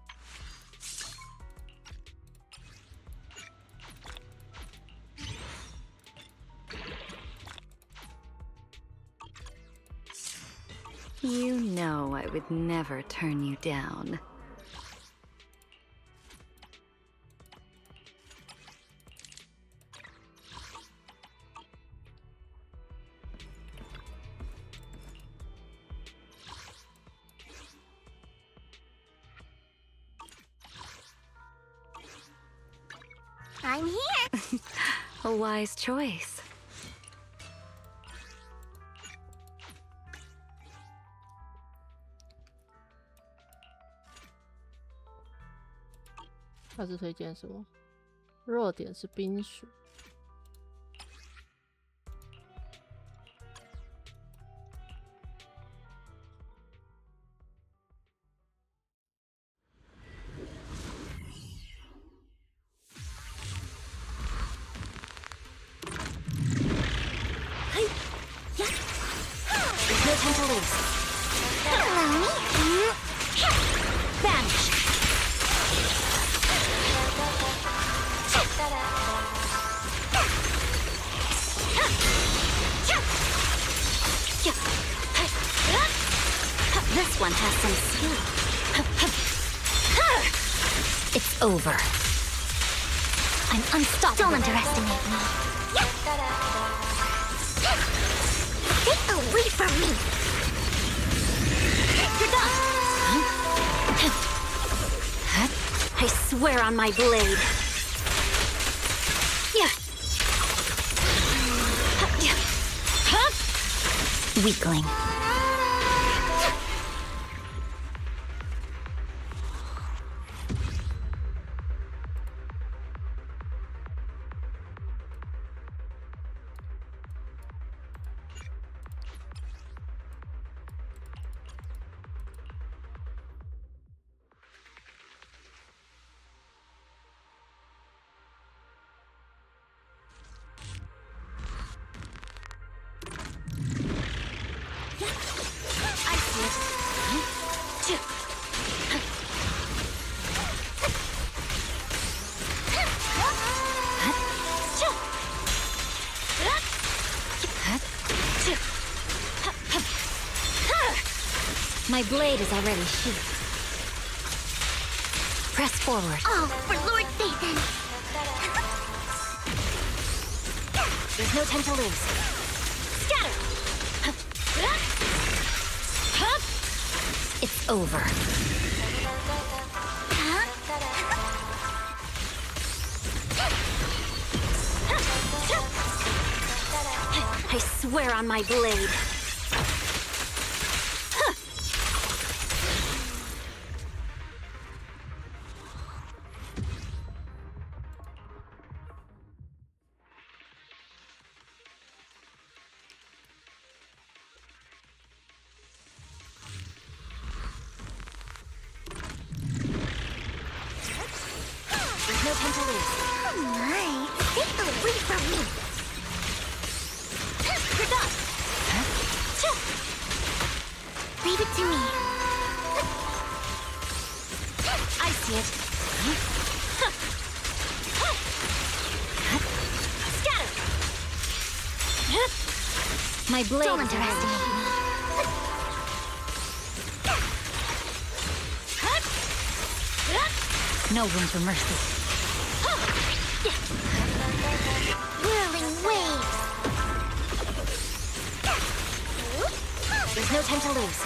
You know I would never turn you down. I'm here! A wise choice.他是推荐什么？弱点是冰属。There's no time to lose. Vanish. This one has some skill. It's over. I'm unstoppable. Don't underestimate me. Stay away from me. You're done. I swear on my blade. Weakling. My blade is already sheathed. Press forward. Oh, for Lord Dathan! There's no time to lose. Scatter! It's over. I swear on my blade. No time to lose. Oh my! Stay away from me! You're done. Leave it to me. I see it. Scatter. My blade. Don't underestimate me. No room for mercy. Whirling waves. There's no time to lose.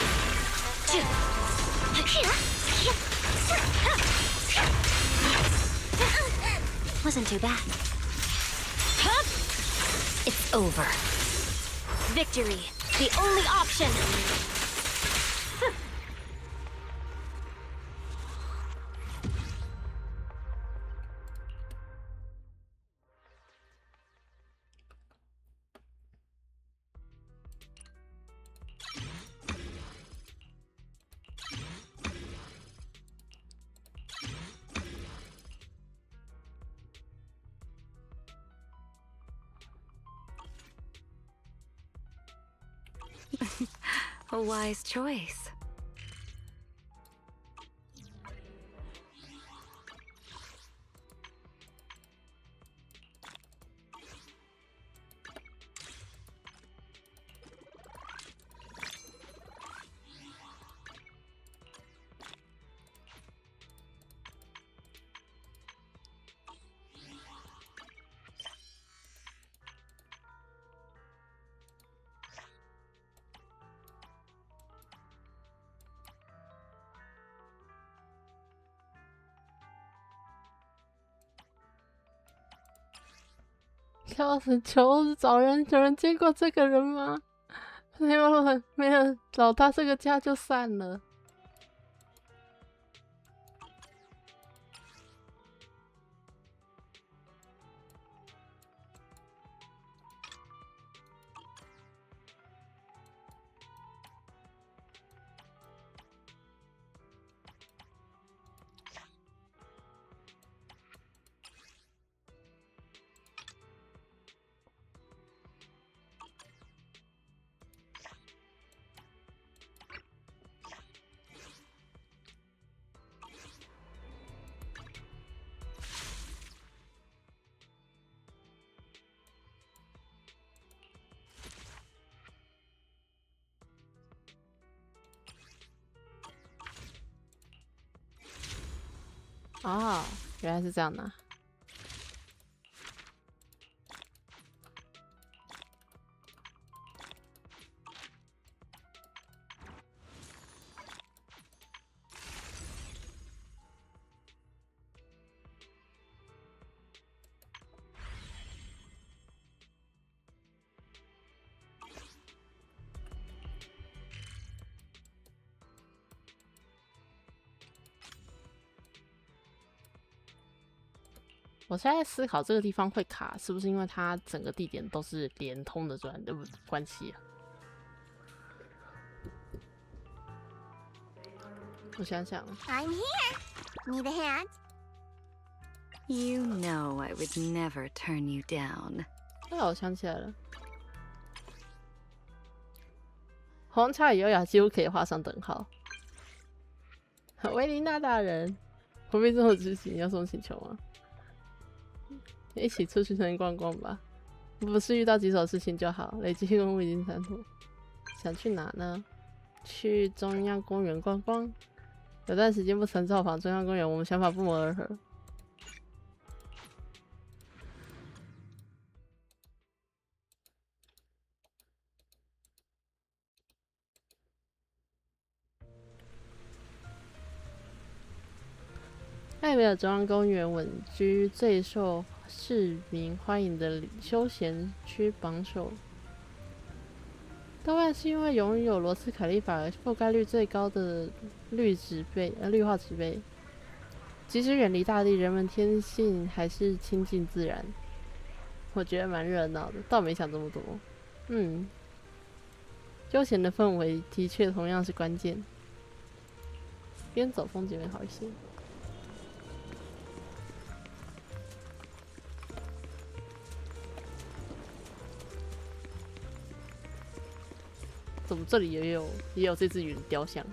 wasn't too bad. Huh? It's over. Victory, the only option. A wise choice.笑死！求找人，有人见过这个人吗？没有人，没有找他这个家就散了。哦，原来是这样的。我现在思考这个地方会卡，是不是因为它整个地点都是连通的关系啊？我想想。I'm here. Need a hand? You know I would never turn you down. 哦，我想起来了，红茶与优雅几乎可以画上等号。维琳娜大人，不必这么执行，有什么请求吗？一起出去城逛逛吧，不是遇到棘手事情就好。累积任务已经3坨，想去哪呢？去中央公园逛逛。有段时间不曾造访中央公园，我们想法不谋而合。艾维尔中央公园稳居最受市民欢迎的休闲区榜首，多半是因为拥有罗斯凯利法覆盖率最高的绿化植被。即使远离大地，人们天性还是亲近自然。我觉得蛮热闹的，倒没想这么多。悠闲的氛围的确同样是关键。边走风景会好一些。怎么这里也有这只鱼的雕像？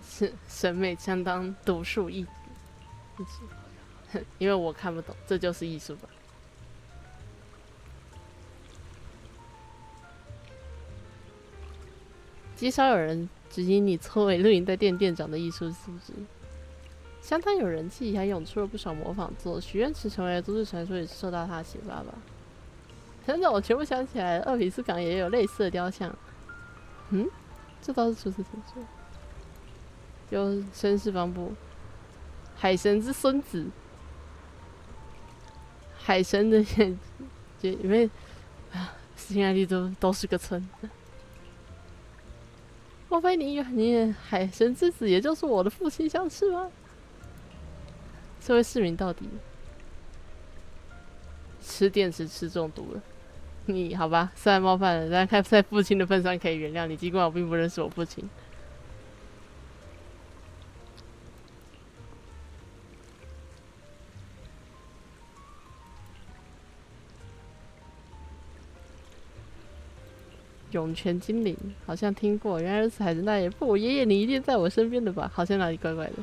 是审美相当独树一帜，因为我看不懂，这就是艺术吧。极少有人质疑你作为露营带店店长的艺术素质，相当有人气，还涌出了不少模仿作。许愿池成为了都市传说，也是受到他的启发吧。真的，我全部想起来了，二匹斯港也有类似的雕像。嗯，这倒是出自传说。有绅士方部，海神之孙子，海神的眼睛，因为啊，新爱丽都是个村。莫非你海神之子，也就是我的父亲相斥吗？这位市民到底吃电池吃中毒了？你好吧，虽然冒犯了，但看在父亲的份上可以原谅你，尽管我并不认识我父亲。涌泉精灵好像听过，原来如此，海神大爷，不，我爷爷你一定在我身边的吧？好像哪里怪怪的。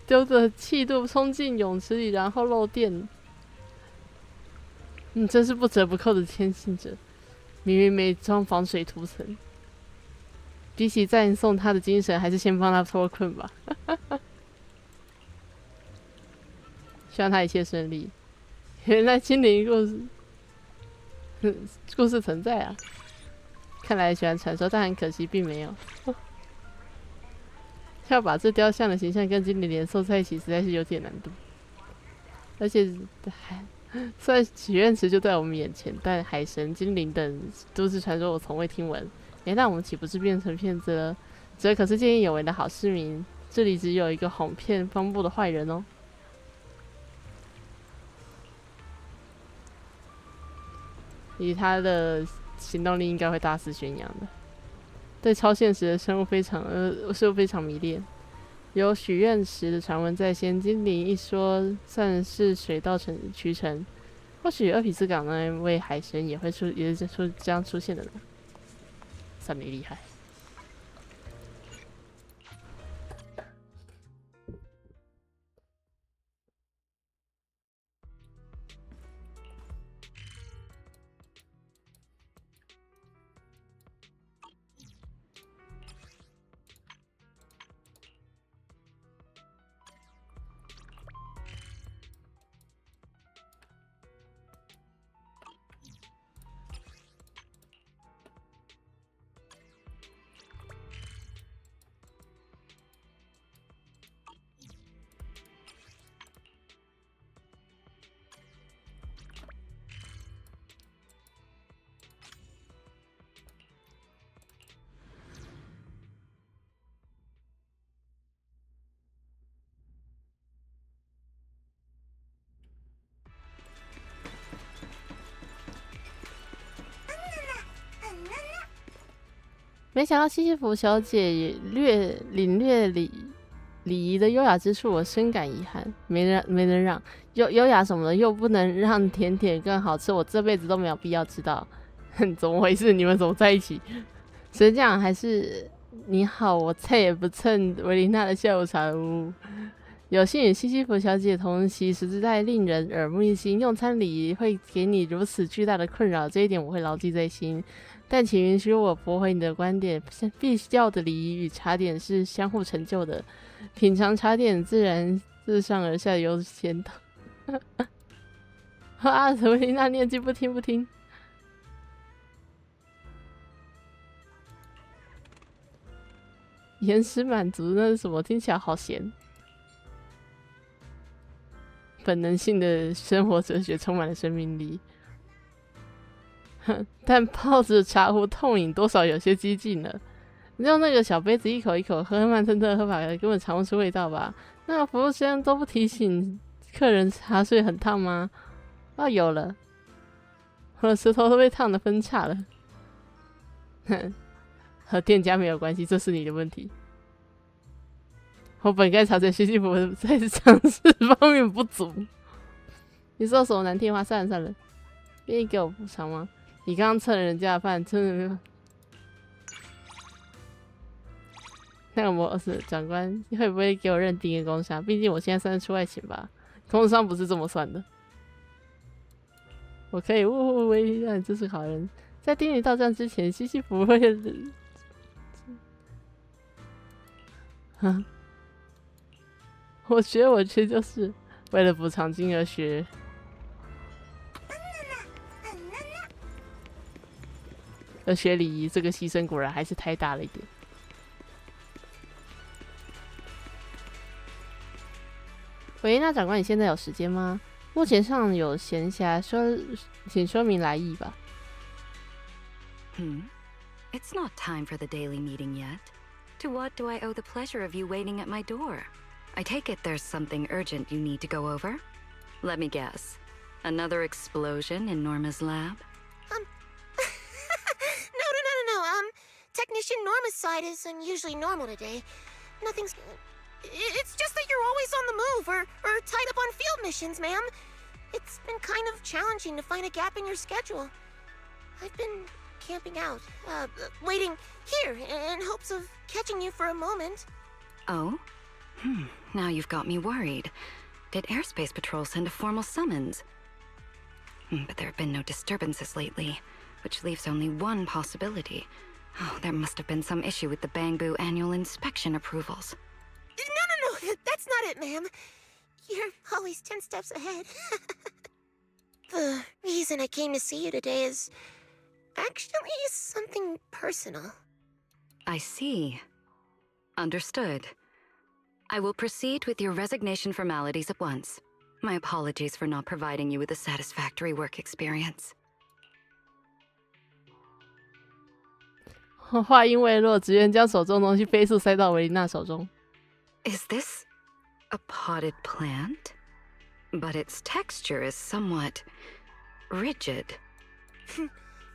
丢着气度冲进泳池里，然后漏电。真是不折不扣的天行者。明明没装防水涂层，比起赞颂他的精神，还是先帮他脱困吧。希望他一切顺利。原来精灵故事存在啊！看来喜欢传说，但很可惜并没有。要把这雕像的形象跟精灵联凑在一起，实在是有点难度。而且，虽然许愿池就在我们眼前，但海神、精灵等都市传说我从未听闻。那我们岂不是变成骗子了？这可是见义勇为的好市民，这里只有一个哄骗方部的坏人哦。以他的行动力，应该会大肆宣扬的。对超现实的生物非常迷恋。有许愿池的传闻在先，精灵一说算是水到渠成。或许二匹斯港那位海神也是这样出现的呢。算你厉害。没想到西西弗小姐也领略礼仪的优雅之处，我深感遗憾。没人让优雅什么的，又不能让甜点更好吃，我这辈子都没有必要知道。怎么回事？你们怎么在一起？谁讲？还是你好，我再也不蹭维琳娜的下午茶屋。有幸与西西弗小姐同席，实在令人耳目一新。用餐礼仪会给你如此巨大的困扰，这一点我会牢记在心。但请允许我驳回你的观点，必要的礼仪与茶点是相互成就的。品尝茶点自然自上而下优先的。啊，维琳娜念经不听。延时满足那是什么？听起来好咸。本能性的生活哲学充满了生命力。但泡着茶壶痛饮多少有些激进了。用那个小杯子一口一口喝，慢吞吞的喝法根本尝不出味道吧？那个服务生都不提醒客人茶水很烫吗？哦，有了，我的舌头都被烫得分叉了。和店家没有关系，这是你的问题。我本该查证西西弗在尝试方面不足。你说什么难听话？算了，愿意给我补偿吗？你刚刚蹭了人家的饭，真的没有。那个摩斯长官会不会给我认定一个工伤？毕竟我现在算是出外勤吧，工伤不是这么算的。我可以误会让你这是好人。在丁女到站之前，西西弗会我学就是为了补偿金而学。要学礼仪，这个牺牲果然还是太大了一点。喂，那长官，你现在有时间吗？目前上有闲暇，请说明来意吧。It's not time for the daily meeting yet. To what do I owe the pleasure of you waiting at my door? I take it there's something urgent you need to go over? Let me guess. Another explosion in Norma's lab? No. Technician Norma's side is unusually normal today. Nothing's... It's just that you're always on the move or tied up on field missions, ma'am. It's been kind of challenging to find a gap in your schedule. I've been camping out, waiting here in hopes of catching you for a moment. Oh? Now you've got me worried. Did Airspace Patrol send a formal summons? But there have been no disturbances lately, which leaves only one possibility. Oh, there must have been some issue with the Bangbu annual inspection approvals. No, that's not it, ma'am. You're always 10 steps ahead. The reason I came to see you today is actually something personal. I see. Understood. I will proceed with your resignation formalities at once. My apologies for not providing you with a satisfactory work experience. 话音未落，职员将手中东西飞速塞到维琳娜手中。Is this a potted plant? But its texture is somewhat rigid.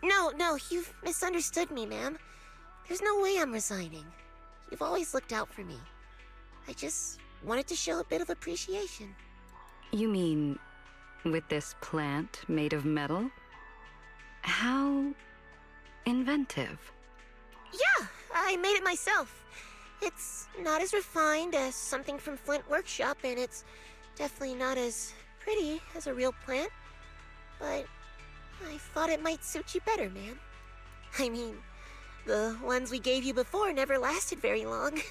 No, you've misunderstood me, ma'am. There's no way I'm resigning. You've always looked out for me. I just wanted to show a bit of appreciation. You mean with this plant made of metal? How inventive. Yeah, I made it myself. It's not as refined as something from Flint Workshop, and it's definitely not as pretty as a real plant. But I thought it might suit you better, ma'am. I mean, the ones we gave you before never lasted very long.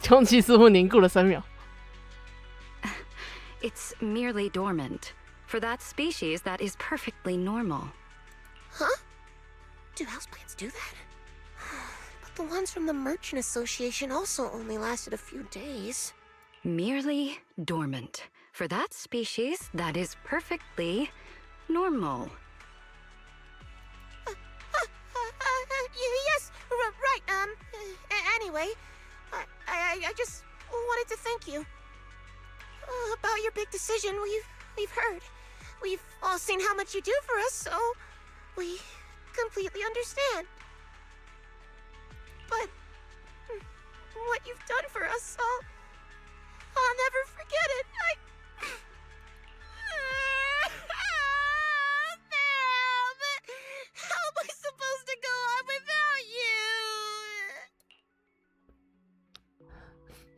空气似乎凝固了3秒。It's merely dormant. For that species, that is perfectly normal. Huh? Do houseplants do that? But the ones from the Merchant Association also only lasted a few days. Merely dormant. For that species, that is perfectly normal. Yes, right, anyway, I just wanted to thank you. About your big decision, we've heard. We've all seen how much you do for us, so we completely understand. But what you've done for us, I'll never forget it. Ma'am, how am I supposed to go on without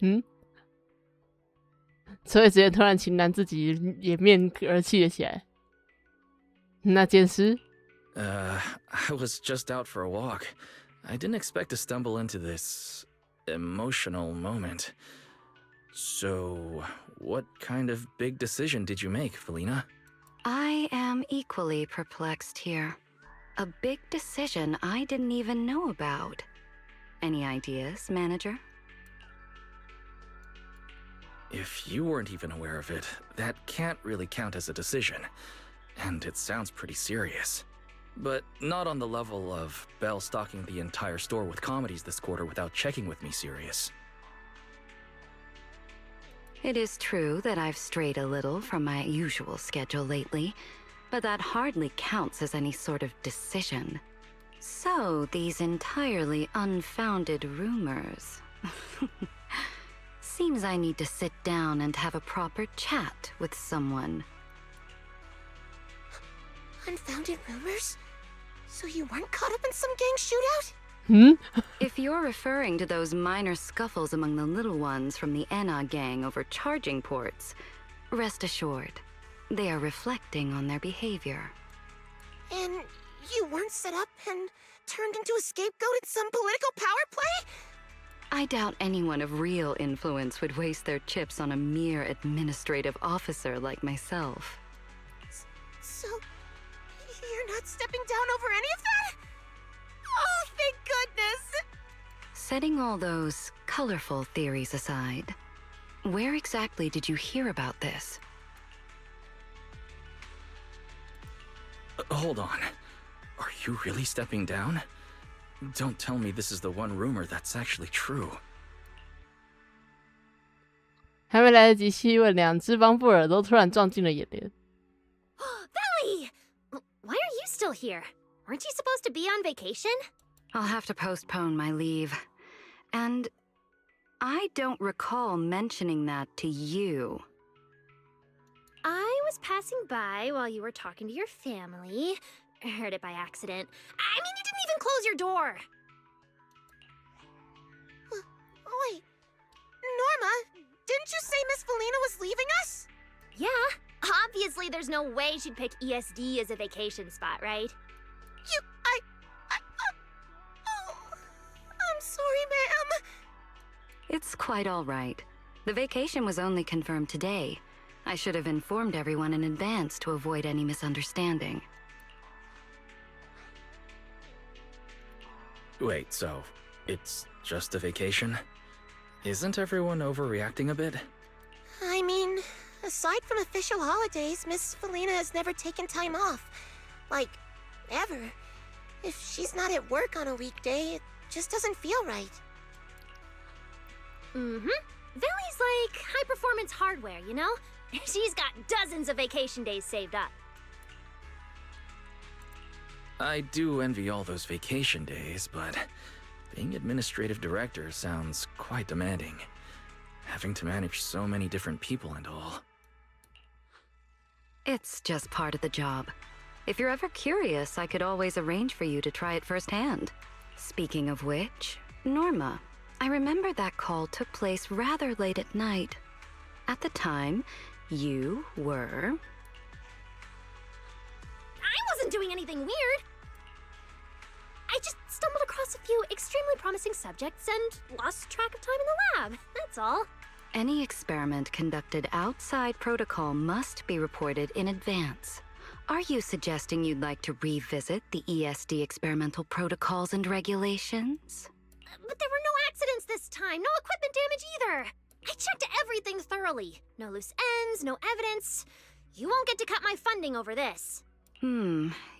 you? 所以职员突然情难自己掩面而泣了起来。那件事 I was just out for a walk. I didn't expect to stumble into this emotional moment. So, what kind of big decision did you make, Felina? I am equally perplexed here. A big decision I didn't even know about. Any ideas, manager? If you weren't even aware of it, that can't really count as a decision. And it sounds pretty serious. But not on the level of Belle stocking the entire store with comedies this quarter without checking with me serious. It is true that I've strayed a little from my usual schedule lately, but that hardly counts as any sort of decision. So, these entirely unfounded rumors. Seems I need to sit down and have a proper chat with someone. Unfounded rumors? So you weren't caught up in some gang shootout? If you're referring to those minor scuffles among the little ones from the Enna gang over charging ports, rest assured, they are reflecting on their behavior. And you weren't set up and turned into a scapegoat in some political power play? I doubt anyone of real influence would waste their chips on a mere administrative officer like myself. So, you're not not stepping down over any of that? Oh, thank goodness! Setting all those colorful theories aside, where exactly did you hear about this? Hold on. Are you really stepping down? Don't tell me this is the one rumor that's actually true. 还没来得及细问，两只邦布尔都突然撞进了眼帘。Valley! Why are you still here? Weren't you supposed to be on vacation? I'll have to postpone my leave. And I don't recall mentioning that to you. I was passing by while you were talking to your family. Heard it by accident. I mean, you didn't even close your door. Wait, Norma, didn't you say Miss Felina was leaving us? Yeah, obviously there's no way she'd pick ESD as a vacation spot, right? I'm sorry, ma'am. It's quite all right. The vacation was only confirmed today. I should have informed everyone in advance to avoid any misunderstanding. Wait, so it's just a vacation? Isn't everyone overreacting a bit? I mean, aside from official holidays, Miss Felina has never taken time off. Like, ever. If she's not at work on a weekday, it just doesn't feel right. Mm-hmm. Valley's like high-performance hardware, you know? She's got dozens of vacation days saved up. I do envy all those vacation days, but being administrative director sounds quite demanding. Having to manage so many different people and all. It's just part of the job. If you're ever curious, I could always arrange for you to try it firsthand. Speaking of which, Norma, I remember that call took place rather late at night. At the time, you were... I wasn't doing anything weird. I just stumbled across a few extremely promising subjects and lost track of time in the lab, that's all. Any experiment conducted outside protocol must be reported in advance. Are you suggesting you'd like to revisit the ESD experimental protocols and regulations? But there were no accidents this time, no equipment damage either. I checked everything thoroughly. No loose ends, no evidence. You won't get to cut my funding over this.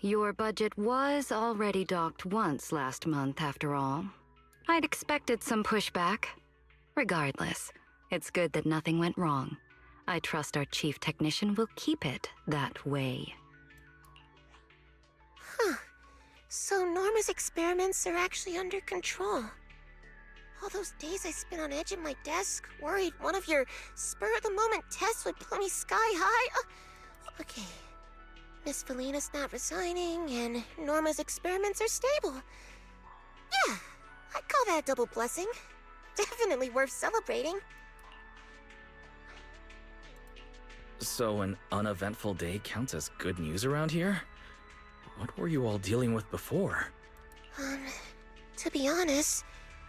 Your budget was already docked once last month, after all. I'd expected some pushback. Regardless, it's good that nothing went wrong. I trust our chief technician will keep it that way. Huh. So Norma's experiments are actually under control. All those days I spent on edge at my desk, worried one of your spur-of-the-moment tests would blow me sky high. Okay. Miss Felina's not resigning, and Norma's experiments are stable. Yeah, I'd call that a double blessing. Definitely worth celebrating. So an uneventful day counts as good news around here? What were you all dealing with before? To be honest,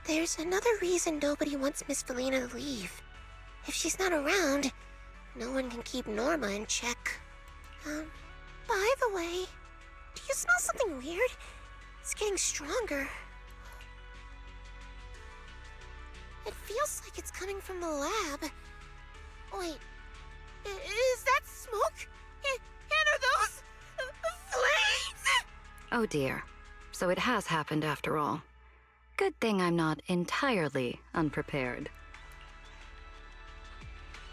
there's another reason nobody wants Miss Felina to leave. If she's not around, no one can keep Norma in check. By the way, do you smell something weird? It's getting stronger. It feels like it's coming from the lab. Wait, is that smoke? And are those flames? Oh dear. So it has happened after all. Good thing I'm not entirely unprepared.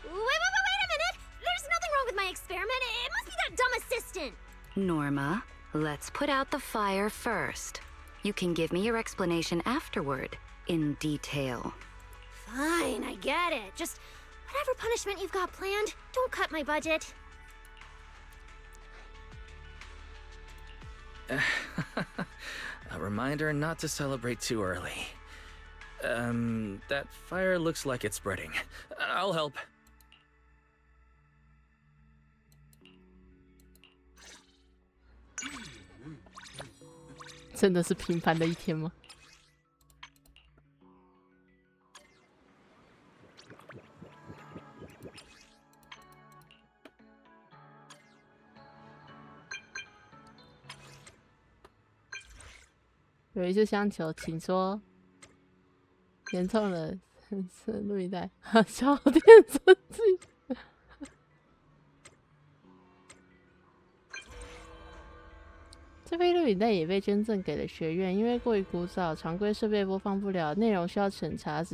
Wait a minute! There's nothing wrong with my experiment. It must be that dumb assistant. Norma, let's put out the fire first. You can give me your explanation afterward, in detail. Fine, I get it. Just whatever punishment you've got planned, don't cut my budget. A reminder not to celebrate too early. That fire looks like it's spreading. I'll help. 真的是平凡的一天吗？有一次相求，请说。严重了，录一带，小店生气。这批录影带也被捐赠给了学院，因为过于古早，常规设备播放不了，内容需要审查。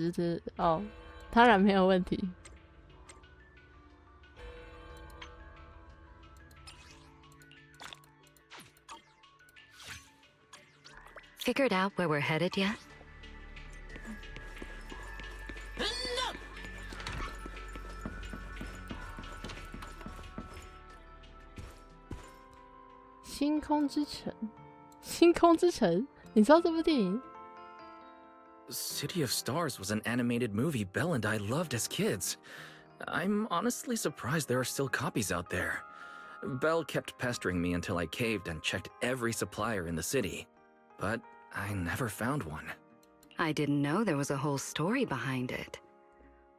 哦，当然没有问题。Figured out where we're headed yet? No! 星空之城，星空之城，你知道这部电影？ City of Stars was an animated movie Belle and I loved as kids. I'm honestly surprised there are still copies out there. Belle kept pestering me until I caved and checked every supplier in the city. But I never found one. I didn't know there was a whole story behind it.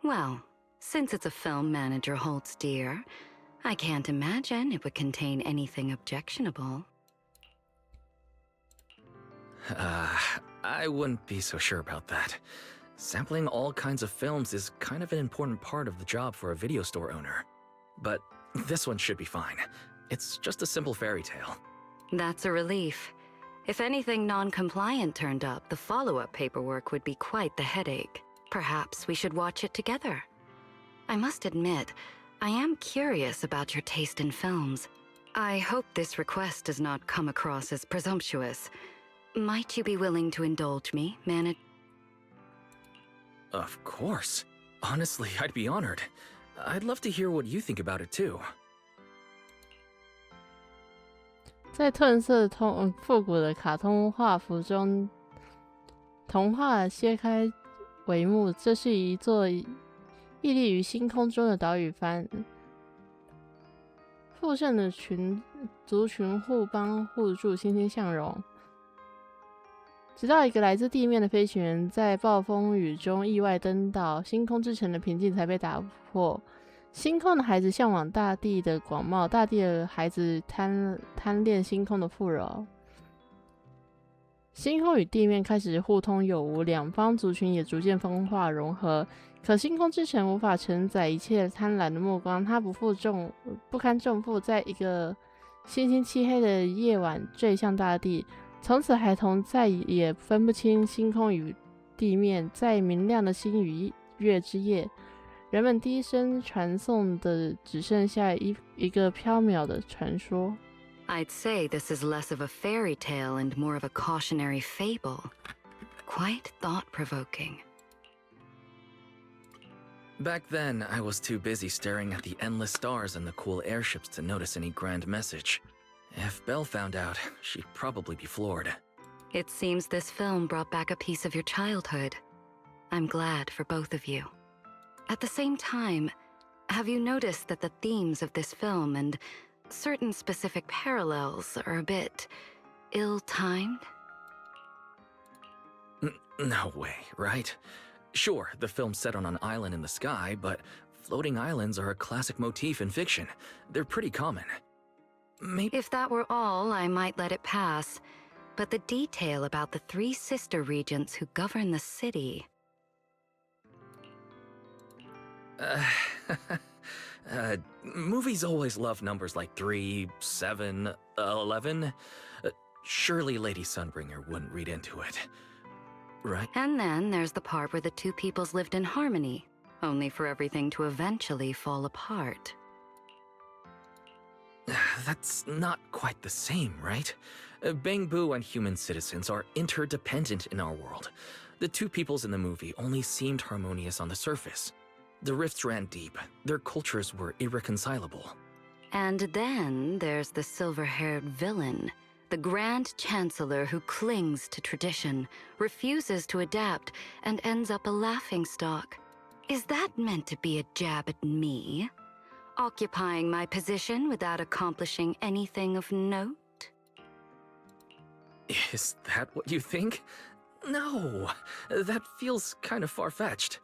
Well, since it's a film manager holds dear, I can't imagine it would contain anything objectionable. I wouldn't be so sure about that. Sampling all kinds of films is kind of an important part of the job for a video store owner. But this one should be fine. It's just a simple fairy tale. That's a relief. If anything non-compliant turned up, the follow-up paperwork would be quite the headache. Perhaps we should watch it together. I must admit, I am curious about your taste in films. I hope this request does not come across as presumptuous. Might you be willing to indulge me, Of course. Honestly, I'd be honored. I'd love to hear what you think about it too. 在褪色复古的卡通画幅中，童话揭开帷幕。这是一座屹立于星空中的岛屿般，富盛的族群互帮互助，欣欣向荣。直到一个来自地面的飞行员在暴风雨中意外登岛，星空之城的平静才被打破。星空的孩子向往大地的广袤，大地的孩子贪恋星空的富饶。星空与地面开始互通有无，两方族群也逐渐分化融合。可星空之城无法承载一切贪婪的目光，它不堪重负，在一个星星漆黑的夜晚坠向大地。从此，孩童再也分不清星空与地面。在明亮的星与月之夜，人们低声传颂的只剩下一个缥缈的传说。I'd say this is less of a fairy tale and more of a cautionary fable. Quite thought-provoking. Back then, I was too busy staring at the endless stars and the cool airships to notice any grand message. If Belle found out, she'd probably be floored. It seems this film brought back a piece of your childhood. I'm glad for both of you. At the same time, have you noticed that the themes of this film and certain specific parallels are a bit ill-timed? No way, right? Sure, the film's set on an island in the sky, but floating islands are a classic motif in fiction. They're pretty common. Maybe if that were all, I might let it pass. But the detail about the 3 sister regents who govern the city... movies always love numbers like 3, 7, 11. Surely Lady Sunbringer wouldn't read into it. Right? And then there's the part where the 2 peoples lived in harmony, only for everything to eventually fall apart. That's not quite the same, right? Bangbu and human citizens are interdependent in our world. The 2 peoples in the movie only seemed harmonious on the surface. The rifts ran deep. Their cultures were irreconcilable. And then there's the silver-haired villain, the Grand Chancellor who clings to tradition, refuses to adapt, and ends up a laughingstock. Is that meant to be a jab at me? Occupying my position without accomplishing anything of note? Is that what you think? No, that feels kind of far-fetched.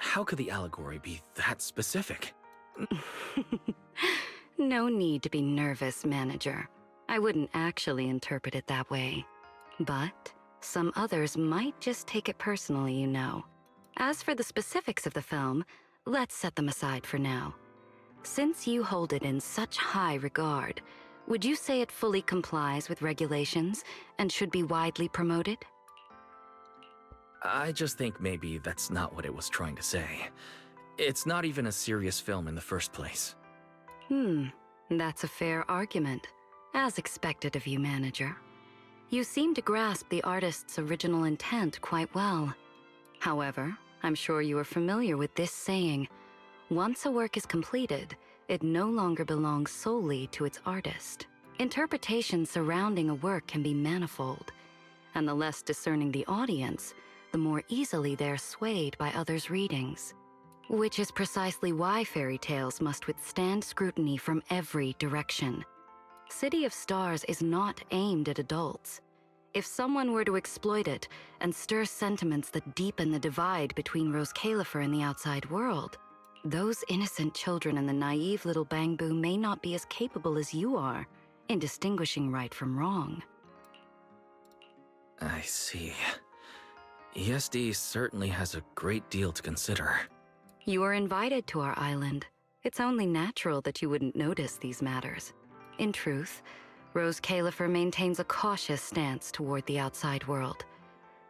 How could the allegory be that specific? No need to be nervous, manager. I wouldn't actually interpret it that way. But Some others might just take it personally, you know. As for the specifics of the film, let's set them aside for now. Since you hold it in such high regard, would you say it fully complies with regulations and should be widely promoted? I just think maybe that's not what it was trying to say. It's not even a serious film in the first place. That's a fair argument, as expected of you, manager. You seem to grasp the artist's original intent quite well. However, I'm sure you are familiar with this saying, once a work is completed, it no longer belongs solely to its artist. Interpretations surrounding a work can be manifold, and the less discerning the audience, the more easily they're swayed by others' readings. Which is precisely why fairy tales must withstand scrutiny from every direction. City of Stars is not aimed at adults. If someone were to exploit it and stir sentiments that deepen the divide between Rose Califer and the outside world, those innocent children and the naive little Bangbu may not be as capable as you are in distinguishing right from wrong. I see. ESD certainly has a great deal to consider. You are invited to our island. It's only natural that you wouldn't notice these matters. In truth, Rose Califer maintains a cautious stance toward the outside world.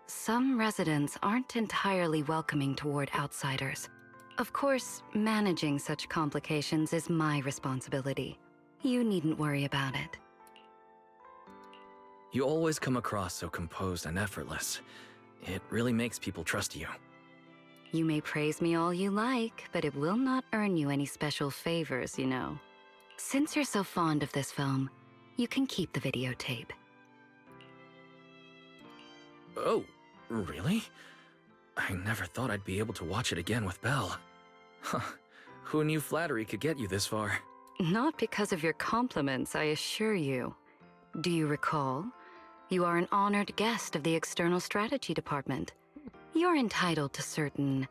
Some residents aren't entirely welcoming toward outsiders. Of course, managing such complications is my responsibility. You needn't worry about it. You always come across so composed and effortless. It really makes people trust you. You may praise me all you like, but it will not earn you any special favors, you know. Since you're so fond of this film, you can keep the videotape. Oh, really? I never thought I'd be able to watch it again with Belle. Huh. Who knew flattery could get you this far? Not because of your compliments, I assure you. Do you recall? You are an honored guest of the External Strategy Department. You're entitled to certain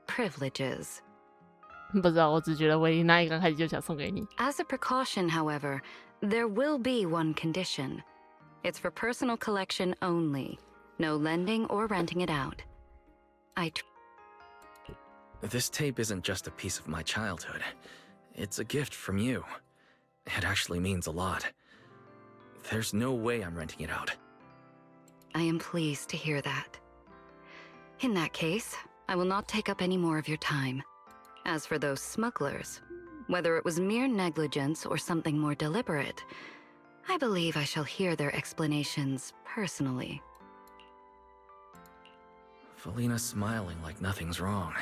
privileges. 不知道，我只觉得维琳娜一刚开始就想送给你。As a precaution, however, there will be one condition. It's for personal collection only. No lending or renting it out. This tape isn't just a piece of my childhood. It's a gift from you. It actually means a lot. There's no way I'm renting it out. I am pleased to hear that. In that case, I will not take up any more of your time. As for those smugglers, whether it was mere negligence or something more deliberate, I believe I shall hear their explanations personally. Felina's smiling like nothing's wrong.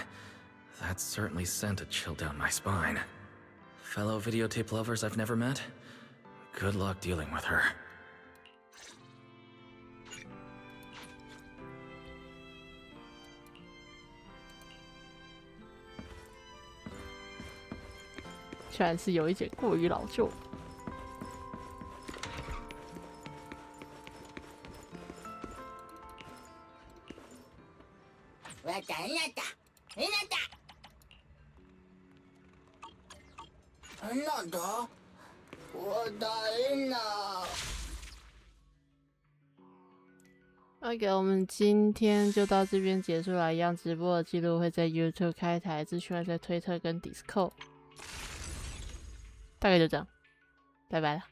That certainly sent a chill down my spine. Fellow videotape lovers I've never met? Good luck dealing with her. 虽然是有一点过于老旧。なんだ？我答应了。OK， 我们今天就到这边结束了。一样直播的记录会在 YouTube 开台，资讯会在推特跟 Discord。大概就这样，拜拜了。